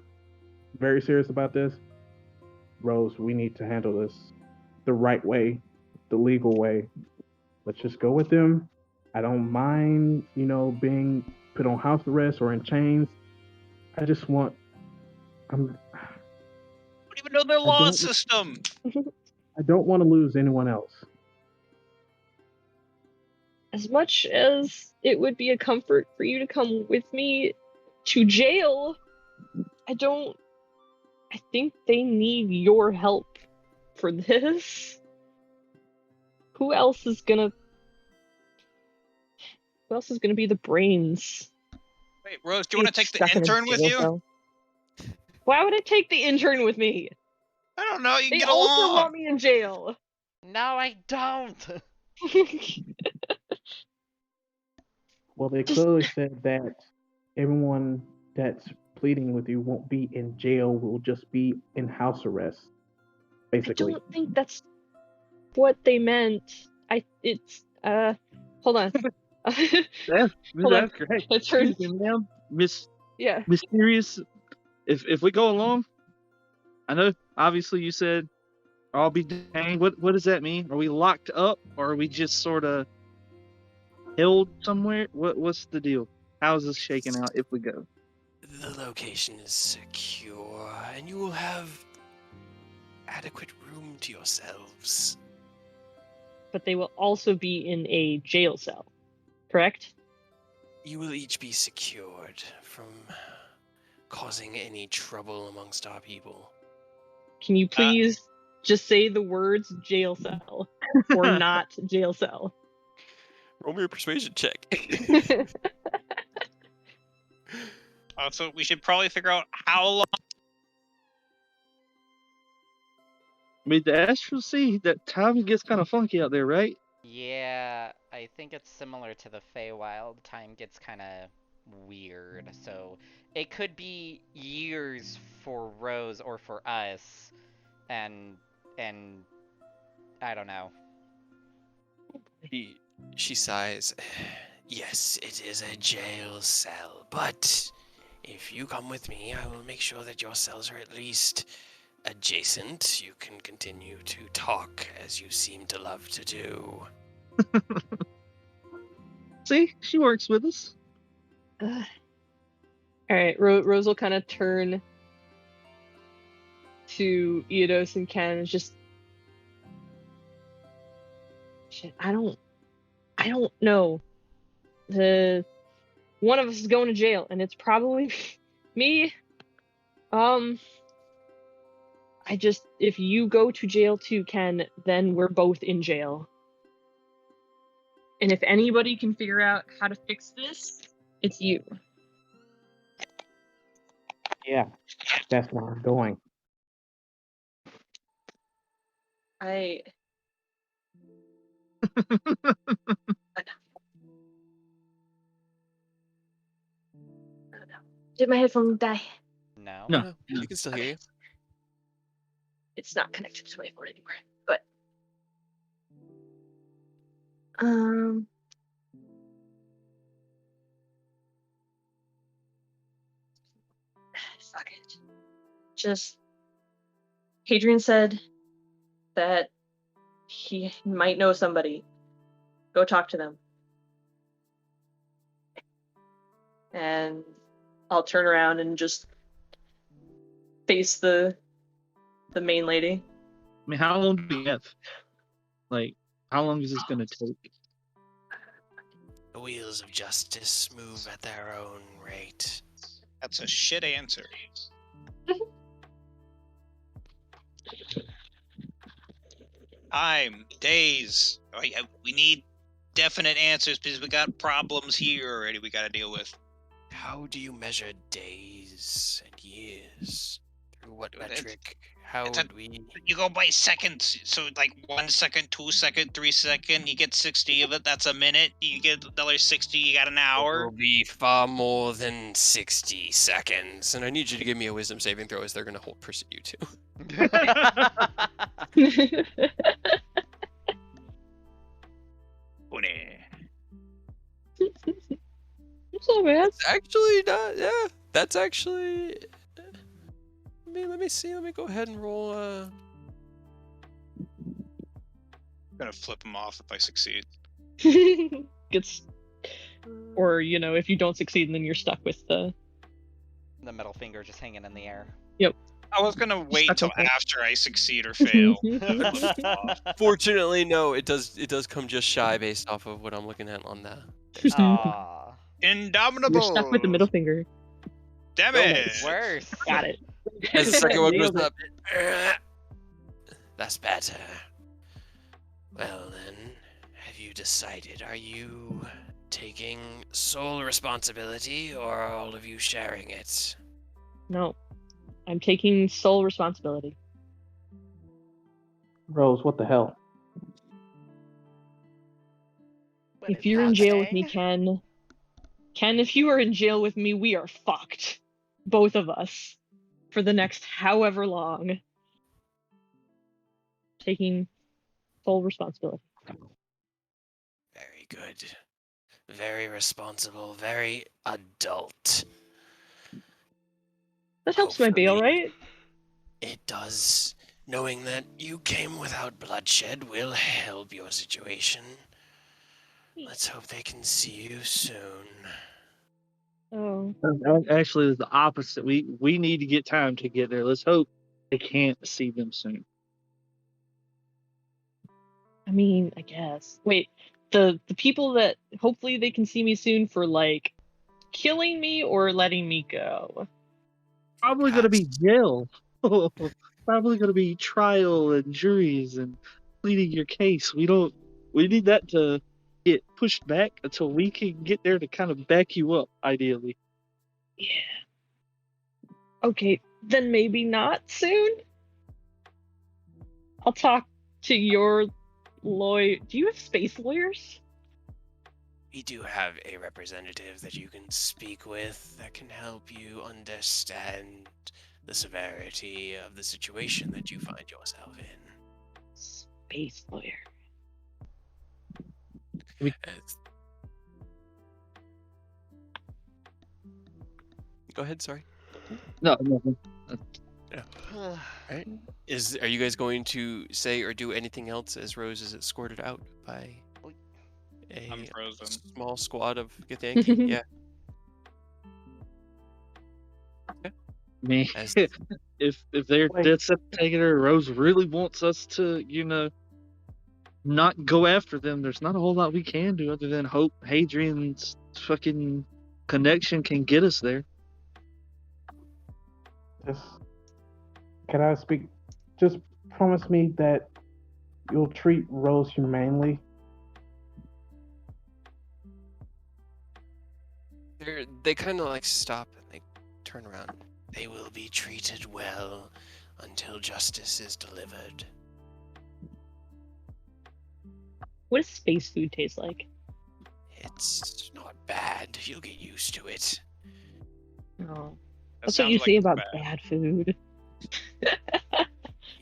very serious about this. Rose, we need to handle this the right way, the legal way. Let's just go with them. I don't mind, being put on house arrest or in chains. I just want. I don't even know their law system. I don't want to lose anyone else. As much as it would be a comfort for you to come with me to jail, I think they need your help for this. Who else is gonna be the brains? Wait, Rose, do you want to take the Stuck in a intern with jail you? cell? Why would I take the intern with me? I don't know. You can They get also along. want me in jail. No, I don't. Well, they Just- clearly said that everyone that's pleading with you won't be in jail, will just be in house arrest. I Basically. don't think that's what they meant. Hold on. Yeah, Hold on. that's great. I turned. Excuse me, ma'am. Yeah. Mysterious. If we go along, I know obviously you said I'll be detained. What does that mean? Are we locked up, or are we just sort of held somewhere? What's the deal? How's this shaking out if we go? the location is secure, and you will have adequate room to yourselves. But they will also be in a jail cell, correct? You will each be secured from causing any trouble amongst our people. Can you please just say the words jail cell or not jail cell? Roll me a persuasion check. So we should probably figure out how long. I mean, the Astral Sea, that time gets kind of funky out there, right? Yeah, I think it's similar to the Feywild. Time gets kind of weird, so it could be years for Rose or for us, and I don't know. She sighs. Yes, it is a jail cell, but if you come with me, I will make sure that your cells are at least adjacent. You can continue to talk as you seem to love to do. See, she works with us. All right, Rose will kind of turn to Eodos and Ken and just, shit, I don't know. One of us is going to jail, and it's probably me. If you go to jail too, Ken, then we're both in jail. And if anybody can figure out how to fix this, it's you. Yeah, that's where I'm going. Did my headphone die? No. No. You can still hear you. It's not connected to my phone anymore. But fuck it. Just Hadrian said that he might know somebody. Go talk to them. And I'll turn around and just face the main lady. I mean, how long do we have? Like, how long is this going to take? The wheels of justice move at their own rate. That's a shit answer. Time, days. We need definite answers because we got problems here already we got to deal with. How do you measure days and years? Through what metric? How would we... You go by seconds. So like 1 second, 2 second, 3 second. You get 60 of it. That's a minute. You get another 60. You got an It hour. will be far more than 60 seconds. And I need you to give me a wisdom saving throw as they're going to pursue you too. It's all bad. It's actually not... Yeah, that's actually... Let me see. Let me go ahead and roll... I'm gonna flip him off if I succeed. Or, if you don't succeed, then you're stuck with the middle finger just hanging in the air. I was gonna wait Stuck till with it. after I succeed or fail. Fortunately, no. It does come just shy based off of what I'm looking at on that. Aww. Indomitable. You're stuck with the middle finger. Damn it. Worse. Got it. As the second one goes Nailed it. up, that's better. Well then, have you decided? Are you taking sole responsibility, or are all of you sharing it? No. I'm taking sole responsibility. Rose, what the hell? What If is you're in jail with me, happening? Ken, if you are in jail with me, we are fucked. Both of us. For the next however long. Taking full responsibility. Very good. Very responsible. Very adult. That helps my bail, Hopefully- right? It does. Knowing that you came without bloodshed will help your situation. Let's hope they can see you soon. Oh. Actually, it's the opposite. We need to get time to get there. Let's hope they can't see them soon. I mean, I guess. Wait, the people that hopefully they can see me soon for like killing me or letting me go. Probably going to be jail. Probably going to be trial and juries and pleading your case. We need that to get pushed back until we can get there to kind of back you up, ideally. Yeah. Okay, then maybe not soon. I'll talk to your lawyer. Do you have space lawyers? We do have a representative that you can speak with that can help you understand the severity of the situation that you find yourself in. Space lawyer. Go ahead, sorry. No. Right. Are you guys going to say or do anything else as Rose is escorted out by I'm frozen. small squad of Githyanki? Yeah. Me. If they're dead set to taking her, Rose really wants us to, not go after them. There's not a whole lot we can do other than hope Hadrian's fucking connection can get us there. Can I speak? Just promise me that you'll treat Rose humanely. They kind of like stop and they turn around. They will be treated well until justice is delivered. What does space food taste like? It's not bad. You'll get used to it. Oh, that's what you say about bad food.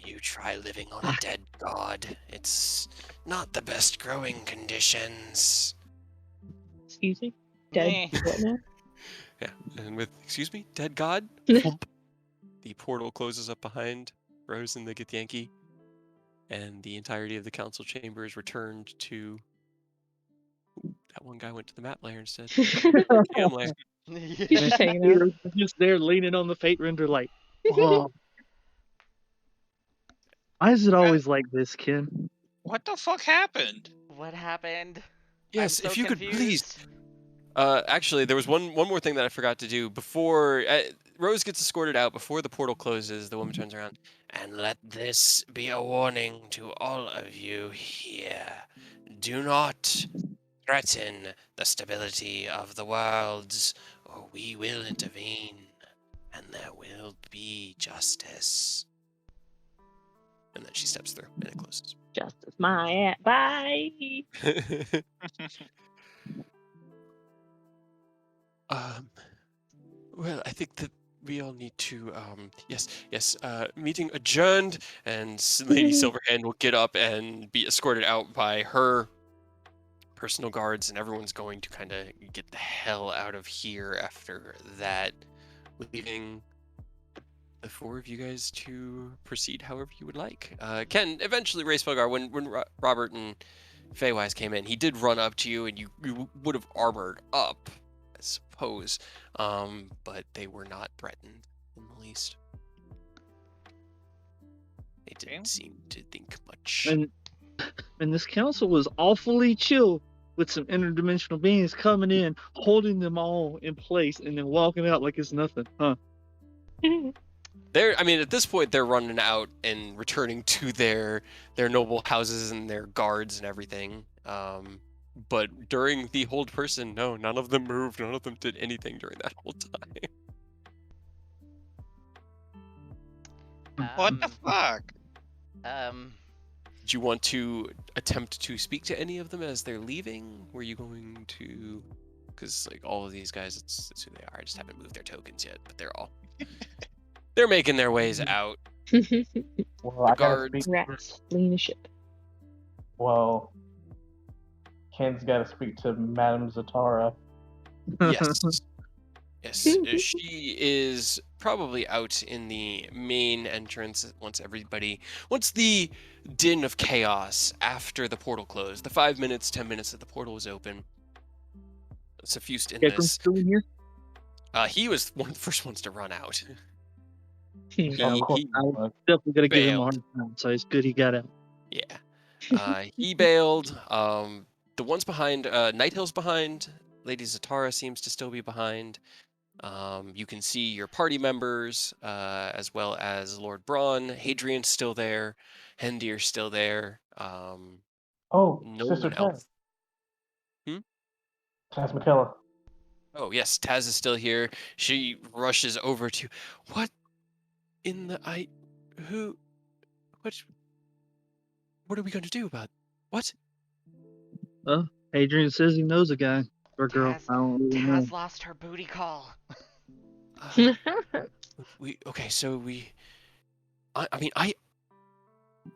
You try living on a dead god. It's not the best growing conditions. Excuse me? Dead what now? Yeah, and with, excuse me, dead god? The portal closes up behind Rose and the Githyanki, and the entirety of the council chamber is returned to... Ooh, that one guy went to the map layer instead. He's just hanging out. Just there leaning on the fate render like, oh. Why is it always like this, Ken? What the fuck happened? What happened? Yes, I'm so if you confused. could please... actually, there was one more thing that I forgot to do. Before Rose gets escorted out, before the portal closes, the woman turns around. And let this be a warning to all of you here. Do not threaten the stability of the worlds, or we will intervene, and there will be justice. And then she steps through, and it closes. Justice, my ass. Bye. Well, I think that we all need to, yes, meeting adjourned, and Lady Silverhand will get up and be escorted out by her personal guards, and everyone's going to kind of get the hell out of here after that, leaving the four of you guys to proceed however you would like. Ken, eventually, Ray Spelgar, when Robert and Feywise came in, he did run up to you, and you would have armored up, I suppose, but they were not threatened in the least. They didn't seem to think much. And this council was awfully chill with some interdimensional beings coming in, holding them all in place, and then walking out like it's nothing, huh? At this point, they're running out and returning to their noble houses and their guards and everything. But during the hold person, no, none of them moved. None of them did anything during that whole time. What the fuck? Did you want to attempt to speak to any of them as they're leaving? Were you going to... Because, like, all of these guys, it's who they are. I just haven't moved their tokens yet, but they're all... They're making their ways out. Well, I gotta speak. Rats fleeing a ship. Well, Ken's got to speak to Madame Zatara. Yes. Yes. She is probably out in the main entrance once the din of chaos after the portal closed. The 5 minutes, 10 minutes that the portal was open. Suffused in this. Still in here? He was one of the first ones to run out. Yeah, Of course. he I was definitely gonna give him a bailed. hard time, so it's good he got out. Yeah. He bailed. The ones behind, Night Hill's behind. Lady Zatara seems to still be behind. You can see your party members, as well as Lord Braun. Hadrian's still there. Hendir's still there. Oh, No Sister one Taz. else. Hmm? Taz McKellar. Oh yes, Taz is still here. She rushes over to. What in the who? What are we going to do about? What? Adrian says he knows a guy or girl. Taz, I don't really know. Taz lost her booty call. We okay. So we. I mean I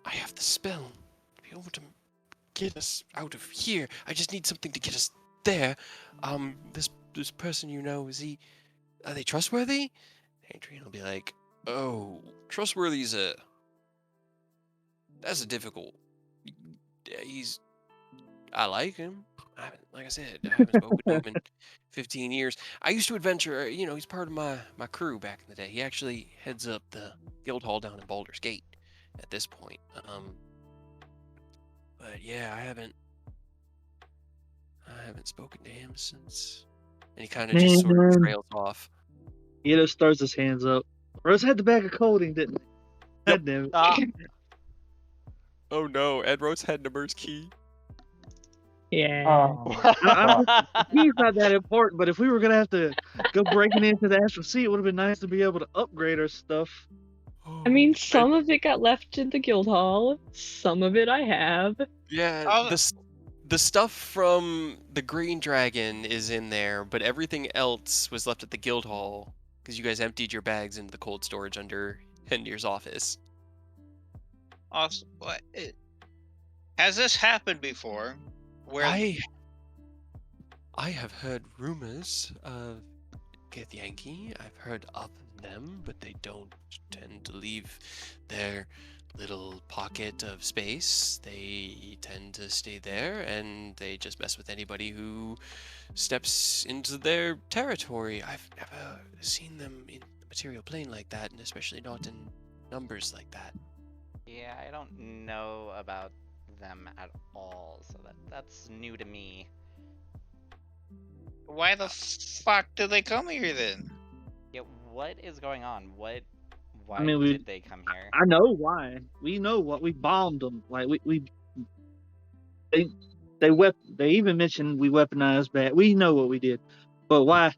have the spell to be able to get us out of here. I just need something to get us there. This person you know, are they trustworthy? Adrian will be like, oh, trustworthy's that's a difficult. I like him. Like I said, I haven't spoken to him in 15 years. I used to adventure, he's part of my crew back in the day. He actually heads up the guild hall down in Baldur's Gate at this point. But yeah, I haven't spoken to him since. And he kind of just sort of Man, trails off. he just throws his hands up. Rose had the bag of colding, didn't he? Yep. God damn it. Ah, Oh no, Ed Rose had Namer's key. Yeah. He's not that important, but if we were gonna have to go breaking into the Astral Sea, it would have been nice to be able to upgrade our stuff. I mean, some of it got left in the guild hall. Some of it I have. Yeah, Oh. the stuff from the Green Dragon is in there, but everything else was left at the guild hall because you guys emptied your bags into the cold storage under Hendir's office. Also, has this happened before? Where I have heard rumors of Githyanki. I've heard of them, but they don't tend to leave their little pocket of space. They tend to stay there, and they just mess with anybody who steps into their territory. I've never seen them in the material plane like that, and especially not in numbers like that. yeah, I don't know about them at all, so that's new to me. why the fuck did they come here then? Yeah, what is going on? Why mean, did they come here? I know why. We know what we bombed them. Like they even mentioned we weaponized bad. We know what we did. But why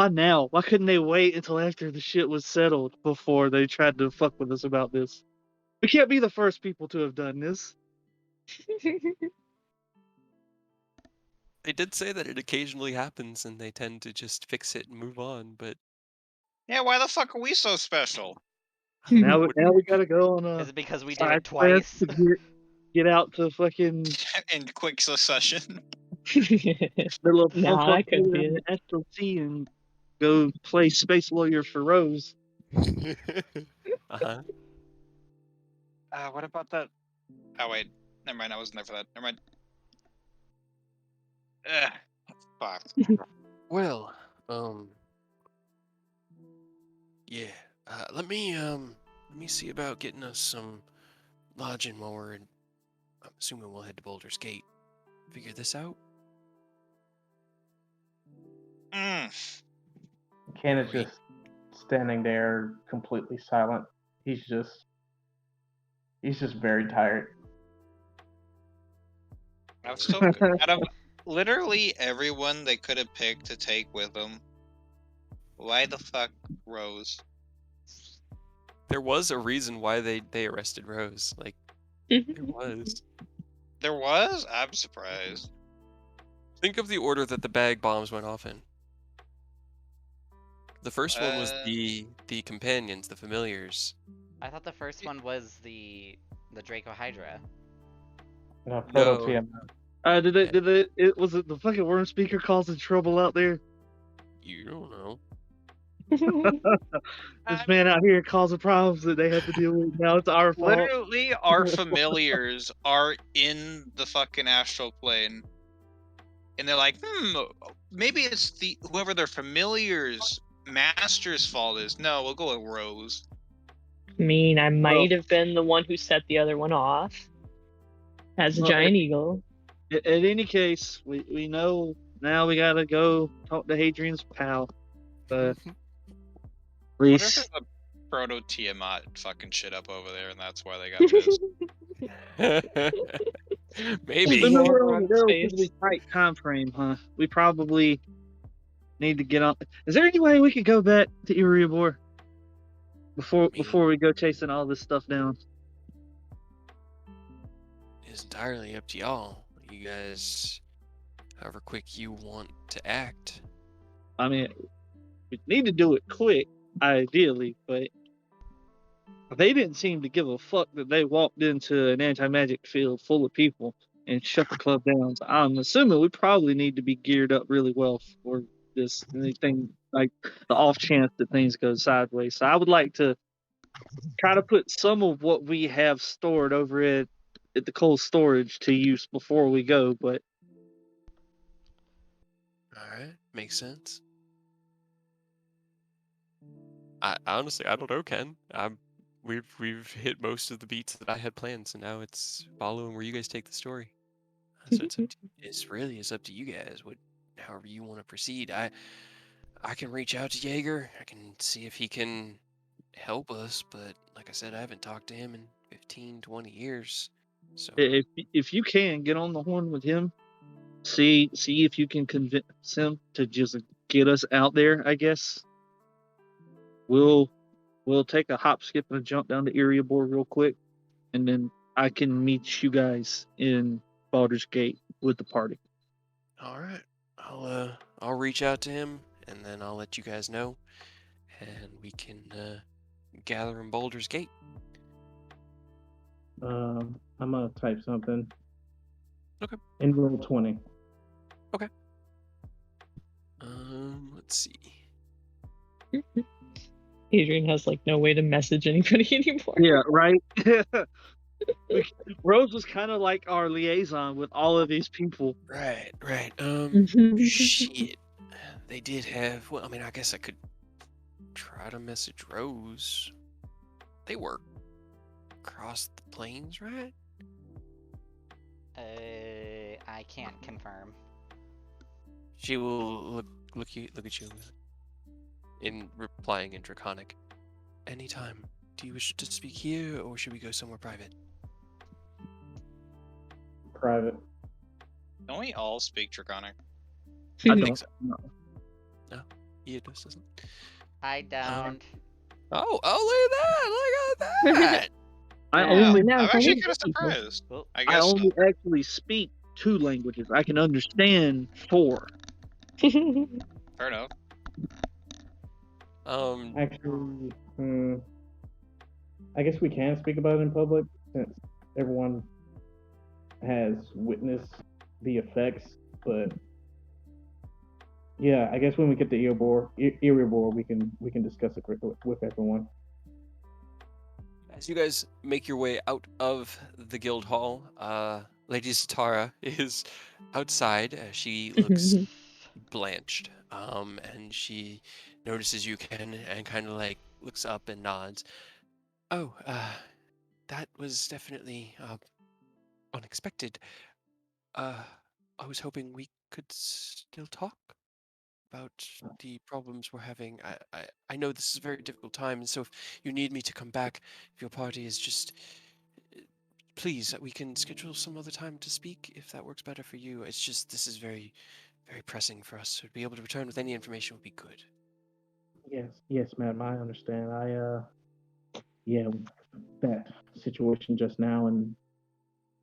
now? Why couldn't they wait until after the shit was settled before they tried to fuck with us about this? We can't be the first people to have done this. They did say that it occasionally happens, and they tend to just fix it and move on, but Yeah, why the fuck are we so special? Now we gotta go on a Is it because we did side it quest twice? to get out to fucking In quick succession. the little Nah, pump up that could be in it. the Astral Sea and go play space lawyer for Rose. uh-huh. What about that? Oh wait, never mind. I wasn't there for that. Never mind. Fuck. Well, yeah. Let me see about getting us some lodging while we're in. I'm assuming we'll head to Baldur's Gate. Figure this out. Ken is just standing there, completely silent. He's just very tired. I was so good. Out of literally everyone they could have picked to take with them, why the fuck Rose? There was a reason why they arrested Rose. Like, there was. There was? I'm surprised. Think of the order that the bag bombs went off in. The first one was the companions, the familiars. I thought the first one was the Draco Hydra. No, No. Proto TM. Was it the fucking worm speaker causing trouble out there? You don't know. This man out here causing problems that they have to deal with. Now it's our fault. Literally, our familiars are in the fucking astral plane, and they're like, maybe it's whoever their familiars Master's fault is. No, we'll go with Rose. I mean, I might have been the one who set the other one off as a giant eagle. In any case, we know now we gotta go talk to Hadrian's pal. At What if least there's a proto Tiamat fucking shit up over there, and that's why they got pissed? Maybe. spinning War around on a relatively space. tight time frame, huh? We probably need to get on. Is there any way we could go back to Erebor before we go chasing all this stuff down? It's entirely up to y'all. You guys, however quick you want to act. I mean, we need to do it quick, ideally, but they didn't seem to give a fuck that they walked into an anti-magic field full of people and shut the club down. So I'm assuming we probably need to be geared up really well for this anything like the off chance that things go sideways. So I would like to try to put some of what we have stored over at the cold storage to use before we go, but Alright, makes sense. I honestly, I don't know, Ken. We've hit most of the beats that I had planned, so now it's following where you guys take the story. So it's up to you guys. However you want to proceed. I can reach out to Jaeger. I can see if he can help us, but like I said, I haven't talked to him in 15, 20 years. So if you can get on the horn with him, see if you can convince him to just get us out there. I guess we'll take a hop, skip, and a jump down to Erebor real quick, and then I can meet you guys in Baldur's Gate with the party. all right, I'll reach out to him, and then I'll let you guys know, and we can gather in Baldur's Gate. I'm gonna type something. Okay. In roll 20. Okay. Let's see. Adrian has like no way to message anybody anymore. Yeah, right. Rose was kind of like our liaison with all of these people. Right. Shit. They did have. Well, I mean, I guess I could try to message Rose. They work across the plains, right? I can't confirm. She will look at you in replying in Draconic. Anytime. Do you wish to speak here, or should we go somewhere private? Private. Don't we all speak Draconic? I I don't. think so. No, he doesn't. I don't. Oh, look at that! I Yeah. only now I'm it's actually only kind of people. surprised. Well, I I guess only actually speak 2 languages. I can understand 4. fair enough. Actually, I guess we can speak about it in public since everyone has witnessed the effects. But yeah, I guess when we get to Erebor, we can discuss it with everyone. As you guys make your way out of the guild hall, Lady Zatara is outside. She looks blanched, and she notices you, Ken, and kind of like looks up and nods. Oh, that was definitely unexpected. I was hoping we could still talk about the problems we're having. I know this is a very difficult time, and so if you need me to come back, if your party is just, please, we can schedule some other time to speak if that works better for you. It's just this is very, very pressing for us. So to be able to return with any information would be good. Yes, madam. I understand. Yeah, that situation just now and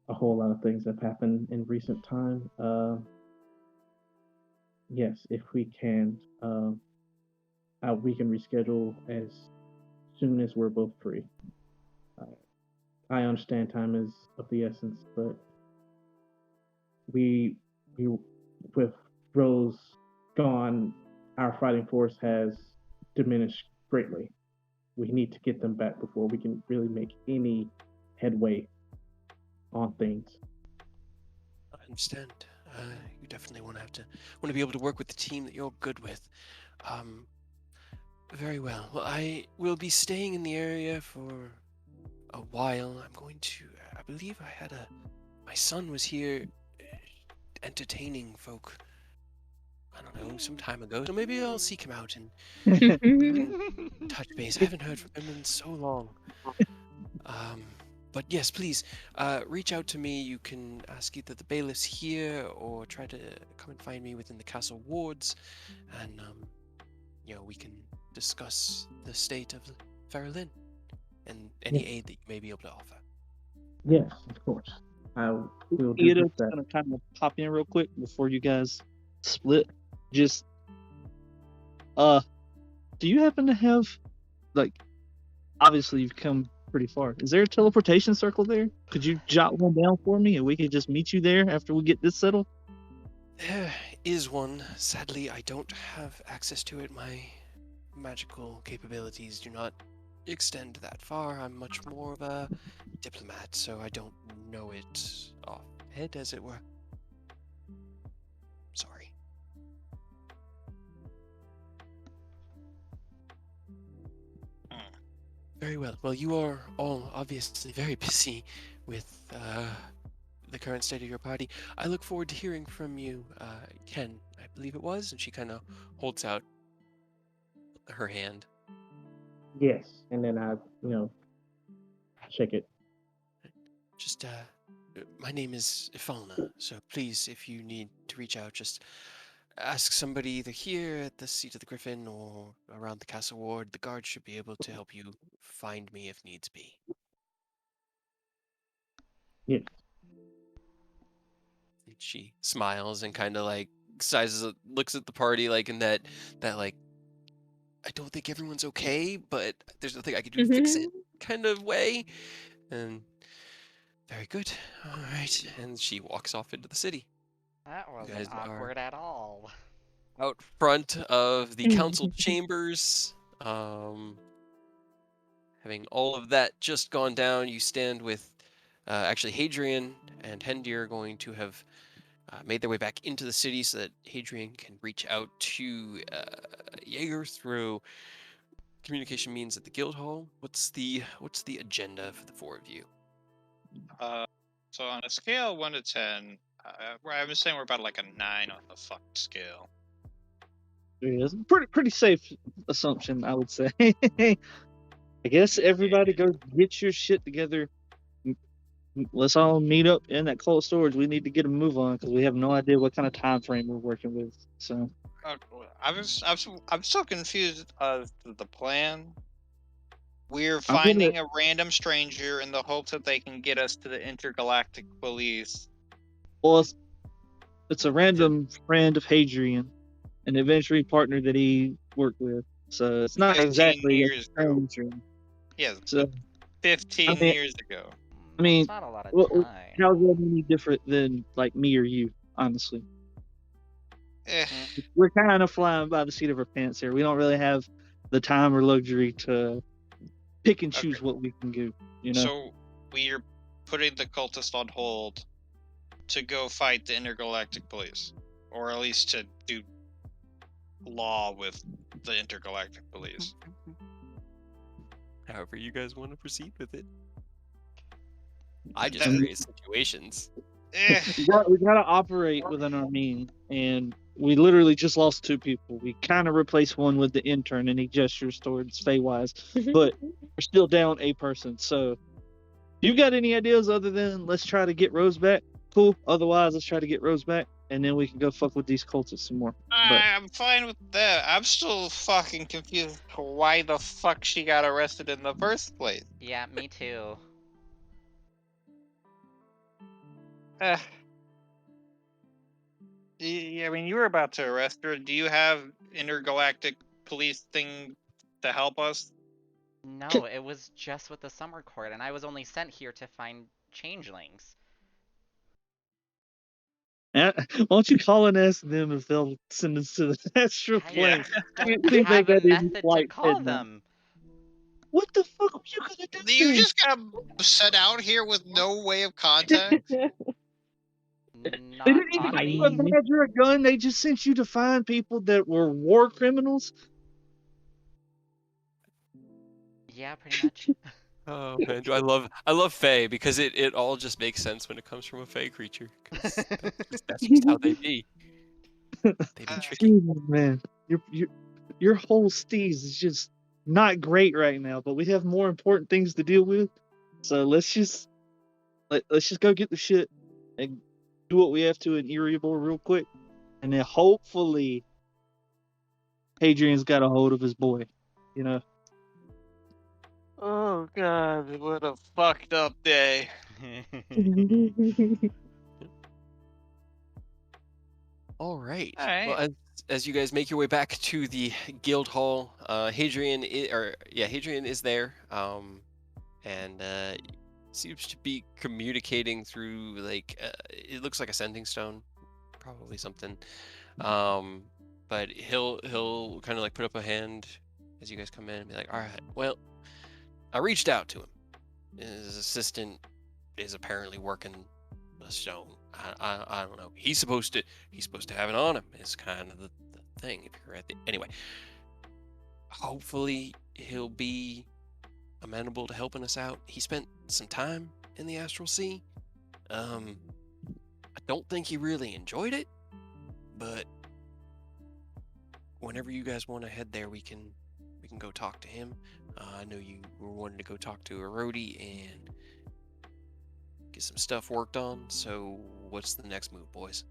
a whole lot of things have happened in recent time. Yes, if we can, we can reschedule as soon as we're both free. I understand time is of the essence, but we with Rose gone, our fighting force has diminished greatly. We need to get them back before we can really make any headway on things. I understand. You definitely want to be able to work with the team that you're good with. Very well. Well, I will be staying in the area for a while. I'm going to. I believe I had a. My son was here entertaining folk. I don't know, some time ago. So maybe I'll seek him out and touch base. I haven't heard from him in so long. But yes, please reach out to me. You can ask either the bailiffs here or try to come and find me within the castle wards, and we can discuss the state of Farrellin and any aid that you may be able to offer. Yes, of course. I will do Ito's just that. gonna kind of pop in real quick before you guys split. Just do you happen to have, like, obviously you've come pretty far. Is there a teleportation circle there? Could you jot one down for me and we could just meet you there after we get this settled? There is one. Sadly, I don't have access to it. My magical capabilities do not extend that far. I'm much more of a diplomat, so I don't know it offhand, as it were. Sorry. Very well. Well, you are all obviously very busy with the current state of your party. I look forward to hearing from you, Ken, I believe it was, and she kind of holds out her hand. Yes, and then I, shake it. Just, my name is Ifalna, so please, if you need to reach out, just ask somebody either here at the seat of the Griffin or around the castle ward. The guards should be able to help you find me if needs be. Yes. And she smiles and kind of like looks at the party like in that like, I don't think everyone's okay, but there's nothing I can do to fix it kind of way. And very good. All right. And she walks off into the city. That You wasn't guys are awkward at all. out front of the council chambers. Having all of that just gone down, you stand with actually Hadrian and Hendir are going to have made their way back into the city so that Hadrian can reach out to Jaeger through communication means at the guild hall. What's the agenda for the four of you? So on a scale of 1 to 10, I was saying we're about like a 9 on the fuck scale. Yeah, it's a pretty safe assumption, I would say. I guess everybody go get your shit together. Let's all meet up in that cold storage. We need to get a move on because we have no idea what kind of time frame we're working with. So I'm so confused as to the plan. We're I'm finding a random stranger in the hopes that they can get us to the intergalactic police. Well, it's a random friend of Hadrian, an adventuring partner that he worked with. So it's not 15 exactly a years ago. stranger. Yeah, So 15 years ago. I mean, That's not a lot of time. how's that any different than like me or you? Honestly, Eh, we're kind of flying by the seat of our pants here. We don't really have the time or luxury to pick and choose what we can do. You know. So we're putting the cultist on hold to go fight the intergalactic police, or at least to do law with the intergalactic police. However you guys want to proceed with it. I just That- create situations. Eh, we gotta operate within our means, and we literally just lost 2 people. We kind of replaced one with the intern, and he gestures towards Feywise, but we're still down a person. So, you got any ideas other than let's try to get Rose back? Cool. Otherwise, let's try to get Rose back, and then we can go fuck with these cultists some more. But I'm fine with that. I'm still fucking confused to why the fuck she got arrested in the first place. Yeah, me too. Yeah, I mean, you were about to arrest her. Do you have intergalactic police thing to help us? No, it was just with the summer court, and I was only sent here to find changelings. why don't you call and ask them if they'll send us to the astral I plane? don't Think they have a got any method to flight call heading. them. What the fuck are you gonna do? You just got set out here with no way of contact? They Not didn't even on give me. you a badge or a gun. They just sent you to find people that were war criminals. Yeah, pretty much. Oh man, do I love Fae because it all just makes sense when it comes from a Fae creature because that's just how they be. They be tricky. Jesus, man, your whole steez is just not great right now. But we have more important things to deal with. So let's just go get the shit and do what we have to in Ereable real quick, and then hopefully Hadrian's got a hold of his boy. You know. Oh god, what a fucked up day. All right. All right. Well, as you guys make your way back to the guild hall, Hadrian Hadrian is there, and seems to be communicating through like it looks like a sending stone, probably something. But he'll kind of like put up a hand as you guys come in and be like, "All right, well, I reached out to him. His assistant is apparently working a stone. I don't know. He's supposed to have it on him. Is kind of the thing. If you're at the anyway, hopefully he'll be amenable to helping us out. He spent some time in the astral sea. I don't think he really enjoyed it, but whenever you guys want to head there, we can go talk to him. I know you were wanting to go talk to Erodi and get some stuff worked on. So what's the next move, boys?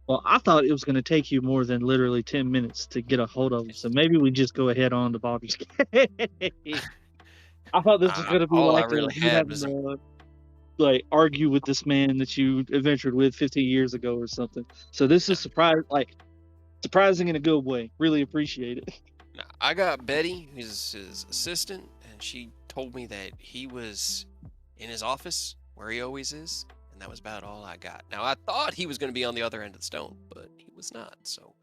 Well, I thought it was going to take you more than literally 10 minutes to get a hold of him. So maybe we just go ahead on to Baldur's Gate. I thought this was going to be All I like really you had having was to like argue with this man that you adventured with 15 years ago or something. So this is surprising in a good way. Really appreciate it. I got Betty, who's his assistant, and she told me that he was in his office where he always is, and that was about all I got. Now I thought he was going to be on the other end of the stone, but he was not. So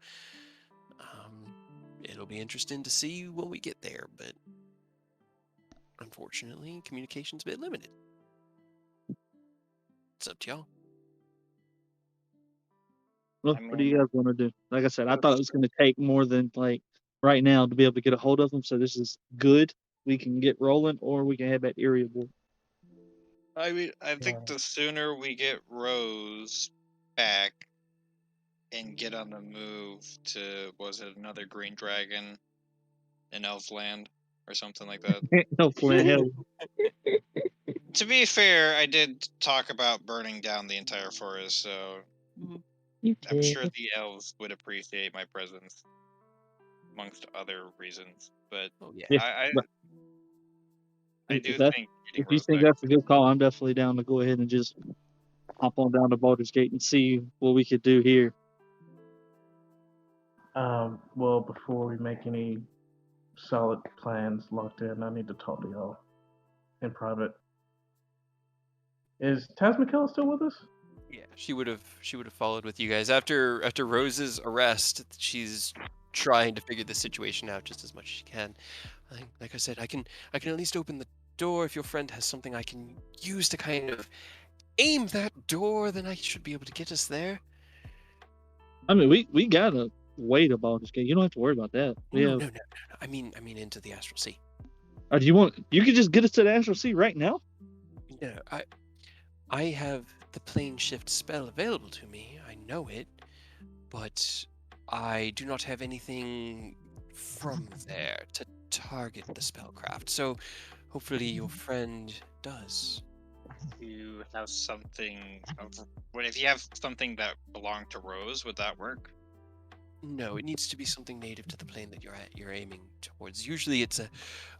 it'll be interesting to see when we get there, but unfortunately, communication's a bit limited. It's up to y'all. Well, I what do you mean, guys want to do? Like I said, I thought it was going to take more than like right now to be able to get a hold of him. So this is good. We can get rolling, or we can head back to Ereable. I think the sooner we get Rose back and get on the move to, was it another green dragon in Elfland or something like that? No plan. Hell, To be fair, I did talk about burning down the entire forest, so You I'm sure did. the elves would appreciate my presence, amongst other reasons. But Oh yeah. yeah. I But do if that think getting if you Rose think back. that's a good call, I'm definitely down to go ahead and just hop on down to Baldur's Gate and see what we could do here. Well, before we make any solid plans locked in, I need to talk to y'all in private. Is Tasmakella still with us? Yeah, she would have followed with you guys after Rose's arrest. She's trying to figure the situation out just as much as she can. I think, like I said, I can at least open the door. If your friend has something I can use to kind of aim that door, then I should be able to get us there. I mean, we gotta wait a Baldur's Gate. You don't have to worry about that. No. I mean into the astral sea. Do you want? You could just get us to the Astral Sea right now. No, I have the plane shift spell available to me. I know it, but I do not have anything from there to target the spellcraft. So hopefully your friend does. You have something of. What if you have something that belonged to Rose? Would that work? No, it needs to be something native to the plane that you're aiming towards. Usually it's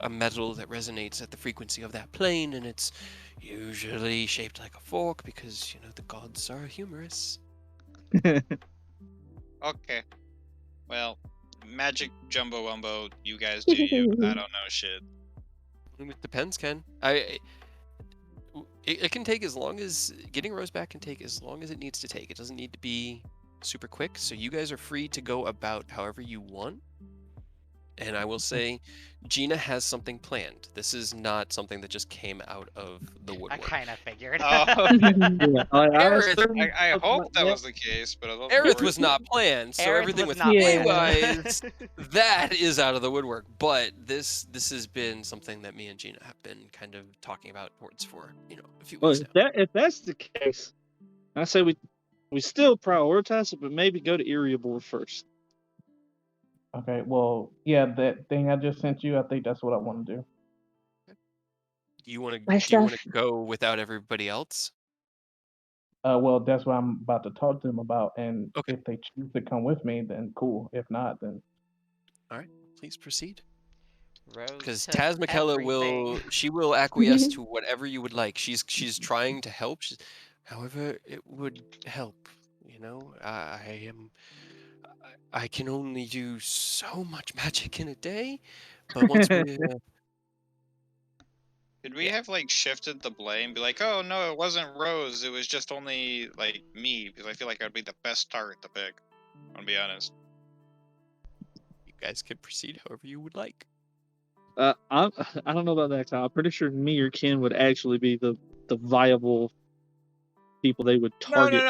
a metal that resonates at the frequency of that plane, and it's usually shaped like a fork because, you know, the gods are humorous. Okay. Well, magic jumbo wumbo. You guys do you. I don't know shit. It depends, Ken. It can take as long as getting Rose back can take as long as it needs to take. It doesn't need to be super quick, so you guys are free to go about however you want. And I will say, Gina has something planned. This is not something that just came out of the I woodwork. kind of figured. Oh. Yeah, I asked Aerith, her I about hope that that. was the case, but I don't Aerith know. was not planned, so Aerith everything was with not Yeah. Pennywise, that is out of the woodwork. But this has been something that me and Gina have been kind of talking about towards for a few Well, weeks now. if that's the case, I say we still prioritize it, but maybe go to Eriabor first. Okay, well, yeah, that thing I just sent you, I think that's what I want to do. Do you want My to stuff. go without everybody else? Well, that's what I'm about to talk to them about, and Okay. if they choose to come with me, then cool. If not, then All right, please proceed. Rose Because took Taz McKella everything. will acquiesce to whatever you would like. She's trying to help. However it would help. I can only do so much magic in a day, but once we Could we yeah, have like shifted the blame? Be like, oh no, it wasn't Rose. It was just only like me, because I feel like I'd be the best target to pick. I'll be honest. you guys can proceed however you would like. I don't know about that, Kyle. I'm pretty sure me or Ken would actually be the viable people they would No, target.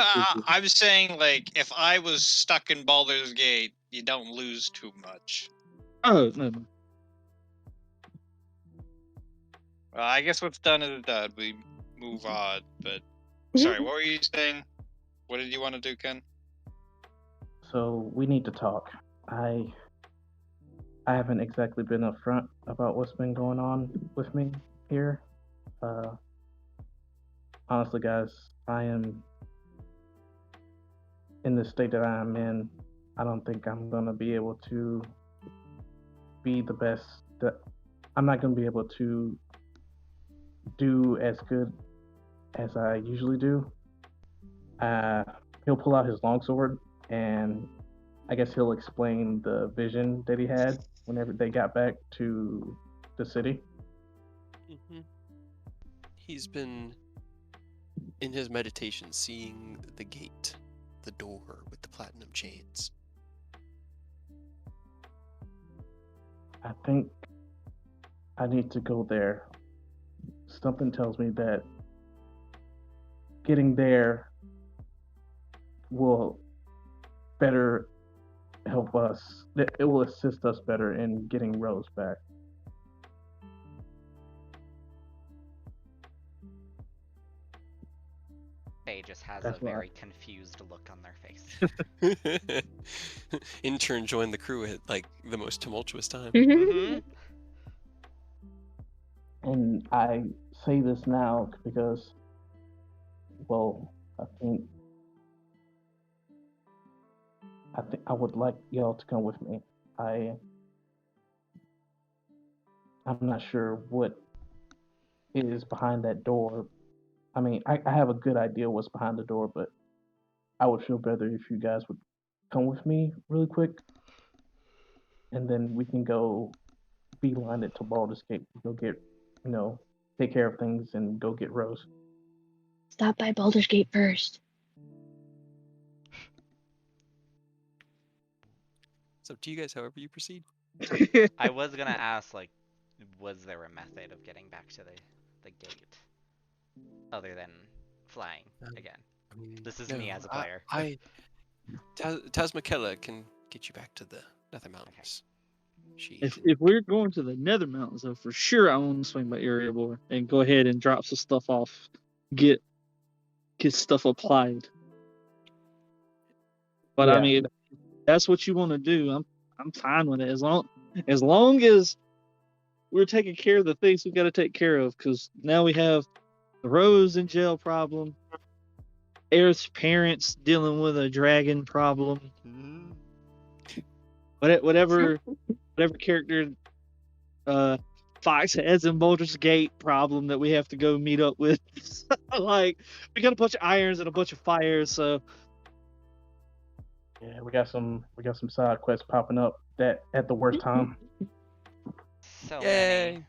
I was saying like if I was stuck in Baldur's Gate, you don't lose too much. Oh no. Well, I guess what's done is done. We move on. But sorry, what were you saying? What did you want to do, Ken? so we need to talk. I haven't exactly been upfront about what's been going on with me here. Honestly, guys, I am in the state that I am in. I don't think I'm gonna be able to be the best. That I'm not gonna be able to do as good as I usually do. He'll pull out his longsword, and I guess he'll explain the vision that he had whenever they got back to the city. Mm-hmm. He's been in his meditation seeing the gate, the door with the platinum chains. I think I need to go there. Something tells me that getting there will better help us. It will assist us better in getting Rose back. Faye just has That's a why. very confused look on their face. Intern joined the crew at like the most tumultuous time. Mm-hmm. And I say this now because, well, I think I would like y'all to come with me. I'm not sure what is behind that door. I mean, I have a good idea what's behind the door, but I would feel better if you guys would come with me really quick, and then we can go beeline it to Baldur's Gate. Go get, take care of things and go get Rose. Stop by Baldur's Gate first. It's up to you guys, however you proceed. I was gonna ask, like, was there a method of getting back to the gate other than flying again? I mean, This is no, me as a player. Taz McKella can get you back to the Nether Mountains. If we're going to the Nether Mountains, though, for sure I want to swing by Eriabor and go ahead and drop some stuff off, get stuff applied. But Yeah. I mean, if that's what you want to do. I'm fine with it as long as we're taking care of the things we got to take care of. Because now we have the Rose in jail problem, Aerith's parents dealing with a dragon problem. Whatever character Fox has in Baldur's Gate problem that we have to go meet up with. Like, we got a bunch of irons and a bunch of fires, so Yeah, we got some side quests popping up that at the worst time. So Yay!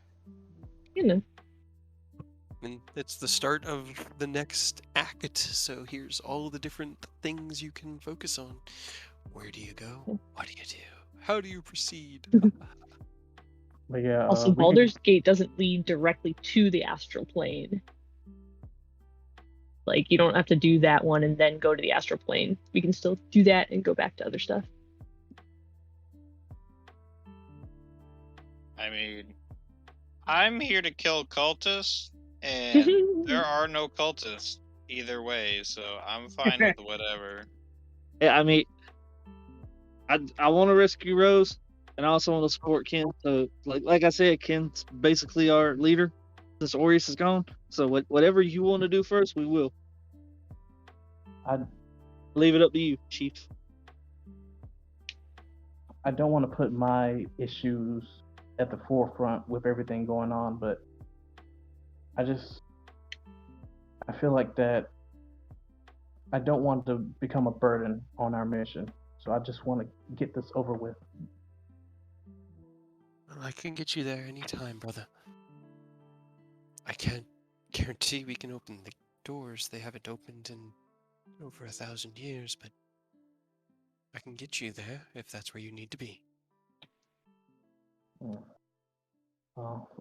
many. And it's the start of the next act, so here's all the different things you can focus on. Where do you go? What do you do? How do you proceed? But yeah, Also, we can. Baldur's Gate doesn't lead directly to the astral plane. Like, you don't have to do that one and then go to the astral plane. We can still do that and go back to other stuff. I mean, I'm here to kill cultists, and there are no cultists either way, so I'm fine with whatever. Yeah, I mean, I want to rescue Rose, and I also want to support Ken. So, like I said, Ken's basically our leader since Orius is gone. So, whatever you want to do first, we will. I Leave it up to you, Chief. I don't want to put my issues at the forefront with everything going on, but I feel like that I don't want to become a burden on our mission. So I just want to get this over with. Well, I can get you there anytime, brother. I can't guarantee we can open the doors. They haven't opened in over 1,000 years, but I can get you there if that's where you need to be.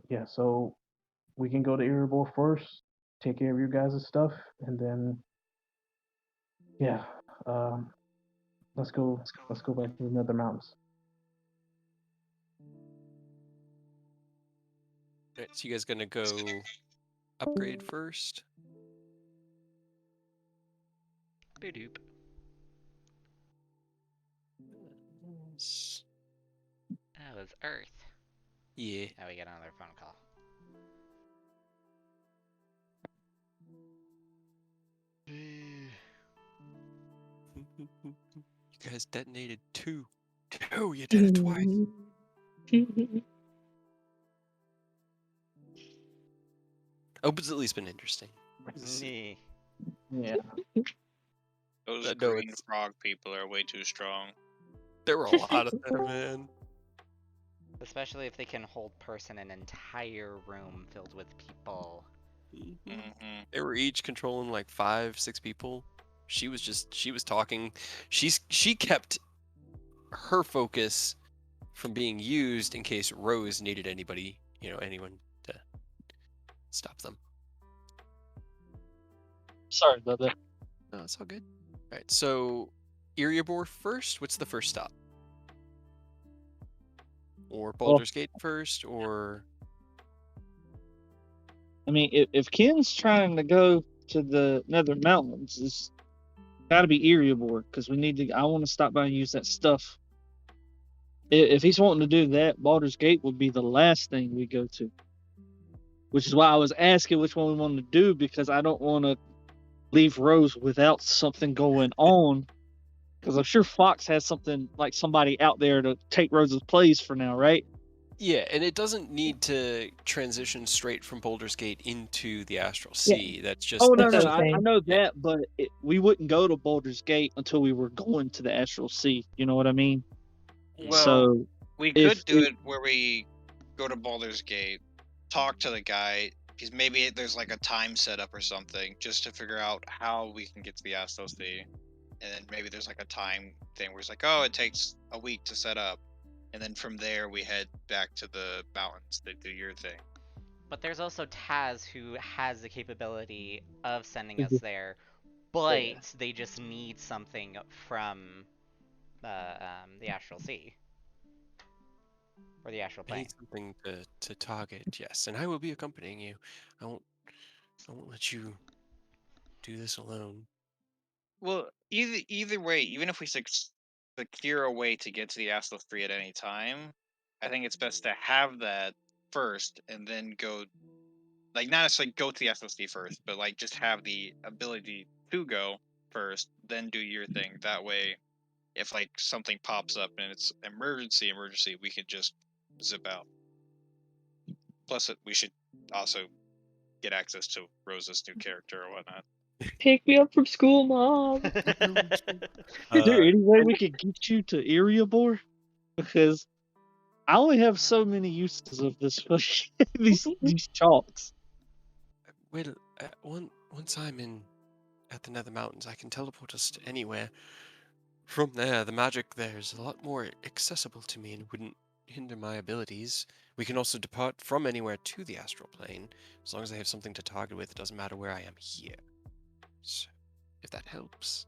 Yeah, so we can go to Erebor first, take care of you guys' stuff, and then yeah, let's go back to the Nether Mountains. Alright, so you guys gonna go upgrade first? Boop. That was Earth. Yeah. Now we get another phone call. You guys detonated two. You did it twice. Oh, but it's at least been interesting. Yeah. Those No, green it's- frog people are way too strong. There were a lot of them, man. Especially if they can hold person an entire room filled with people. Mm-hmm. They were each controlling like 5-6 people. She was talking. She kept her focus from being used in case Rose needed anyone to stop them. Sorry about that. No, it's all good. All right, so Erebor first. What's the first stop? Or Baldur's Gate first, or I mean, if Ken's trying to go to the Nether Mountains, it's got to be Erebor because we need to. I want to stop by and use that stuff. If he's wanting to do that, Baldur's Gate would be the last thing we go to. Which is why I was asking which one we wanted to do because I don't want to leave Rose without something going on. Because I'm sure Fox has something like somebody out there to take Rose's place for now, right? yeah, and it doesn't need to transition straight from Baldur's Gate into the Astral Sea. That's just Oh no, That's no, what no. I'm saying. I know that, but we wouldn't go to Baldur's Gate until we were going to the Astral Sea. You know what I mean? Well, So we if- could do if- it where we go to Baldur's Gate, talk to the guy, because maybe there's like a time setup or something, just to figure out how we can get to the Astral Sea. And then maybe there's like a time thing where it's like, oh, it takes a week to set up. And then from there, we head back to the mountains to do your thing. But there's also Taz who has the capability of sending us there, but they just need something from the Astral Sea. Or the Astral I Plane. need something to target, yes, and I will be accompanying you. I won't let you do this alone. Well, either way, even if we secure a way to get to the Astral Sea at any time, I think it's best to have that first and then go, like, not necessarily go to the Astral Sea first, but like just have the ability to go first, then do your thing. That way, if like something pops up and it's emergency, we can just zip out. Plus, we should also get access to Rosa's new character or whatnot. Pick me up from school, Mom. is there any way we could get you to Erebor? Because I only have so many uses of this these chalks. Well, once I'm at the Nether Mountains, I can teleport us to anywhere. From there, the magic there is a lot more accessible to me and wouldn't hinder my abilities. We can also depart from anywhere to the astral plane, as long as I have something to target with. It doesn't matter where I am here. So, if that helps.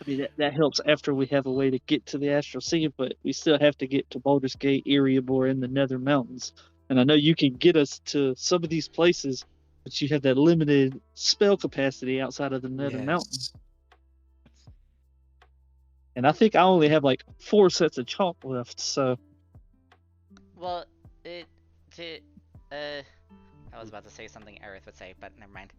I mean, that helps after we have a way to get to the Astral Sea, but we still have to get to Baldur's Gate, Erebor, and the Nether Mountains. And I know you can get us to some of these places, but you have that limited spell capacity outside of the Nether Mountains. And I think I only have like 4 sets of chalk left, so. Well, I was about to say something Aerith would say, but never mind.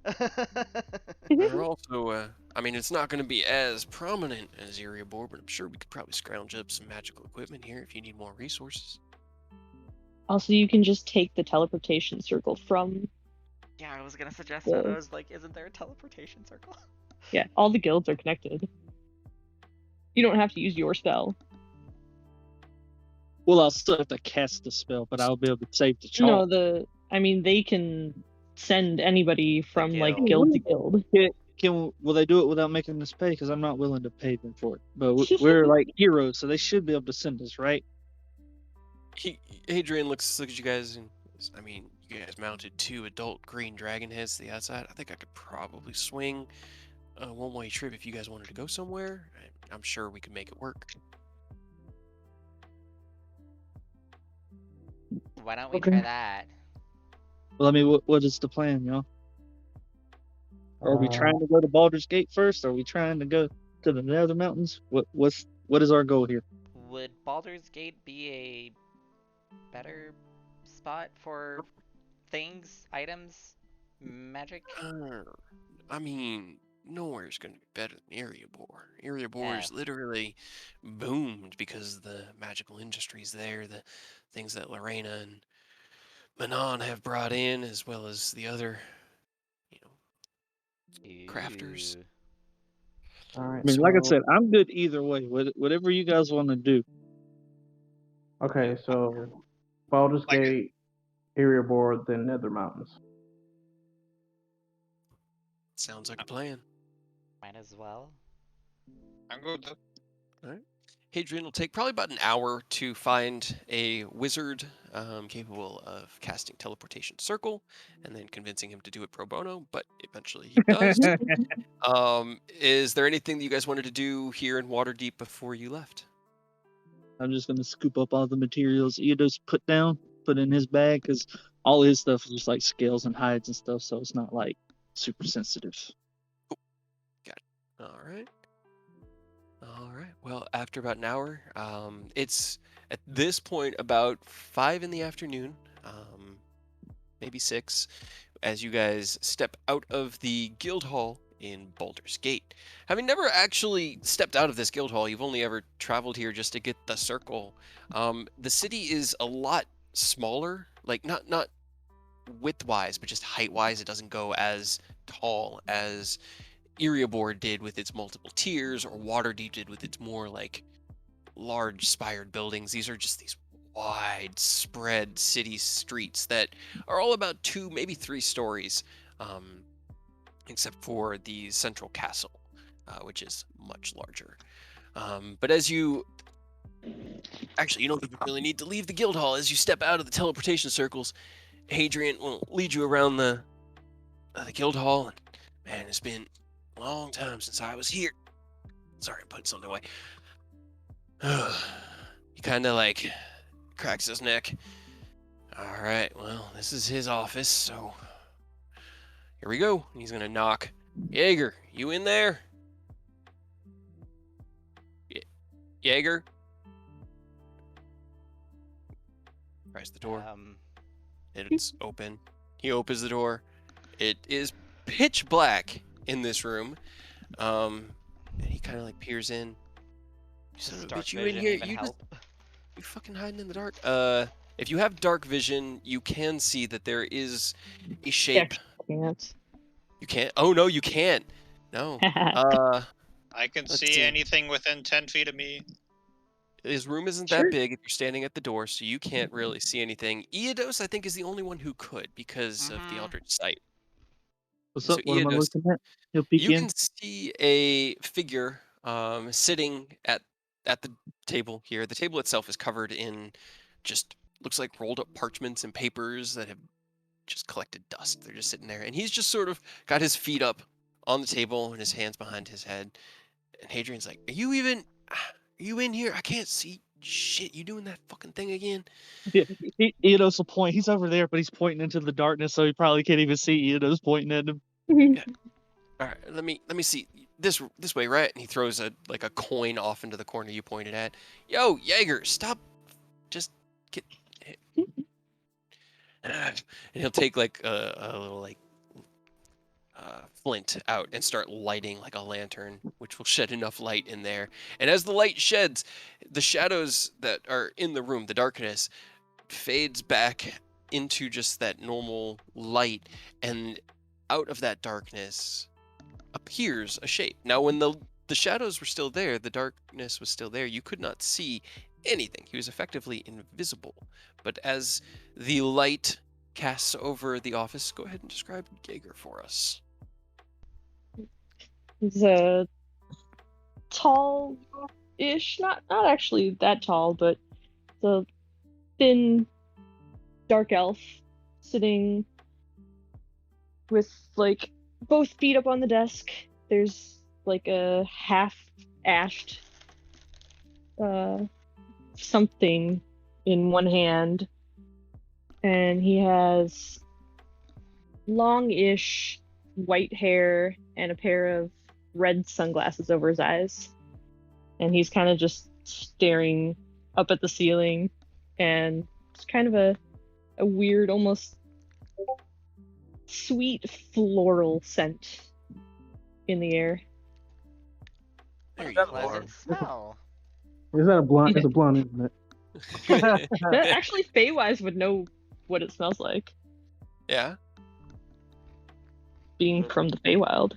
We're also, I mean, it's not going to be as prominent as Erebor, but I'm sure we could probably scrounge up some magical equipment here if you need more resources. Also, you can just take the teleportation circle from. Yeah, I was gonna suggest that. I was like, isn't there a teleportation circle? Yeah, all the guilds are connected. You don't have to use your spell. Well, I'll still have to cast the spell, but I'll be able to save the chalk. No, they can send anybody from like guild. guild to guild. Will they do it without making us pay? Because I'm not willing to pay them for it. But we're like heroes, so they should be able to send us, right? Hadrian looks at you guys, and I mean, you guys mounted 2 adult green dragon heads to the outside. I think I could probably swing a one-way trip if you guys wanted to go somewhere. I'm sure we could make it work. Why don't we try that? Well, I mean, what is the plan, y'all? Are we trying to go to Baldur's Gate first? Are we trying to go to the Nether Mountains? What is our goal here? Would Baldur's Gate be a better spot for things, items, magic? I mean, nowhere's going to be better than Erebor. Erebor is literally boomed because of the magical industries there, the things that Lorena and Manon have brought in, as well as the other, crafters. All right. I mean, like I said, I'm good either way. Whatever you guys want to do. Okay, so Baldur's Gate, Erebor, then Nether Mountains. Sounds like a plan. Might as well. I'm good. All right. Hadrian will take probably about an hour to find a wizard capable of casting teleportation circle and then convincing him to do it pro bono, but eventually he does. Is there anything that you guys wanted to do here in Waterdeep before you left? I'm just gonna scoop up all the materials Edo's put in his bag, because all his stuff is just like scales and hides and stuff, so it's not like super sensitive. Got it. All right. Well, after about an hour, it's at this point about 5 in the afternoon, maybe 6, as you guys step out of the guild hall in Baldur's Gate. Having never actually stepped out of this guild hall, you've only ever traveled here just to get the circle. The city is a lot smaller, like not width-wise, but just height-wise. It doesn't go as tall as Erebor did with its multiple tiers, or Waterdeep did with its more like large spired buildings. These are just these wide spread city streets that are all about 2, maybe 3 stories, except for the central castle, which is much larger. But as you actually, you don't really need to leave the guild hall. As you step out of the teleportation circles, Hadrian will lead you around the guild hall. And man, it's been long time since I was here. Sorry, I'm putting something away. He kind of like cracks his neck. All right, well, this is his office, so here we go. He's gonna knock. Jaeger, you in there? Jaeger? Press the door. It's open. He opens the door. It is pitch black in this room. And he kind of like peers in. Son of a bitch, you in here? You fucking hiding in the dark. If you have dark vision, you can see that there is a shape. Can't. You can't? Oh no, you can't. No. I can see anything within 10 feet of me. His room isn't that big if you're standing at the door, so you can't really see anything. Eodos, I think, is the only one who could because of the Eldritch Sight. What's up? What am I looking at? He'll peek you in. can see a figure sitting at the table here. The table itself is covered in just looks like rolled up parchments and papers that have just collected dust. They're just sitting there, and he's just sort of got his feet up on the table and his hands behind his head. And Hadrian's like, are you in here? I can't see shit. You doing that fucking thing again? Yeah, Ito's a point. He's over there, but he's pointing into the darkness, so he probably can't even see Ito's pointing at him. Yeah. All right, let me see this way, right? And he throws a coin off into the corner you pointed at. Yo, Jaeger, stop! Just get. And he'll take like a little flint out and start lighting like a lantern, which will shed enough light in there. And as the light sheds, the shadows that are in the room, the darkness, fades back into just that normal light, and out of that darkness appears a shape. Now, when the shadows were still there, the darkness was still there, you could not see anything. He was effectively invisible. But as the light casts over the office, go ahead and describe Jaeger for us. He's a tall-ish, not actually that tall, but the thin, dark elf sitting with like both feet up on the desk. There's like a half-ashed something in one hand, and he has long-ish white hair and a pair of red sunglasses over his eyes, and he's kind of just staring up at the ceiling, and it's kind of a weird, almost sweet floral scent in the air. What There a you pleasant smell. Is that a blonde? It's a blonde, isn't it? are. Actually, Feywise would know what it smells like, Yeah. being from the Feywild.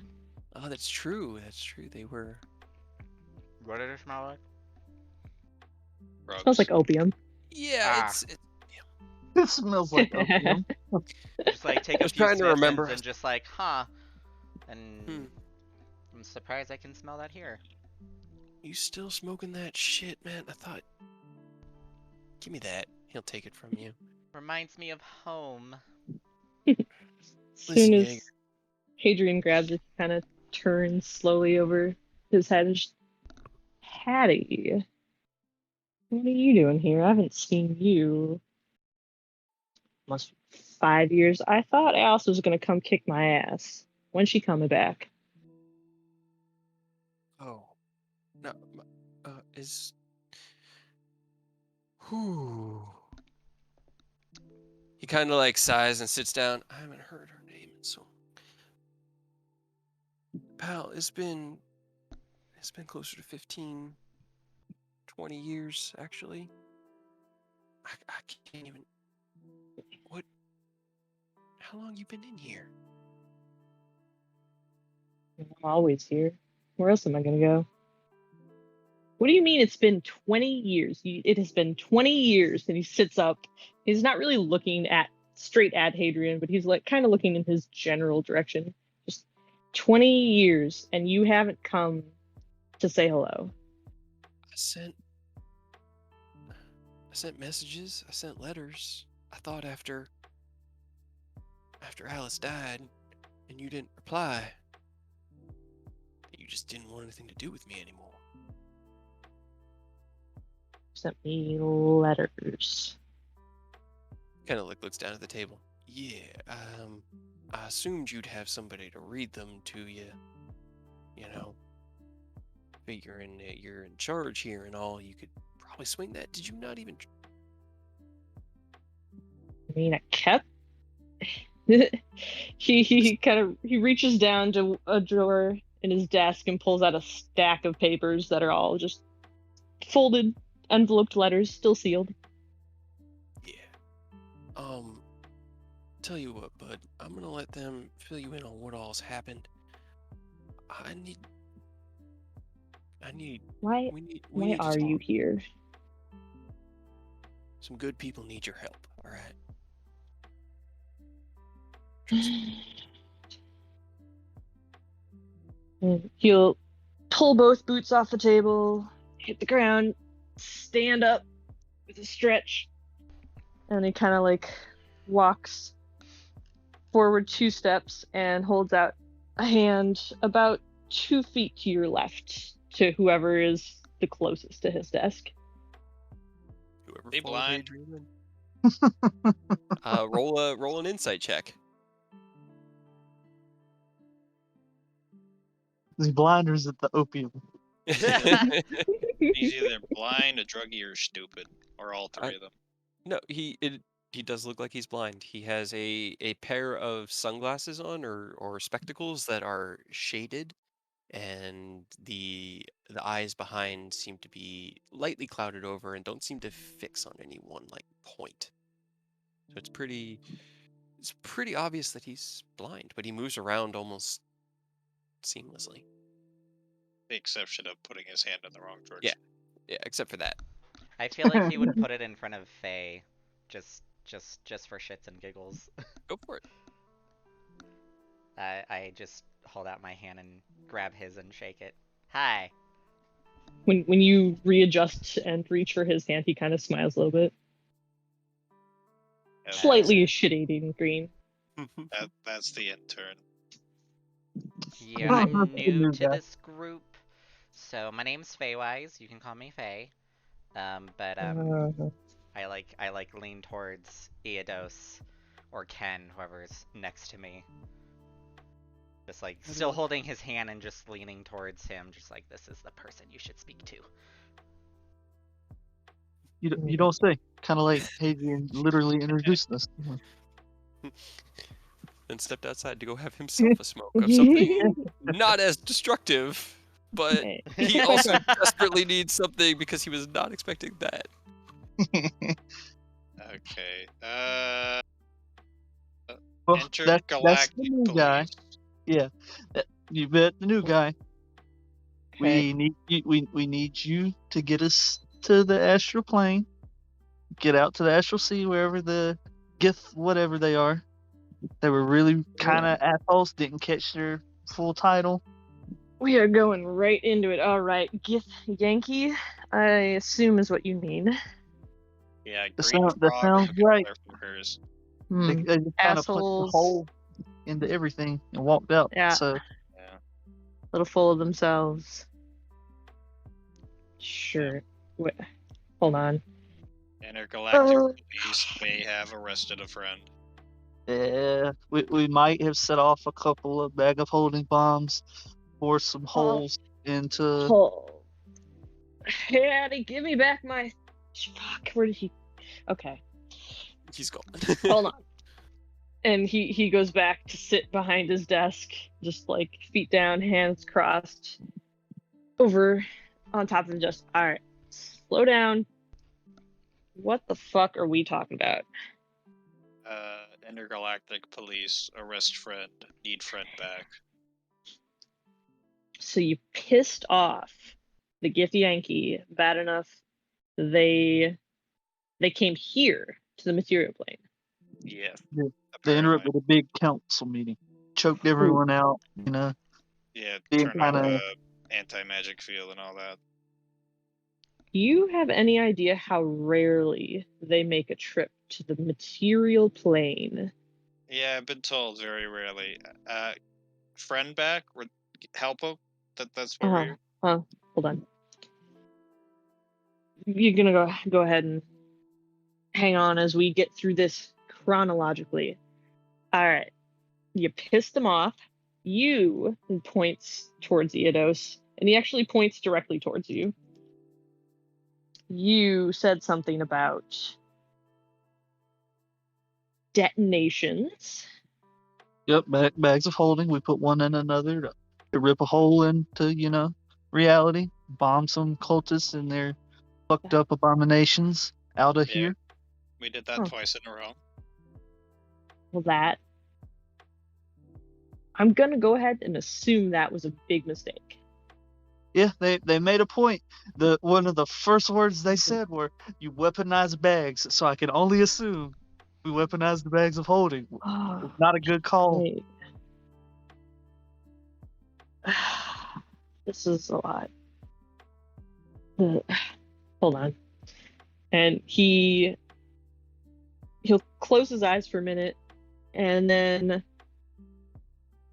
Oh, that's true. That's true. They were. What did it smell like? It smells like opium. Yeah, Ah. It smells like opium. Just like take I a was few trying to sniffs remember. and just like, huh. And Hmm. I'm surprised I can smell that here. You still smoking that shit, man? I thought. Give me that. He'll take it from you. Reminds me of home. As Listen, soon Jaeger. as Hadrian grabs it, kind of turns slowly over his head and just, Hattie, what are you doing here? I haven't seen you almost 5 years. I thought Alice was gonna come kick my ass. When's she coming back? Oh. No. Is. Whew. He kind of like sighs and sits down. I haven't heard her name in so. Pal, it's been closer to 15, 20 years actually. I can't even. What? How long you been in here? I'm always here. Where else am I gonna go? What do you mean it's been 20 years? It has been 20 years. And he sits up. He's not really looking straight at Hadrian, but he's like kind of looking in his general direction. Just 20 years, and you haven't come to say hello. I sent messages. I sent letters. I thought after Alice died, and you didn't reply, that you just didn't want anything to do with me anymore. Sent me letters. Kind of looks down at the table. Yeah, I assumed you'd have somebody to read them to you. You know, figuring that you're in charge here and all, you could probably swing that. Did you not even? I mean, I kept. he reaches down to a drawer in his desk and pulls out a stack of papers that are all just folded, enveloped letters, still sealed. Yeah. Tell you what, bud. I'm gonna let them fill you in on what all's happened. I need. Why We need to are you talk. here? Some good people need your help. All right. Trust me. And he'll pull both boots off the table, hit the ground, stand up with a stretch, And he kind of like walks forward 2 steps and holds out a hand about 2 feet to your left to whoever is the closest to his desk. Whoever Be followed blind. Hadrian in. Roll an insight check. These blinders at the opium. He's either blind, a druggie, or stupid, or all 3 of them. No, he does look like he's blind. He has a pair of sunglasses on or spectacles that are shaded, and the eyes behind seem to be lightly clouded over and don't seem to fix on any one like point. So it's pretty obvious that he's blind, but he moves around almost seamlessly. The exception of putting his hand in the wrong direction. Yeah, except for that. I feel like he would put it in front of Faye, just for shits and giggles. Go for it. I just hold out my hand and grab his and shake it. Hi. When you readjust and reach for his hand, he kind of smiles a little bit. Yeah, Slightly shit-eating green. That's the intern. Yeah, I'm The new new to guy. this group, so my name's Faywise. You can call me Faye. But I lean towards Eodos or Ken, whoever's next to me. Just like still holding his hand and just leaning towards him, just like this is the person you should speak to. You don't say. Kind of like Hadrian literally introduced us. Then stepped outside to go have himself a smoke of something not as destructive, but he also desperately needs something because he was not expecting that. Okay. Well, that's the Intergalactic new police. guy. Yeah, you bet the new guy. We need you. We need you to get us to the astral plane. Get out to the astral sea, wherever the Gith, whatever they are. They were really kind of assholes. Didn't catch their full title. We are going right into it. All right, Gith Yankee, I assume is what you mean. Yeah, That green sound- that frog sounds looking right. for hers. They just kind of punched a Assholes. hole into everything and walked out. Yeah. So Yeah. A little full of themselves. Sure. Wait, hold on. Intergalactic police may have arrested a friend. yeah, we might have set off a couple of bag of holding bombs or some holes into. Oh. Daddy, give me back my. Fuck, where did he. Okay. He's gone. Hold on. And he goes back to sit behind his desk, just like feet down, hands crossed, over on top of the desk. All right, slow down. What the fuck are we talking about? Intergalactic police arrest friend, need friend back. So you pissed off the Gith Yankee bad enough they came here to the material plane. Yeah. They apparently. interrupted a big council meeting, choked everyone out. You know, Yeah, being turned on kinda- the anti-magic field and all that. Do you have any idea how rarely they make a trip to the material plane? Yeah, I've been told very rarely. Friend back? Help him? That's what we're... Hold on. You're gonna go ahead and hang on as we get through this chronologically. All right. You pissed him off. You points towards Eodos, and he actually points directly towards you. You said something about detonations. Yep, bags of holding. We put one in another to rip a hole into, reality. Bomb some cultists and their fucked up abominations out of Yeah. here. We did that twice in a row. Well, I'm gonna go ahead and assume that was a big mistake. Yeah, they made a point. One of the first words they said were, "You weaponize bags," so I can only assume we weaponized the bags of holding. It's not a good call. Wait. This is a lot. Hold on. And he he'll close his eyes for a minute, and then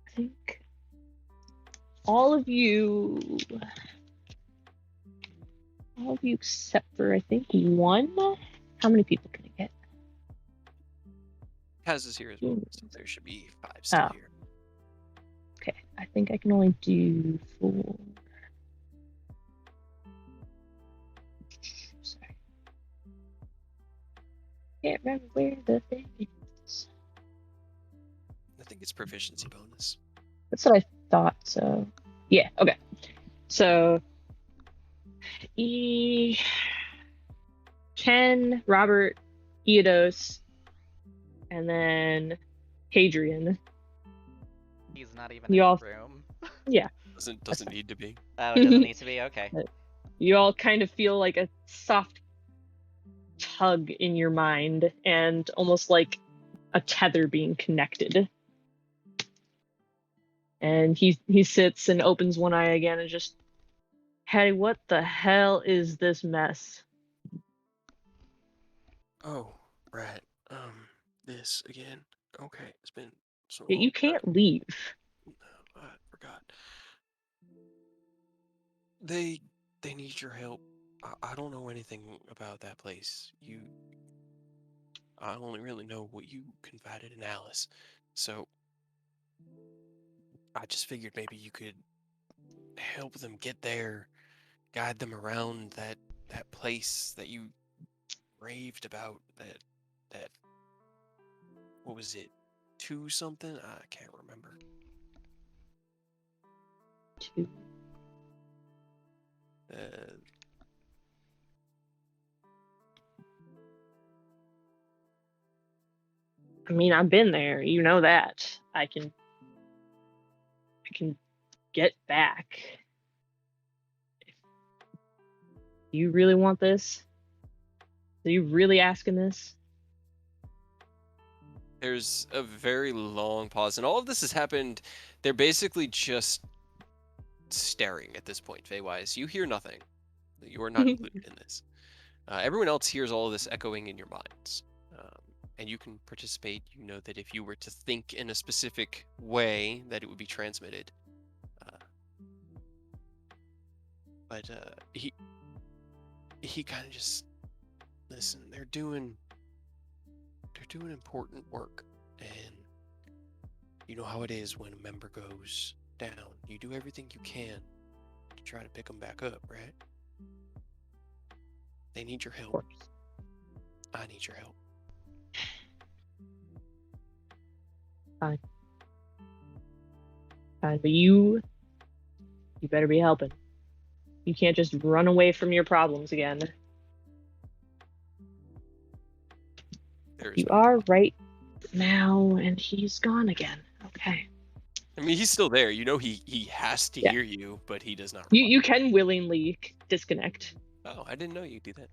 I think all of you except for I think one. How many people can I get? Kaz is here as well, so there should be 5 still here. Okay, I think I can only do 4. Sorry. Can't remember where the thing is. I think it's proficiency bonus. That's what I thought, so... Yeah, okay. So... Ken, Robert, Eodos, and then Hadrian. He's not even You in all- the room. Yeah. Doesn't need to be. Oh, it doesn't need to be? Okay. You all kind of feel like a soft tug in your mind and almost like a tether being connected. And he sits and opens one eye again and just, hey, what the hell is this mess? Oh, right. This again. Okay, it's been so Yeah, long. you can't leave. I forgot. They need your help. I don't know anything about that place. I only really know what you confided in Alice. So I just figured maybe you could help them get there, guide them around that place that you raved about. That what was it? 2 something? I can't remember. 2. I mean, I've been there. You know that. I can get back. You really want this? Are you really asking this? There's a very long pause, and all of this has happened. They're basically just staring at this point, Feywise. You hear nothing. You are not included in this. Everyone else hears all of this echoing in your minds. And you can participate. You know that if you were to think in a specific way, that it would be transmitted. But he kind of just, listen, they're doing important work, and you know how it is when a member goes down. You do everything you can to try to pick them back up, right? They need your help. I need your help. Fine. But you better be helping. You can't just run away from your problems again. You are right now, and he's gone again. Okay. I mean, he's still there. You know he has to hear you, but he does not reply. You can willingly disconnect. Oh, I didn't know you do that.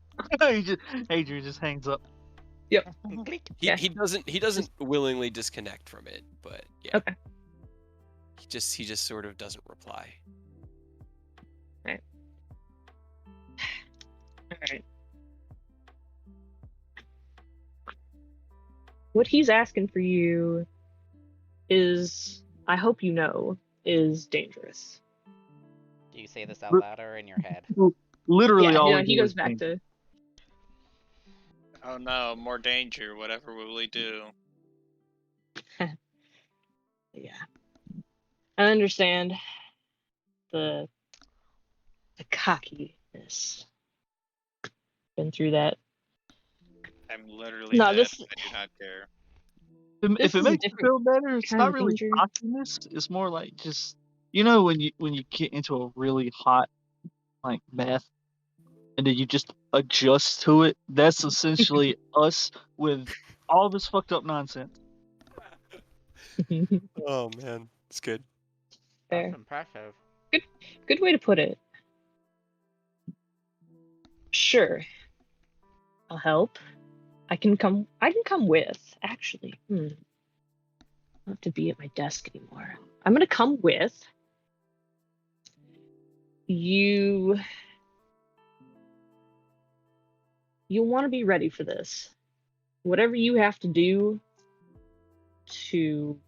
Adrian just hangs up. Yep. He doesn't willingly disconnect from it, but yeah. Okay. He just sort of doesn't reply. Alright. Alright. What he's asking for you is, I hope you know, is dangerous. Do you say this out loud or in your head? Literally all he goes back to... Oh no, more danger. Whatever will we do? Yeah. I understand the cockiness. Been through that. I'm literally No, dead. this- I do not care. If it is a makes you different feel better, it's kind not of really danger. cockiness. It's more like just, you know, when you get into a really hot like bath, and then you just adjust to it. That's essentially us with all this fucked up nonsense. Oh man, it's good. Fair. That's impressive. Good way to put it. Sure. I'll help. I can come with, actually. I don't have to be at my desk anymore. I'm gonna come with. You'll want to be ready for this. whatever you have to do to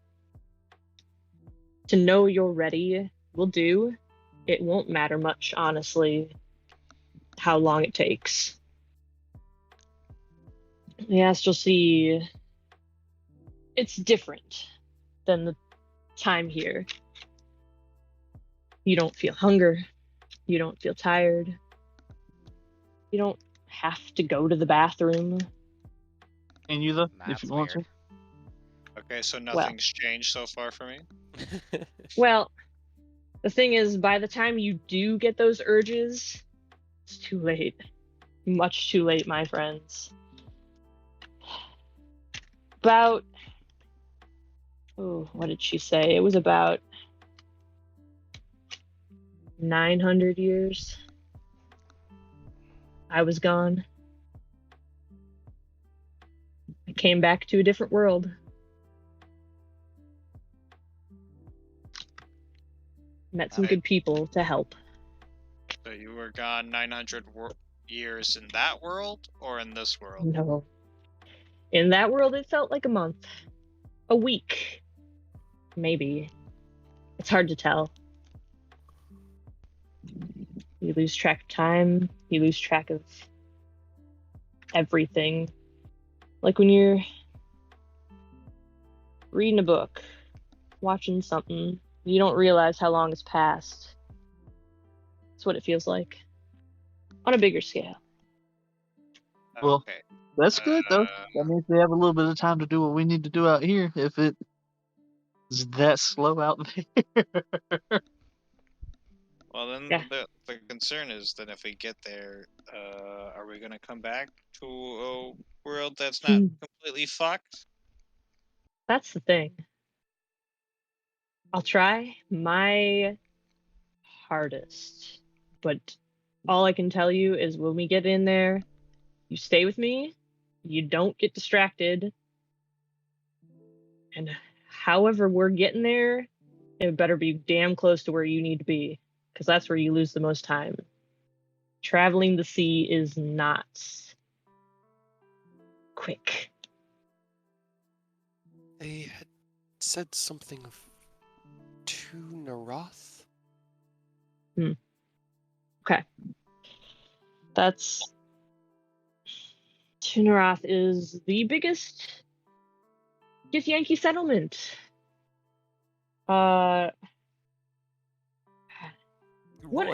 know you're ready, we'll do. It won't matter much, honestly, how long it takes. Yes, you'll see. It's different than the time here. You don't feel hunger. You don't feel tired. You don't have to go to the bathroom. And you, though, if That's you want weird. to. Okay, so nothing's changed so far for me. Well, the thing is, by the time you do get those urges, it's too late. Much too late, my friends. About, what did she say? It was about 900 years. I was gone. I came back to a different world. Met some good people to help. So you were gone 900 years in that world or in this world? No. In that world, it felt like a month. A week. Maybe. It's hard to tell. You lose track of time. You lose track of everything. Like when you're reading a book, watching something, you don't realize how long has passed. That's what it feels like. On a bigger scale. Well, Okay. that's good, though. That means we have a little bit of time to do what we need to do out here if it is that slow out there. Well, then Yeah. the concern is that if we get there, are we going to come back to a world that's not completely fucked? That's the thing. I'll try my hardest. But all I can tell you is when we get in there, you stay with me, you don't get distracted. And however we're getting there, it better be damn close to where you need to be, because that's where you lose the most time. Traveling the sea is not quick. They had said something of Tyranny. Okay. Tunaroth is the biggest Yankee settlement. What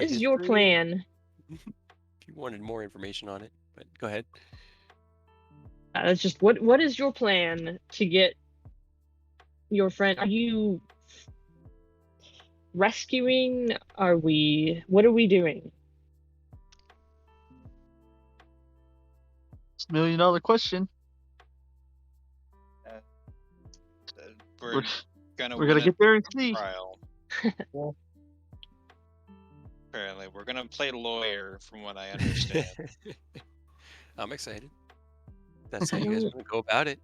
is your plan? If you wanted more information on it, but go ahead. That's just what is your plan to get your friend? Are you rescuing? What are we doing? It's a $1 million question. We're gonna We're gonna get there and see. trial. Apparently, we're gonna play lawyer, from what I understand. I'm excited. That's how you guys want to go about it.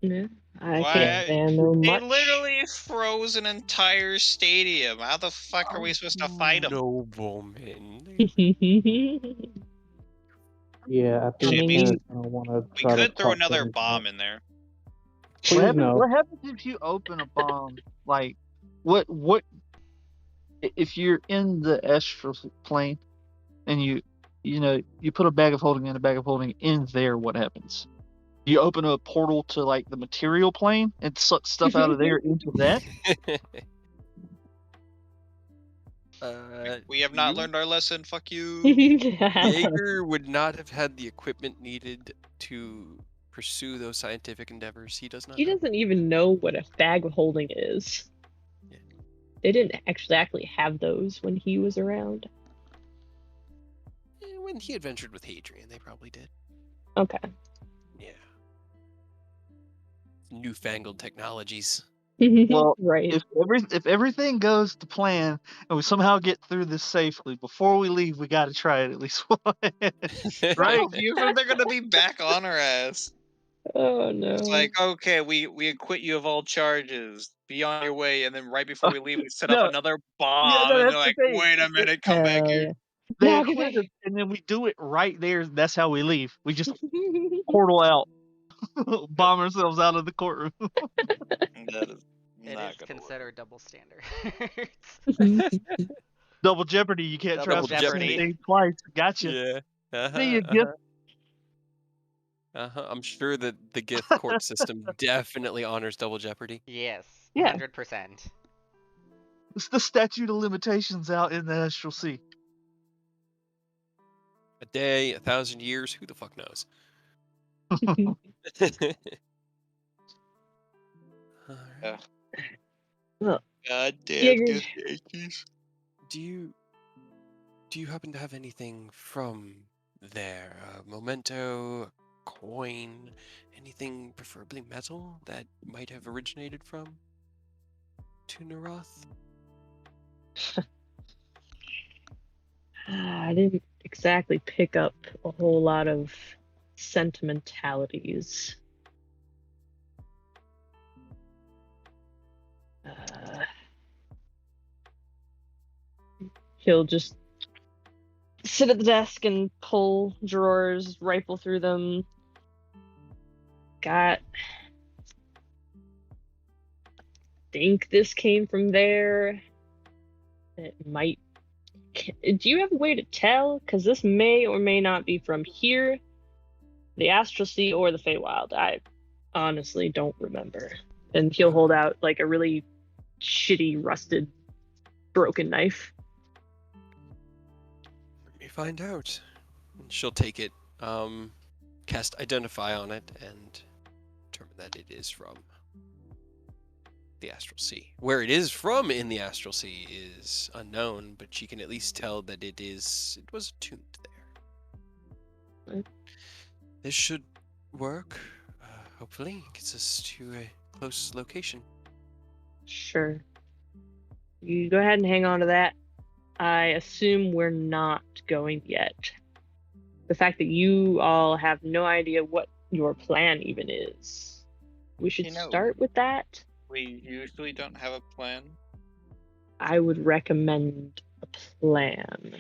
Yeah, I can't stand no much. They literally froze an entire stadium. How the fuck are we supposed to fight them? Nobleman. Yeah, I think Jimmy, gonna want to we try to could throw talk another them bomb down. in there. Please no. What happens if you open a bomb? Like, what if you're in the astral plane and you put a bag of holding and a bag of holding in there? What happens? You open a portal to like the material plane and suck stuff out of there into that? We have not learned our lesson. Fuck you. Jaeger would not have had the equipment needed to pursue those scientific endeavors. He does not. He doesn't even know what a bag of holding is. Yeah. They didn't actually have those when he was around. When he adventured with Hadrian, they probably did. Okay. Yeah. Newfangled technologies. Well, right. if everything goes to plan and we somehow get through this safely, before we leave, we got to try it at least once. Right? They're gonna be back on our ass. Oh no. It's like, okay, we acquit you of all charges. Be on your way, and then right before we leave, we set up another bomb, and they're like, "Wait a minute, come back here." They acquit us, and then we do it right there. That's how we leave. We just portal out. bomb ourselves out of the courtroom. That is It not is gonna considered double standards. Double jeopardy. You can't Double try the same jeopardy. thing twice. Gotcha. Yeah. See you, gift. I'm sure that the gift court system definitely honors double jeopardy. Yes, Yeah. 100%. It's the statute of limitations out in the Astral Sea. A day, 1,000 years, who the fuck knows? Yeah. Well, God damn Jaeger. gift Yankees. Do you happen to have anything from there? A memento, a coin, anything preferably metal that might have originated from Tunaroth? I didn't exactly pick up a whole lot of sentimentalities. He'll just sit at the desk and pull drawers, rifle through them. Think this came from there. It might. Do you have a way to tell? Because this may or may not be from here, the Astral Sea, or the Feywild. I honestly don't remember. And he'll hold out like a really shitty, rusted, broken knife. Let me find out. She'll take it, cast Identify on it, and determine that it is from the Astral Sea. Where it is from in the Astral Sea is unknown, but she can at least tell that it was attuned there. Right. This should work. Hopefully, gets us to a close location. Sure. You go ahead and hang on to that. I assume we're not going yet. The fact that you all have no idea what your plan even is. We should start with that. We usually don't have a plan. I would recommend a plan.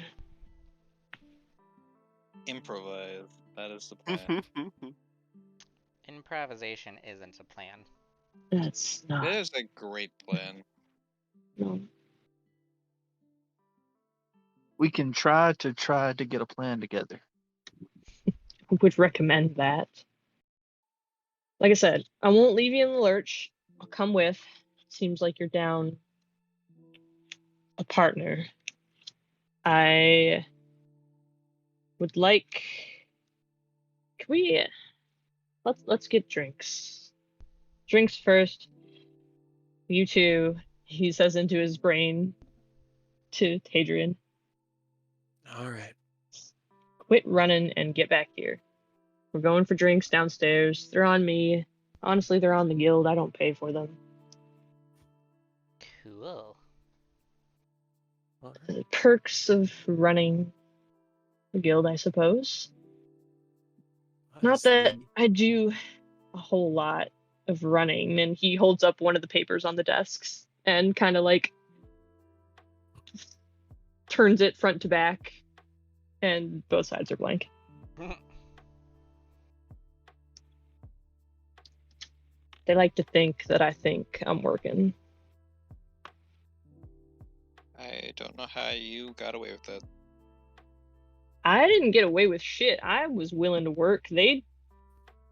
Improvise. That is the plan. Improvisation isn't a plan. That's not. It is a great plan. No. We can try to get a plan together. I would recommend that. Like I said, I won't leave you in the lurch. I'll come with. Seems like you're down a partner. I would like. Can we? Let's get drinks. Drinks first. You two, he says into his brain to Hadrian. All right. Quit running and get back here. We're going for drinks downstairs. They're on me. Honestly, they're on the guild. I don't pay for them. Cool. The perks of running the guild, I suppose. Not that I do a whole lot of running. And he holds up one of the papers on the desks and kind of like turns it front to back, and both sides are blank. They like to think that I think I'm working. I don't know how you got away with that. I didn't get away with shit. I was willing to work. They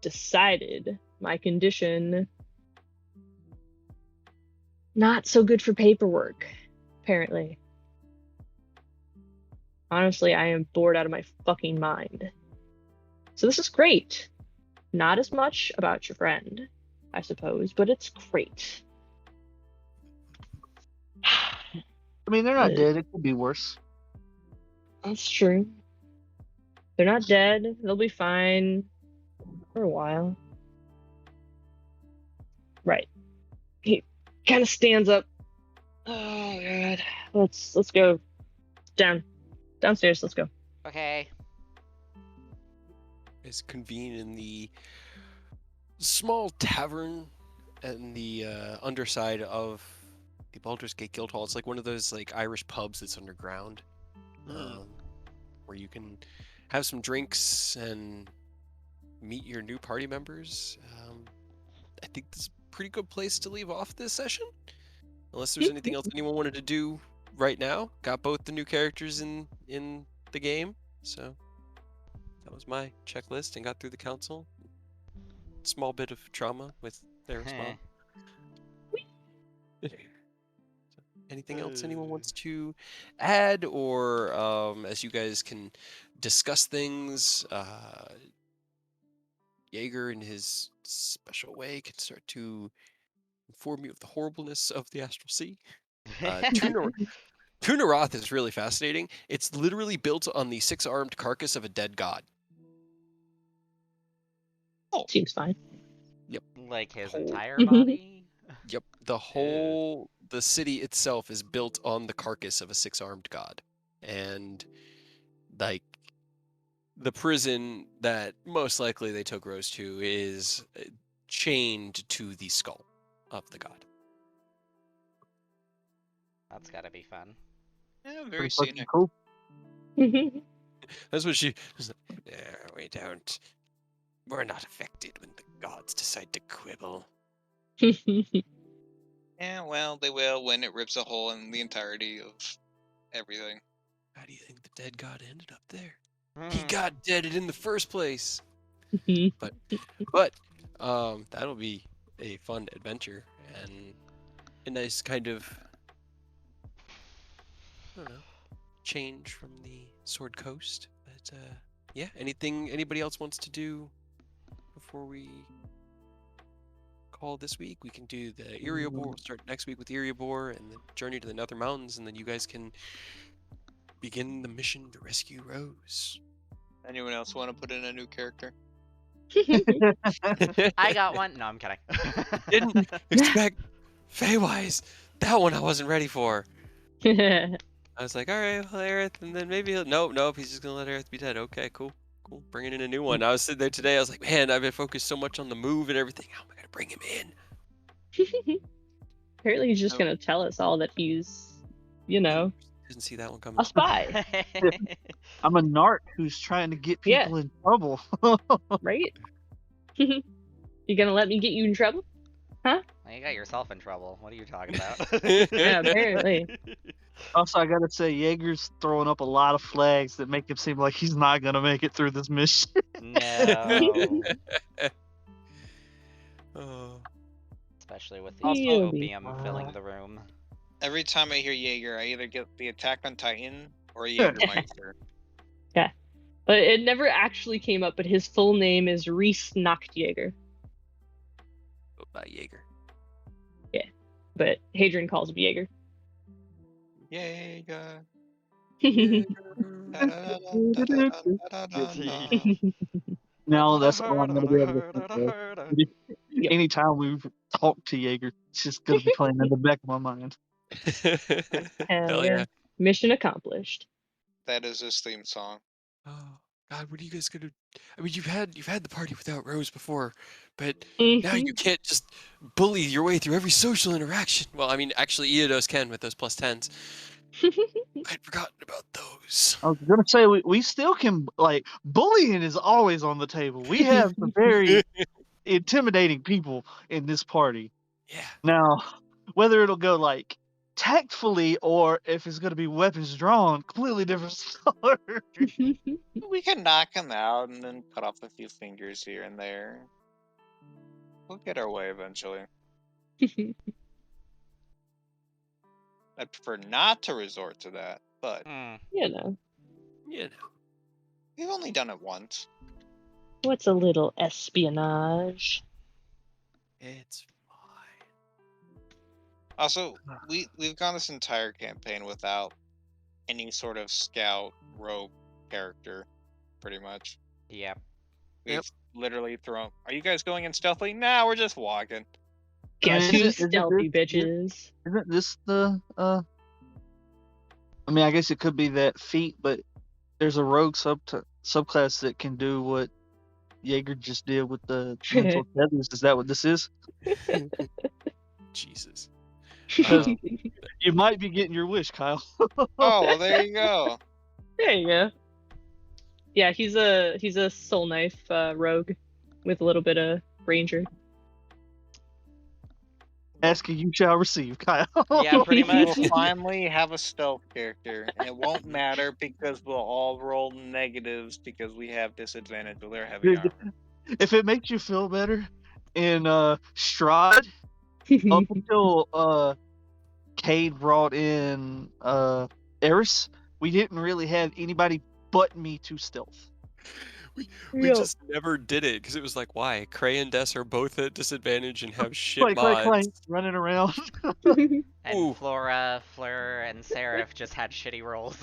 decided my condition not so good for paperwork, apparently. Honestly, I am bored out of my fucking mind. So this is great. Not as much about your friend, I suppose, but it's great. I mean, they're not dead. It could be worse. That's true. They're not dead. They'll be fine for a while. Right. He kind of stands up. Oh god. Let's go downstairs. Let's go. Okay. Is convene in the small tavern in the underside of the Baldur's Gate Guildhall. It's like one of those like Irish pubs that's underground, where you can have some drinks and meet your new party members, I think this is a pretty good place to leave off this session. Unless there's anything else anyone wanted to do right now. Got both the new characters in the game, so that was my checklist and got through the council. Small bit of trauma with Theron's mom. Anything else anyone wants to add, or as you guys can discuss things, Jaeger in his special way can start to inform you of the horribleness of the Astral Sea. Tunaroth is really fascinating. It's literally built on the 6-armed carcass of a dead god. Seems fine. Yep. Like his entire body? Yep. The city itself is built on the carcass of a 6-armed god. And like the prison that most likely they took Rose to is chained to the skull of the god. That's gotta be fun. Yeah, very Pretty fucking scenic. cool. That's what she was like. We're not affected when the gods decide to quibble. Yeah, well, they will when it rips a hole in the entirety of everything. How do you think the dead god ended up there? He got deaded in the first place. But that'll be a fun adventure and a nice kind of, I don't know, change from the Sword Coast. But yeah, anything anybody else wants to do before we call this week? We can do the Erebor. We'll start next week with Erebor and the journey to the Nether Mountains, and then you guys can begin the mission to rescue Rose. Anyone else want to put in a new character? I got one. No, I'm kidding. Didn't expect Feywise. That one I wasn't ready for. I was like, all right, well, Aerith, and then maybe nope, he's just gonna let Aerith be dead. Okay, cool. Bringing in a new one. I was sitting there today. I was like, man, I've been focused so much on the move and everything. How am I gonna bring him in? Apparently, he's just gonna tell us all that he's, Didn't see that one coming. a spy, I'm a narc who's trying to get people in trouble. right? You gonna let me get you in trouble? Well, you got yourself in trouble. What are you talking about? Yeah, apparently. Also, I gotta say, Jaeger's throwing up a lot of flags that make him seem like he's not gonna make it through this mission. No. Oh. Especially with the He'll be opium filling the room. Every time I hear Jaeger, I either get the Attack on Titan or Jaegermeister. But it never actually came up, but his full name is Reese Nachtjaeger. Go by Jaeger. But Hadrian calls him Jaeger. Jaeger. No, that's all I'm gonna be able to say. Yep. Anytime we talk to Jaeger, it's just gonna be playing in the back of my mind. Hell yeah. Mission accomplished. That is his theme song. Oh God, what are you guys gonna? I mean, you've had the party without Rose before, but now you can't just bully your way through every social interaction. Well, I mean, actually, Eodos can with those +10s. I'd forgotten about those. I was gonna say we still can, like, bullying is always on the table. We have some very intimidating people in this party. Yeah. Now, whether it'll go like tactfully or if it's gonna be weapons drawn, completely different story. We can knock him out and then cut off a few fingers here and there. We'll get our way eventually. I prefer not to resort to that, but You know, we've only done it once. what's a little espionage? It's fine. Also, we've gone this entire campaign without any sort of scout rogue character, pretty much. Yep. We've literally thrown. Are you guys going in stealthily? Nah, we're just walking. Guess mean, who's isn't stealthy, this- bitches? Isn't this the I mean, I guess it could be that feat, but there's a rogue subclass that can do what Jaeger just did with the mental feathers. Is that what this is? Jesus. You might be getting your wish, Kyle. Oh, well, there you go. There you go. Yeah, he's a soul knife rogue. with a little bit of ranger. Asking you shall receive, Kyle. Yeah, pretty We much. will finally have a stealth character, and it won't matter because we'll all roll negatives because we have disadvantage with our heavy armor. If it makes you feel better, in Strahd, up until Cade brought in Eris, we didn't really have anybody but me to stealth. We Yep. just never did it because it was like, why? Cray and Des are both at disadvantage and have shit Like mods. running around. And Ooh. Flora, Fleur, and Seraph just had shitty rolls.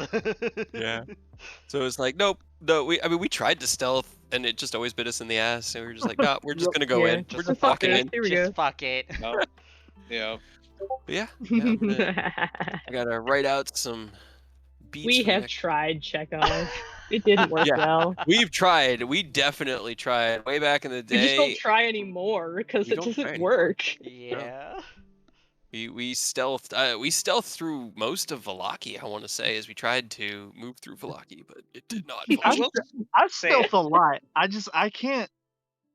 Yeah. So it's like, nope, no. We tried to stealth and it just always bit us in the ass. And we were just like, nah, we're just gonna go Yeah, in. We're just just fuck walking it. in. Here we Just go. fuck it. Nope. Yeah. But yeah, I gotta write out some beats. We for the have next- tried Chekhov. It didn't work Yeah. well. We've tried. We definitely tried way back in the day. We just don't try anymore because We it don't try doesn't anymore. work. Yeah. We stealthed. We stealthed through most of Valaki. I want to say, as we tried to move through Valaki, but it did not I function. will I say stealth a lot. I can't.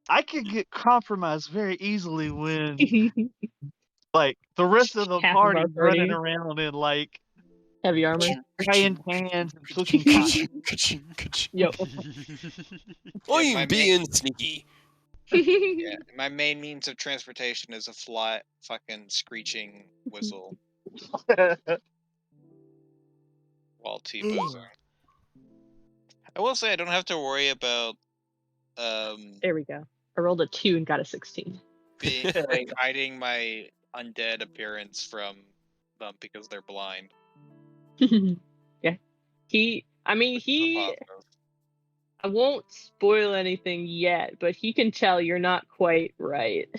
I can get compromised very easily when like the rest of the Half of our party running party. around in like Heavy armor. spraying cans and cooking cotton. Yep. Yeah, I'm being sneaky. yeah, my main means of transportation is a flat fucking screeching whistle while T-posing. I will say I don't have to worry about There we go. I rolled a 2 and got a 16. being like hiding my undead appearance from them because they're blind. Yeah. I won't spoil anything yet, but he can tell you're not quite right.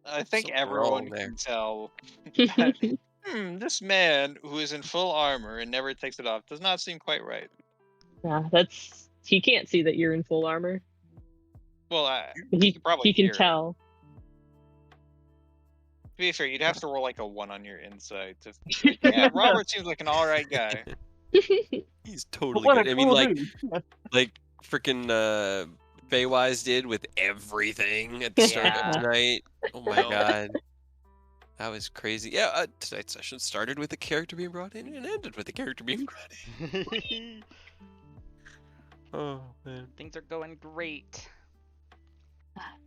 I think Something everyone wrong there. can tell that this man who is in full armor and never takes it off does not seem quite right. Yeah, he can't see that you're in full armor. Well, He could probably can hear it. tell. To be fair, you'd have to roll like a 1 on your insight. To like, yeah, Robert seems like an alright guy. He's totally What a good. I mean, cool like, dude. freaking Baywise did with everything at the start Yeah. of tonight. Oh my god. That was crazy. Yeah, tonight's session started with a character being brought in and ended with a character being brought in. Oh man. Things are going great.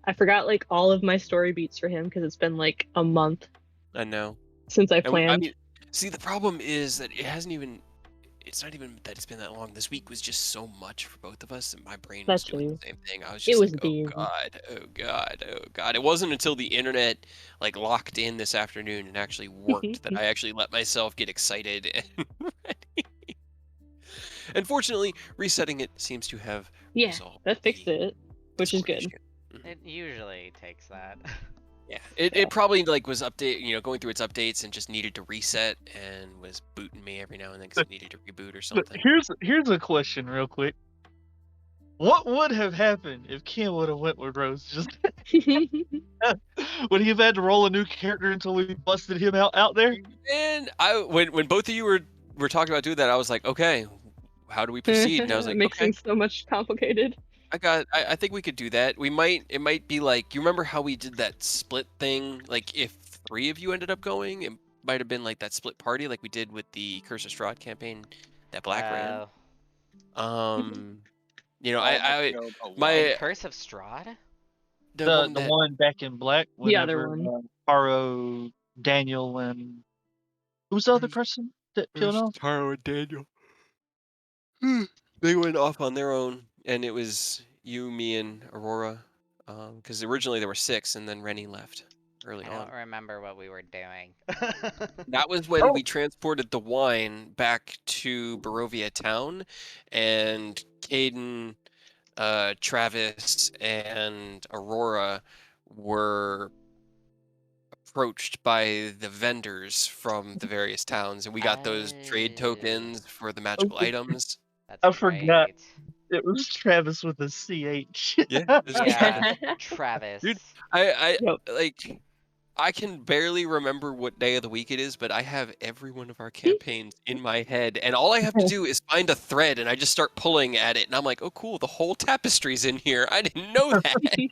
I forgot like all of my story beats for him because it's been like a month I know. since I And planned. I mean, see, the problem is that it's not even that it's been that long. This week was just so much for both of us, and my brain was That's doing true. the same thing. I was It just was like, busy. oh god, oh god, oh god. It wasn't until the internet like locked in this afternoon and actually worked that I actually let myself get excited and ready. And fortunately, resetting it seems to have Yeah, resolved that fixed the it, which is Discord good. issue. It usually takes that. Yeah, it probably like was going through its updates and just needed to reset and was booting me every now and then because it needed to reboot or But something. here's a question, real quick. What would have happened if Ken would have went with Rose? Just would he have had to roll a new character until we busted him out there? And when both of you were talking about doing that, I was like, okay, how do we proceed? And I was like, Makes okay, things so much complicated. I think we could do that. It might be like, you remember how we did that split thing? Like if 3 of you ended up going, it might have been like that split party like we did with the Curse of Strahd campaign that Black ran. You know, I my Curse of Strahd? The one back in black. The other Whenever one. Haro, Daniel, and who's the other person that killed off? Taro and Daniel. They went off on their own, and it was you, me, and Aurora. Because originally there were 6, and then Rennie left early I on. don't remember what we were doing. That was when we transported the wine back to Barovia town, and Caden, Travis, and Aurora were approached by the vendors from the various towns, and we got those trade tokens for the magical items. That's I forgot. right. It was Travis with a CH. Yeah, Yeah, Travis. dude. I Yep. like I can barely remember what day of the week it is, but I have every one of our campaigns in my head, and all I have to do is find a thread, and I just start pulling at it, and I'm like, oh, cool, the whole tapestry's in here. I didn't know that.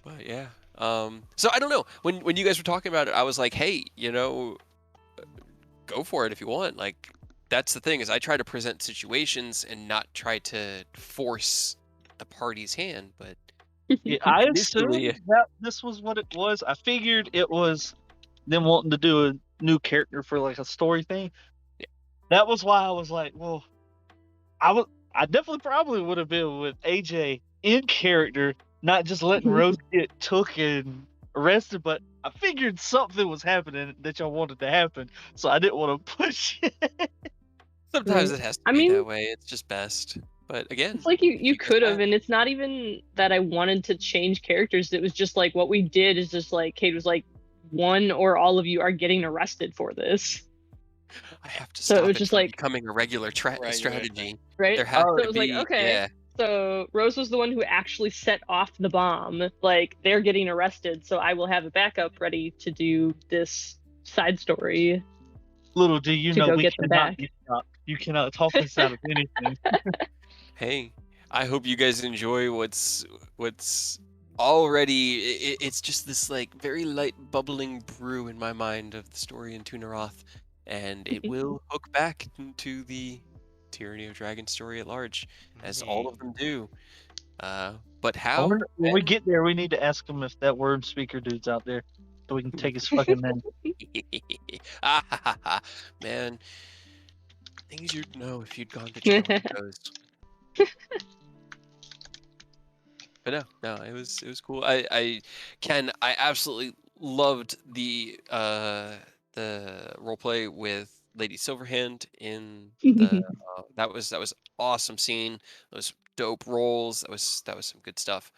But yeah. So I don't know. When you guys were talking about it, I was like, hey, go for it if you want. Like, that's the thing, is I try to present situations and not try to force the party's hand, but Yeah, I initially, assumed that this was what it was. I figured it was them wanting to do a new character for like a story thing. Yeah. That was why I was like, well, I definitely probably would have been with AJ in character, not just letting Rose get took and arrested, but I figured something was happening that y'all wanted to happen, so I didn't want to push it. sometimes Right. it has to I be mean, that way. It's just best. But again, it's like if you guys could have, have- and it's not even that I wanted to change characters. It was just like what we did is just like Kate was like, one or all of you are getting arrested for this. I have to So it stop was it just from like, becoming a regular Right. strategy. right? There has So Oh, it to was like, be, okay. yeah. So Rose was the one who actually set off the bomb. Like, they're getting arrested, so I will have a backup ready to do this side story little do you to know, go we get them cannot back. be stopped. You cannot talk us out of anything. Hey, I hope you guys enjoy what's already. It's just this like very light bubbling brew in my mind of the story in Tunaroth, and it will hook back into the Tyranny of Dragon story at large, as all of them do. But I how? wonder, when we get there, we need to ask him if that word speaker dude's out there, so we can take his fucking name. Ah, ha, ha, ha. Man, things you'd know if you'd gone to Trader Joe's. But no, it was cool. I absolutely loved the roleplay with Lady Silverhand in the that was awesome scene. Those dope rolls. That was some good stuff.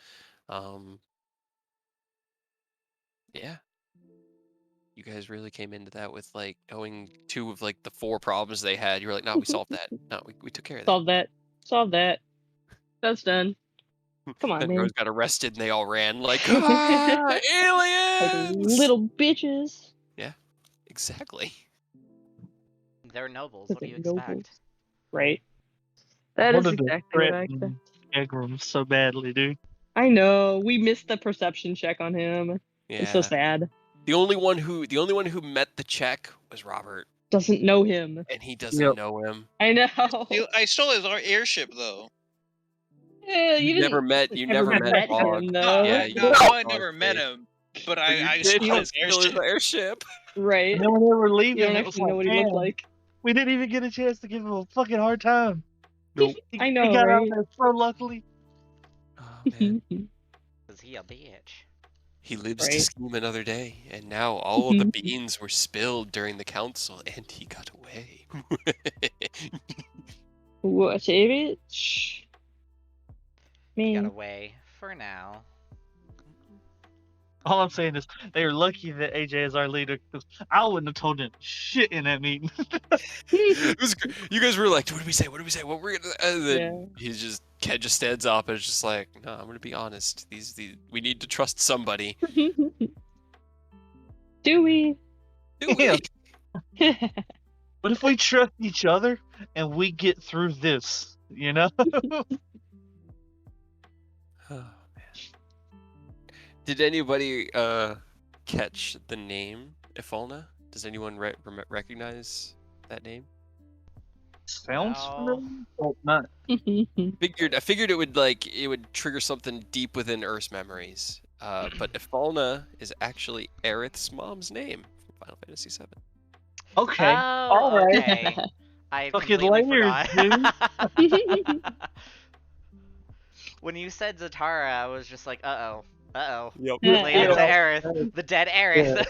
Yeah, you guys really came into that with like knowing two of like the four problems they had. You were like, no, we solved that. No, we took care of that. Solve that. Solve that. That's done. Come on, Then man. Rose got arrested and they all ran like, ah, Like aliens! little bitches. Yeah, exactly. They're nobles. With What do their you nobles. expect? Right. I That is wanted to exactly what I threaten expect. Egram so badly, dude. I know. We missed the perception check on him. It's so Yeah. sad. The only one who met the check was Robert, Doesn't know him. and he doesn't Yep. know him. I know. I stole his airship though. Yeah, You never met met Bog. him No, though. Yeah, I, you no, met I Bog's never met face. him, but But you I did stole his steal his airship. airship. Right. And then when they were You leaving, don't it was actually know like, what he looked man, like. we didn't even get a chance to give him a fucking hard time. Nope. I He know, got out right? there so luckily. Oh man. Is he a bitch? He lives to Right. scheme another day, and now all of the beans were spilled during the council, and he got away. What a bitch. He got Man. away for now. All I'm saying is they are lucky that AJ is our leader, because I wouldn't have told him shit in that meeting. It was you guys were like, what did we say? What did we say? What were we gonna? And then Ken just stands up and is just like, no, I'm gonna be honest. We need to trust somebody. Do we? Do we? Yeah. But if we trust each other and we get through this, you know? Oh man. Did anybody catch the name Ifalna? Does anyone recognize that name? Sounds No. familiar, but not. I figured it would trigger something deep within Earth's memories. But Ifalna is actually Aerith's mom's name from Final Fantasy VII. Okay. Oh, All right. okay. I Fucking completely layers, forgot. When you said Zatara, I was just like, uh-oh. Yep. Related to Yeah. Aerith, the dead Aerith.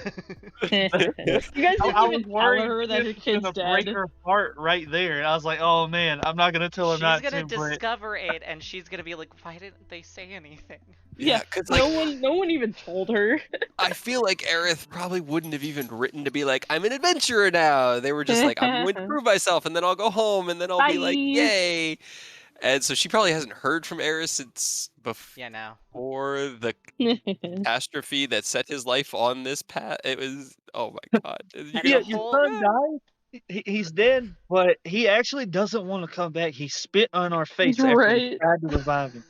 You guys didn't I even was tell worried her that her this was kid's gonna dead. break her heart right there. And I was like, oh man, I'm not gonna tell her She's not gonna to, but discover it, and she's gonna be like, why didn't they say anything? Yeah, 'cause, no one even told her. I feel like Aerith probably wouldn't have even written to be like, I'm an adventurer now. They were just like, I'm going to prove myself, and then I'll go home, and then I'll be like, Bye. yay. And so she probably hasn't heard from Eris since Yeah, no. before the catastrophe that set his life on this path. It was, oh my god. And Yeah, the your whole- son died. He's dead, but he actually doesn't want to come back. He spit on our face after we Right. tried to revive him.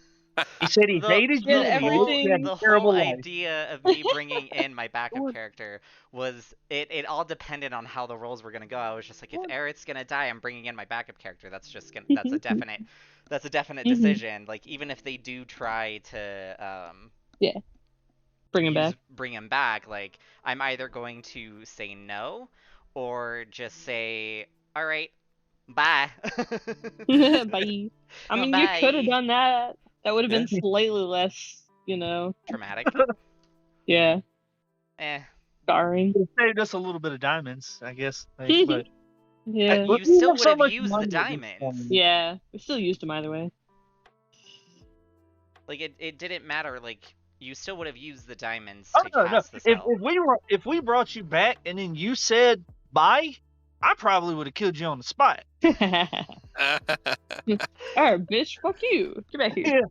He said he hated Yeah, you and he wished you had everything- a the terrible whole life. idea of me bringing in my backup What? character was it all depended on how the roles were gonna go. I was just like, if Aerith's gonna die, I'm bringing in my backup character. That's a definite Mhm. decision. Like even if they do try to Bring him back. bring him back, like I'm either going to say no or just say, all right, bye. Bye. I mean, you could have Bye. done that. That would have been Yeah. slightly less, Dramatic. yeah, Eh. scarring. It saved us a little bit of diamonds, I guess. But Yeah. You we still have would so have much used the money at this diamonds. point. Yeah, we still used them either way. Like it didn't matter. Like you still would have used the diamonds Oh to no, no. cast the spell. If we brought you back and then you said bye, I probably would have killed you on the spot. Alright, bitch, fuck you. Get back here.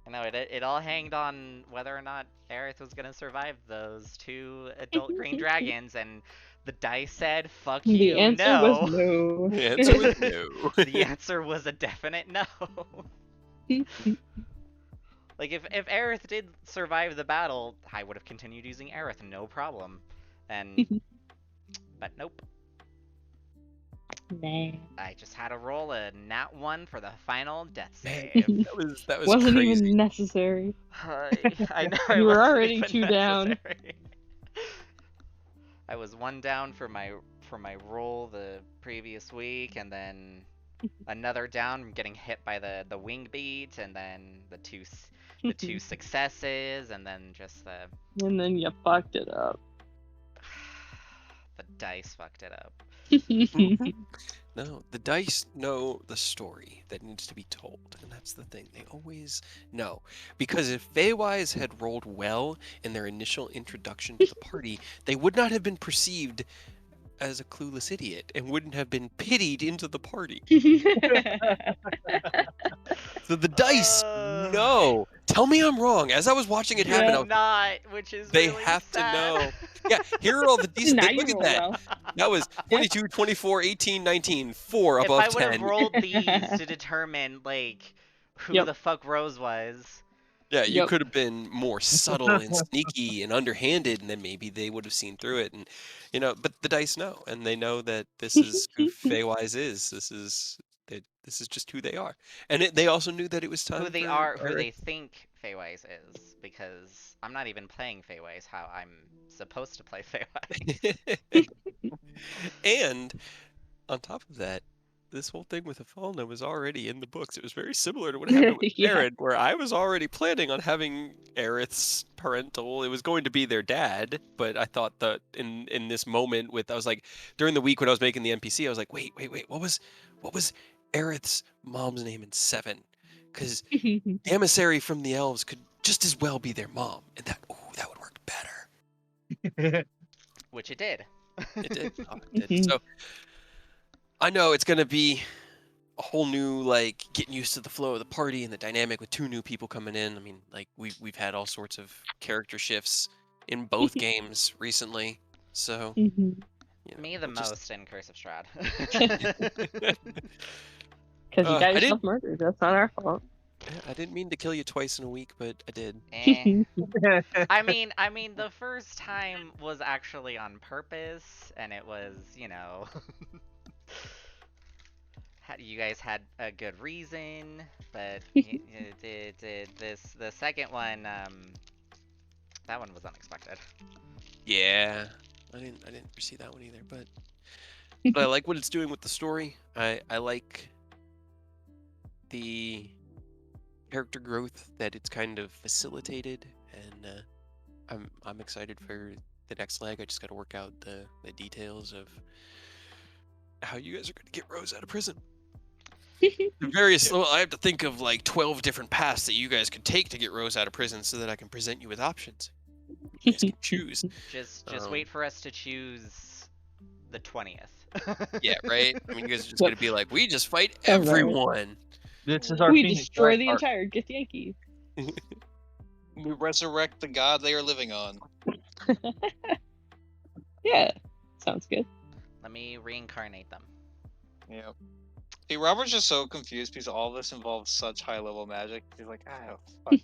I know it all hanged on whether or not Aerith was gonna survive those 2 adult green dragons, and the dice said, "Fuck The you, answer no." was no. The answer was no. The answer was a definite no. Like if Aerith did survive the battle, I would have continued using Aerith, no problem. But nope. Nah. I just had to roll a nat 1 for the final death Man, save. that was Wasn't crazy. even necessary. I know it You were wasn't already even 2 down. necessary. I was 1 down for my roll the previous week, and then another down from getting hit by the wing beat, and then the two successes, and then just the And then you fucked it up. the dice fucked it up. No, the dice know the story that needs to be told, and that's the thing. They always know. Because if Feywise had rolled well in their initial introduction to the party, they would not have been perceived as a clueless idiot and wouldn't have been pitied into the party. So the dice know. Tell me I'm wrong. As I was watching it happen, I was, Not, which is they really have sad. to know. Yeah, here are all the decent Now things. you Look at roll that. well. That was 22, 24, 18, 19, 4 If above I would 10. have rolled these to determine like who Yep. the fuck Rose was. Yeah, you Yep. could have been more subtle and sneaky and underhanded, and then maybe they would have seen through it. And but the dice know, and they know that this is who Feywise is. This is just who they are, and they also knew that it was time Who they for are, who Eric. they think Feywise is, because I'm not even playing Feywise how I'm supposed to play Feywise. And on top of that, this whole thing with Afalna was already in the books. It was very similar to what happened with Yeah. Aaron, where I was already planning on having Aerith's parental. It was going to be their dad, but I thought that in this moment I was like, during the week when I was making the NPC, I was like, wait, what was Aerith's mom's name in 7? Because the emissary from the elves could just as well be their mom, and that would work better. Which it did. It did. Oh, it did. So I know it's gonna be a whole new getting used to the flow of the party and the dynamic with 2 new people coming in. I mean, we've had all sorts of character shifts in both games recently. So Me the we'll just- most in Curse of Strahd. Because you I got didn't- yourself murdered. That's not our fault. I didn't mean to kill you twice in a week, but I did. Eh. I mean, the first time was actually on purpose, and it was, you guys had a good reason, but the second one, that one was unexpected. Yeah, I didn't foresee that one either, but I like what it's doing with the story. I like the character growth that it's kind of facilitated, and I'm excited for the next leg. I just got to work out the details of how you guys are going to get Rose out of prison. I have to think of 12 different paths that you guys could take to get Rose out of prison, so that I can present you with options. You guys can choose. Just wait for us to choose the 20th, Yeah, right? I mean, you guys are just Yep. going to be like, we just fight Oh, right. everyone. This is our We Phoenix, destroy right? the entire Githyanki. We resurrect the god they are living on. Yeah, sounds good. Let me reincarnate them. Yeah. See, Robert's just so confused because all this involves such high level magic. He's like, fuck.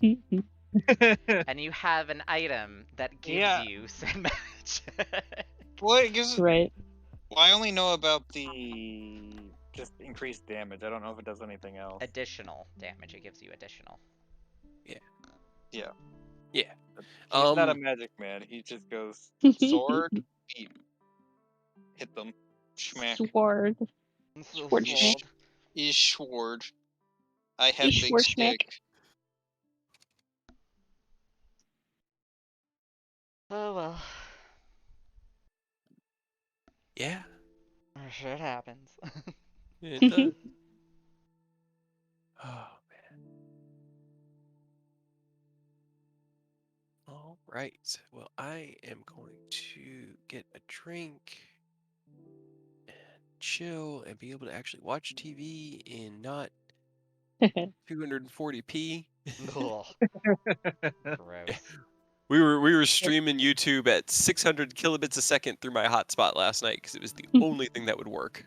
And you have an item that gives Yeah. you said magic. Well, it gives. Right. Well, I only know about the just increased damage. I don't know if it does anything else. Additional damage. It gives you additional. Yeah. Yeah. He's not a magic man. He just goes sword, beat, hit them, schmack. Sword. Sword Sword. schmack. Is sword. I have Is big sword stick. schmack. Oh well. Yeah, Shit happens. it does. Oh, man. All right. Well, I am going to get a drink and chill and be able to actually watch TV in not 240p. Ugh. Gross. We were streaming YouTube at 600 kilobits a second through my hotspot last night because it was the only thing that would work.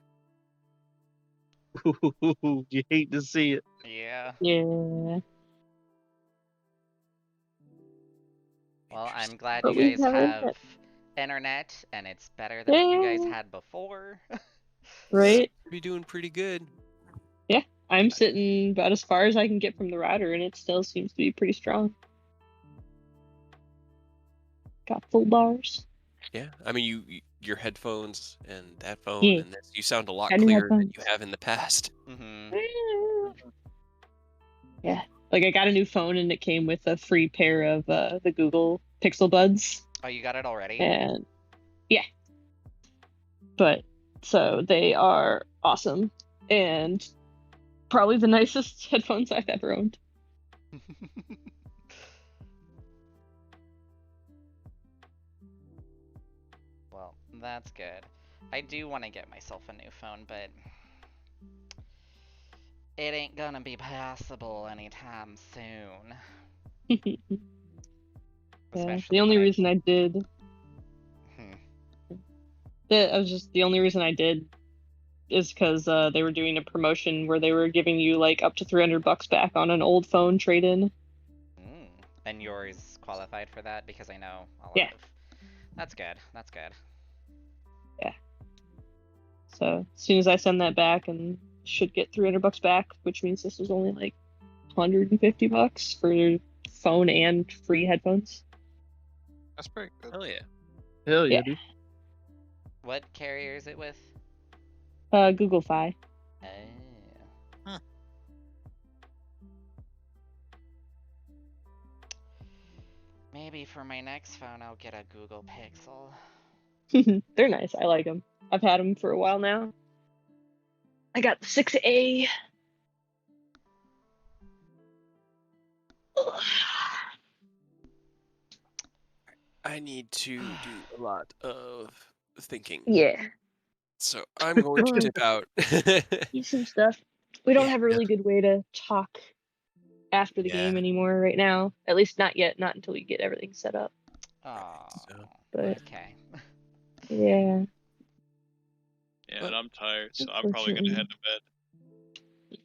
You hate to see it. Yeah. Yeah. Well, I'm glad But you we guys have have it. internet and it's better than what you guys Yeah. had before. Right? Be doing pretty good. Yeah. I'm sitting about as far as I can get from the router, and it still seems to be pretty strong. Got full bars. Yeah, I mean, your headphones and that phone Yeah. and this, you sound a lot Got new clearer than you headphones. have in the past. Yeah. Like, I got a new phone, and it came with a free pair of the Google Pixel Buds. Oh, you got it already? And yeah. But so they are awesome and probably the nicest headphones I've ever owned. Well, that's good. I do want to get myself a new phone, but it ain't gonna be possible anytime soon. Yeah, Especially the only when reason I did Hmm. the only reason I did is because they were doing a promotion where they were giving you like up to $300 back on an old phone trade-in. And yours qualified for that because I know a lot Yeah. of. That's good. That's good. Yeah. So as soon as I send that back, and should get $300 back, which means this was only like $150 for phone and free headphones. That's pretty good. Hell yeah. Hell yeah, Yeah. dude. What carrier is it with? Google Fi. Oh. Maybe for my next phone I'll get a Google Pixel. They're nice. I like them. I've had them for a while now. I got the 6A. I need to do a lot of thinking. Yeah. So I'm going to dip out. Do some stuff. We don't Yeah, have a really good way to talk after the Yeah. game anymore right now. At least not yet. Not until we get everything set up. Oh. So, But Okay. yeah. Yeah, But- and I'm tired, so I'm probably gonna head to bed.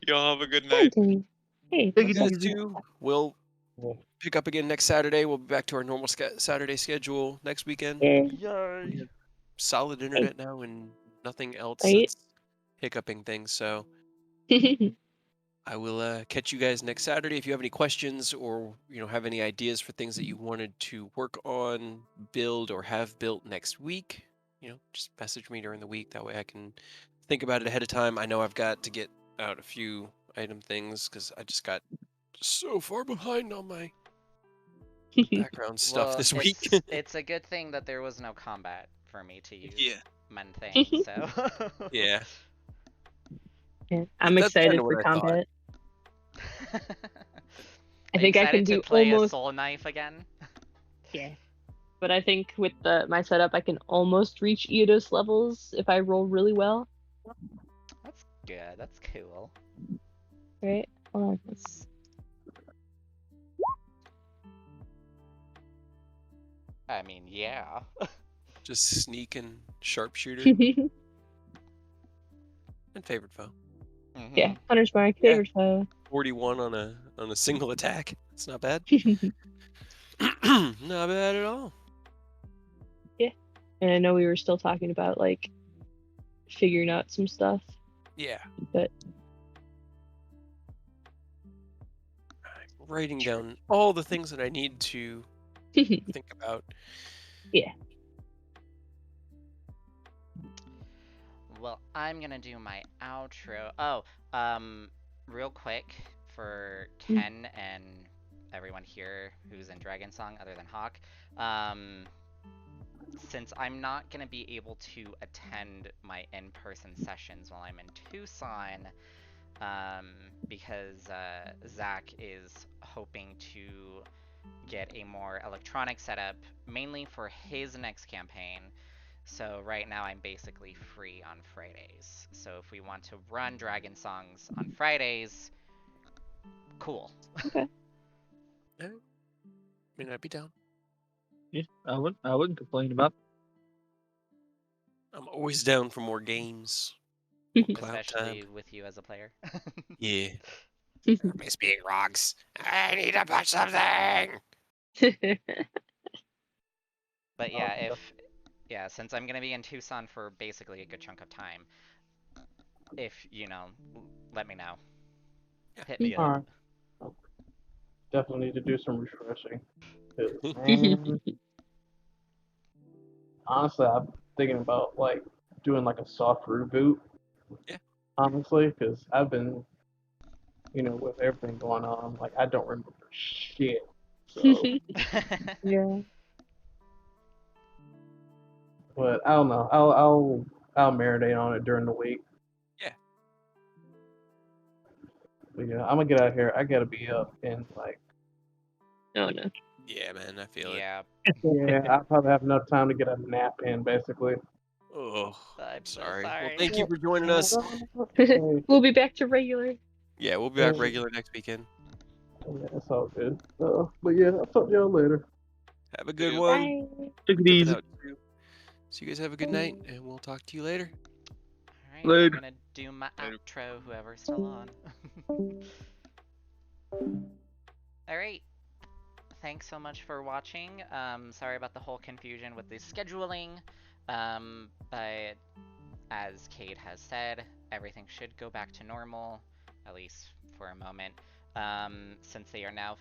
Y'all have a good Hey, night. Tony. Hey. Take it guys easy. too. We'll pick up again next Saturday. We'll be back to our normal Saturday schedule next weekend. Yeah. Yay. Solid internet now and nothing else Right. that's hiccuping things. So I will catch you guys next Saturday. If you have any questions or have any ideas for things that you wanted to work on, build, or have built next week, just message me during the week. That way I can think about it ahead of time. I know I've got to get out a few item things because I just got so far behind on my background stuff Well, this week. it's a good thing that there was no combat for me to use Yeah. men thing, so. Yeah. Yeah, I'm That's excited kinda for what I thought. combat. Are I you think I can excited to do play almost. a soul knife again? Yeah. but I think with my setup, I can almost reach Eodos levels if I roll really well. That's good. That's cool. Right? Hold on, let's... I mean, yeah. Just sneaking sharpshooter and favorite foe. Yeah, Mhm. Hunter's Mark, Yeah. favorite foe. 41 on a single attack. It's not bad. Not bad at all. Yeah. And I know we were still talking about like figuring out some stuff, Yeah. but I'm writing down all the things that I need to think about. yeah. Well, I'm gonna do my outro. Oh, real quick for Ken and everyone here who's in Dragon Song other than Hawk. Since I'm not gonna be able to attend my in-person sessions while I'm in Tucson, because Zach is hoping to get a more electronic setup, mainly for his next campaign. So right now I'm basically free on Fridays. So if we want to run Dragon Songs on Fridays, cool. Okay. I mean, I'd be down. Yeah, I wouldn't complain about. I'm always down for more games. More cloud Especially time. with you as a player. Yeah. I miss being rocks. I need to punch something. But yeah, since I'm gonna be in Tucson for basically a good chunk of time, if let me know. Yeah. Hit me All up. right. Definitely need to do some refreshing. 'Cause, man, honestly, I'm thinking about like doing like a soft reboot. Yeah. Honestly, because I've been, with everything going on, like I don't remember shit. So, Yeah. but I don't know. I'll marinate on it during the week. Yeah. But yeah, I'm gonna get out of here. I gotta be up in like. Oh no. Yeah, man. I feel it. Yeah, Yeah, I probably have enough time to get a nap in, basically. Oh, I'm so sorry. Well, sorry. thank you for joining us. Hey, We'll be back to regular. Yeah, we'll be yeah, back regular next weekend. yeah, it's all good. But yeah, I'll talk to y'all later. Have a good Yeah. one. Bye. Take it Dipping easy. out too. So you guys have a good night, and we'll talk to you later. Alright, I'm Later. gonna do my Later. outro, whoever's still on. Alright. Thanks so much for watching. Sorry about the whole confusion with the scheduling. But as Cade has said, everything should go back to normal, at least for a moment. Since they are now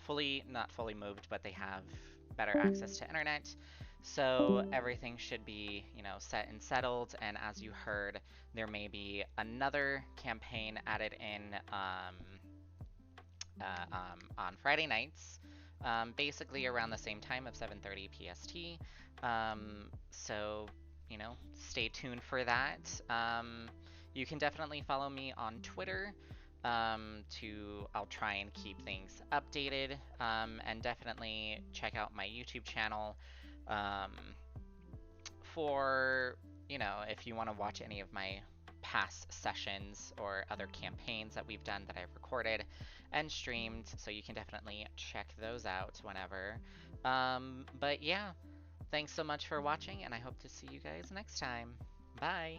not fully moved, but they have better access to internet. So everything should be, set and settled. And as you heard, there may be another campaign added in on Friday nights, basically around the same time of 7:30 PST. So, stay tuned for that. You can definitely follow me on Twitter. I'll try and keep things updated. And definitely check out my YouTube channel. Um, for, if you want to watch any of my past sessions or other campaigns that we've done that I've recorded and streamed, so you can definitely check those out whenever. But yeah, thanks so much for watching, and I hope to see you guys next time. Bye!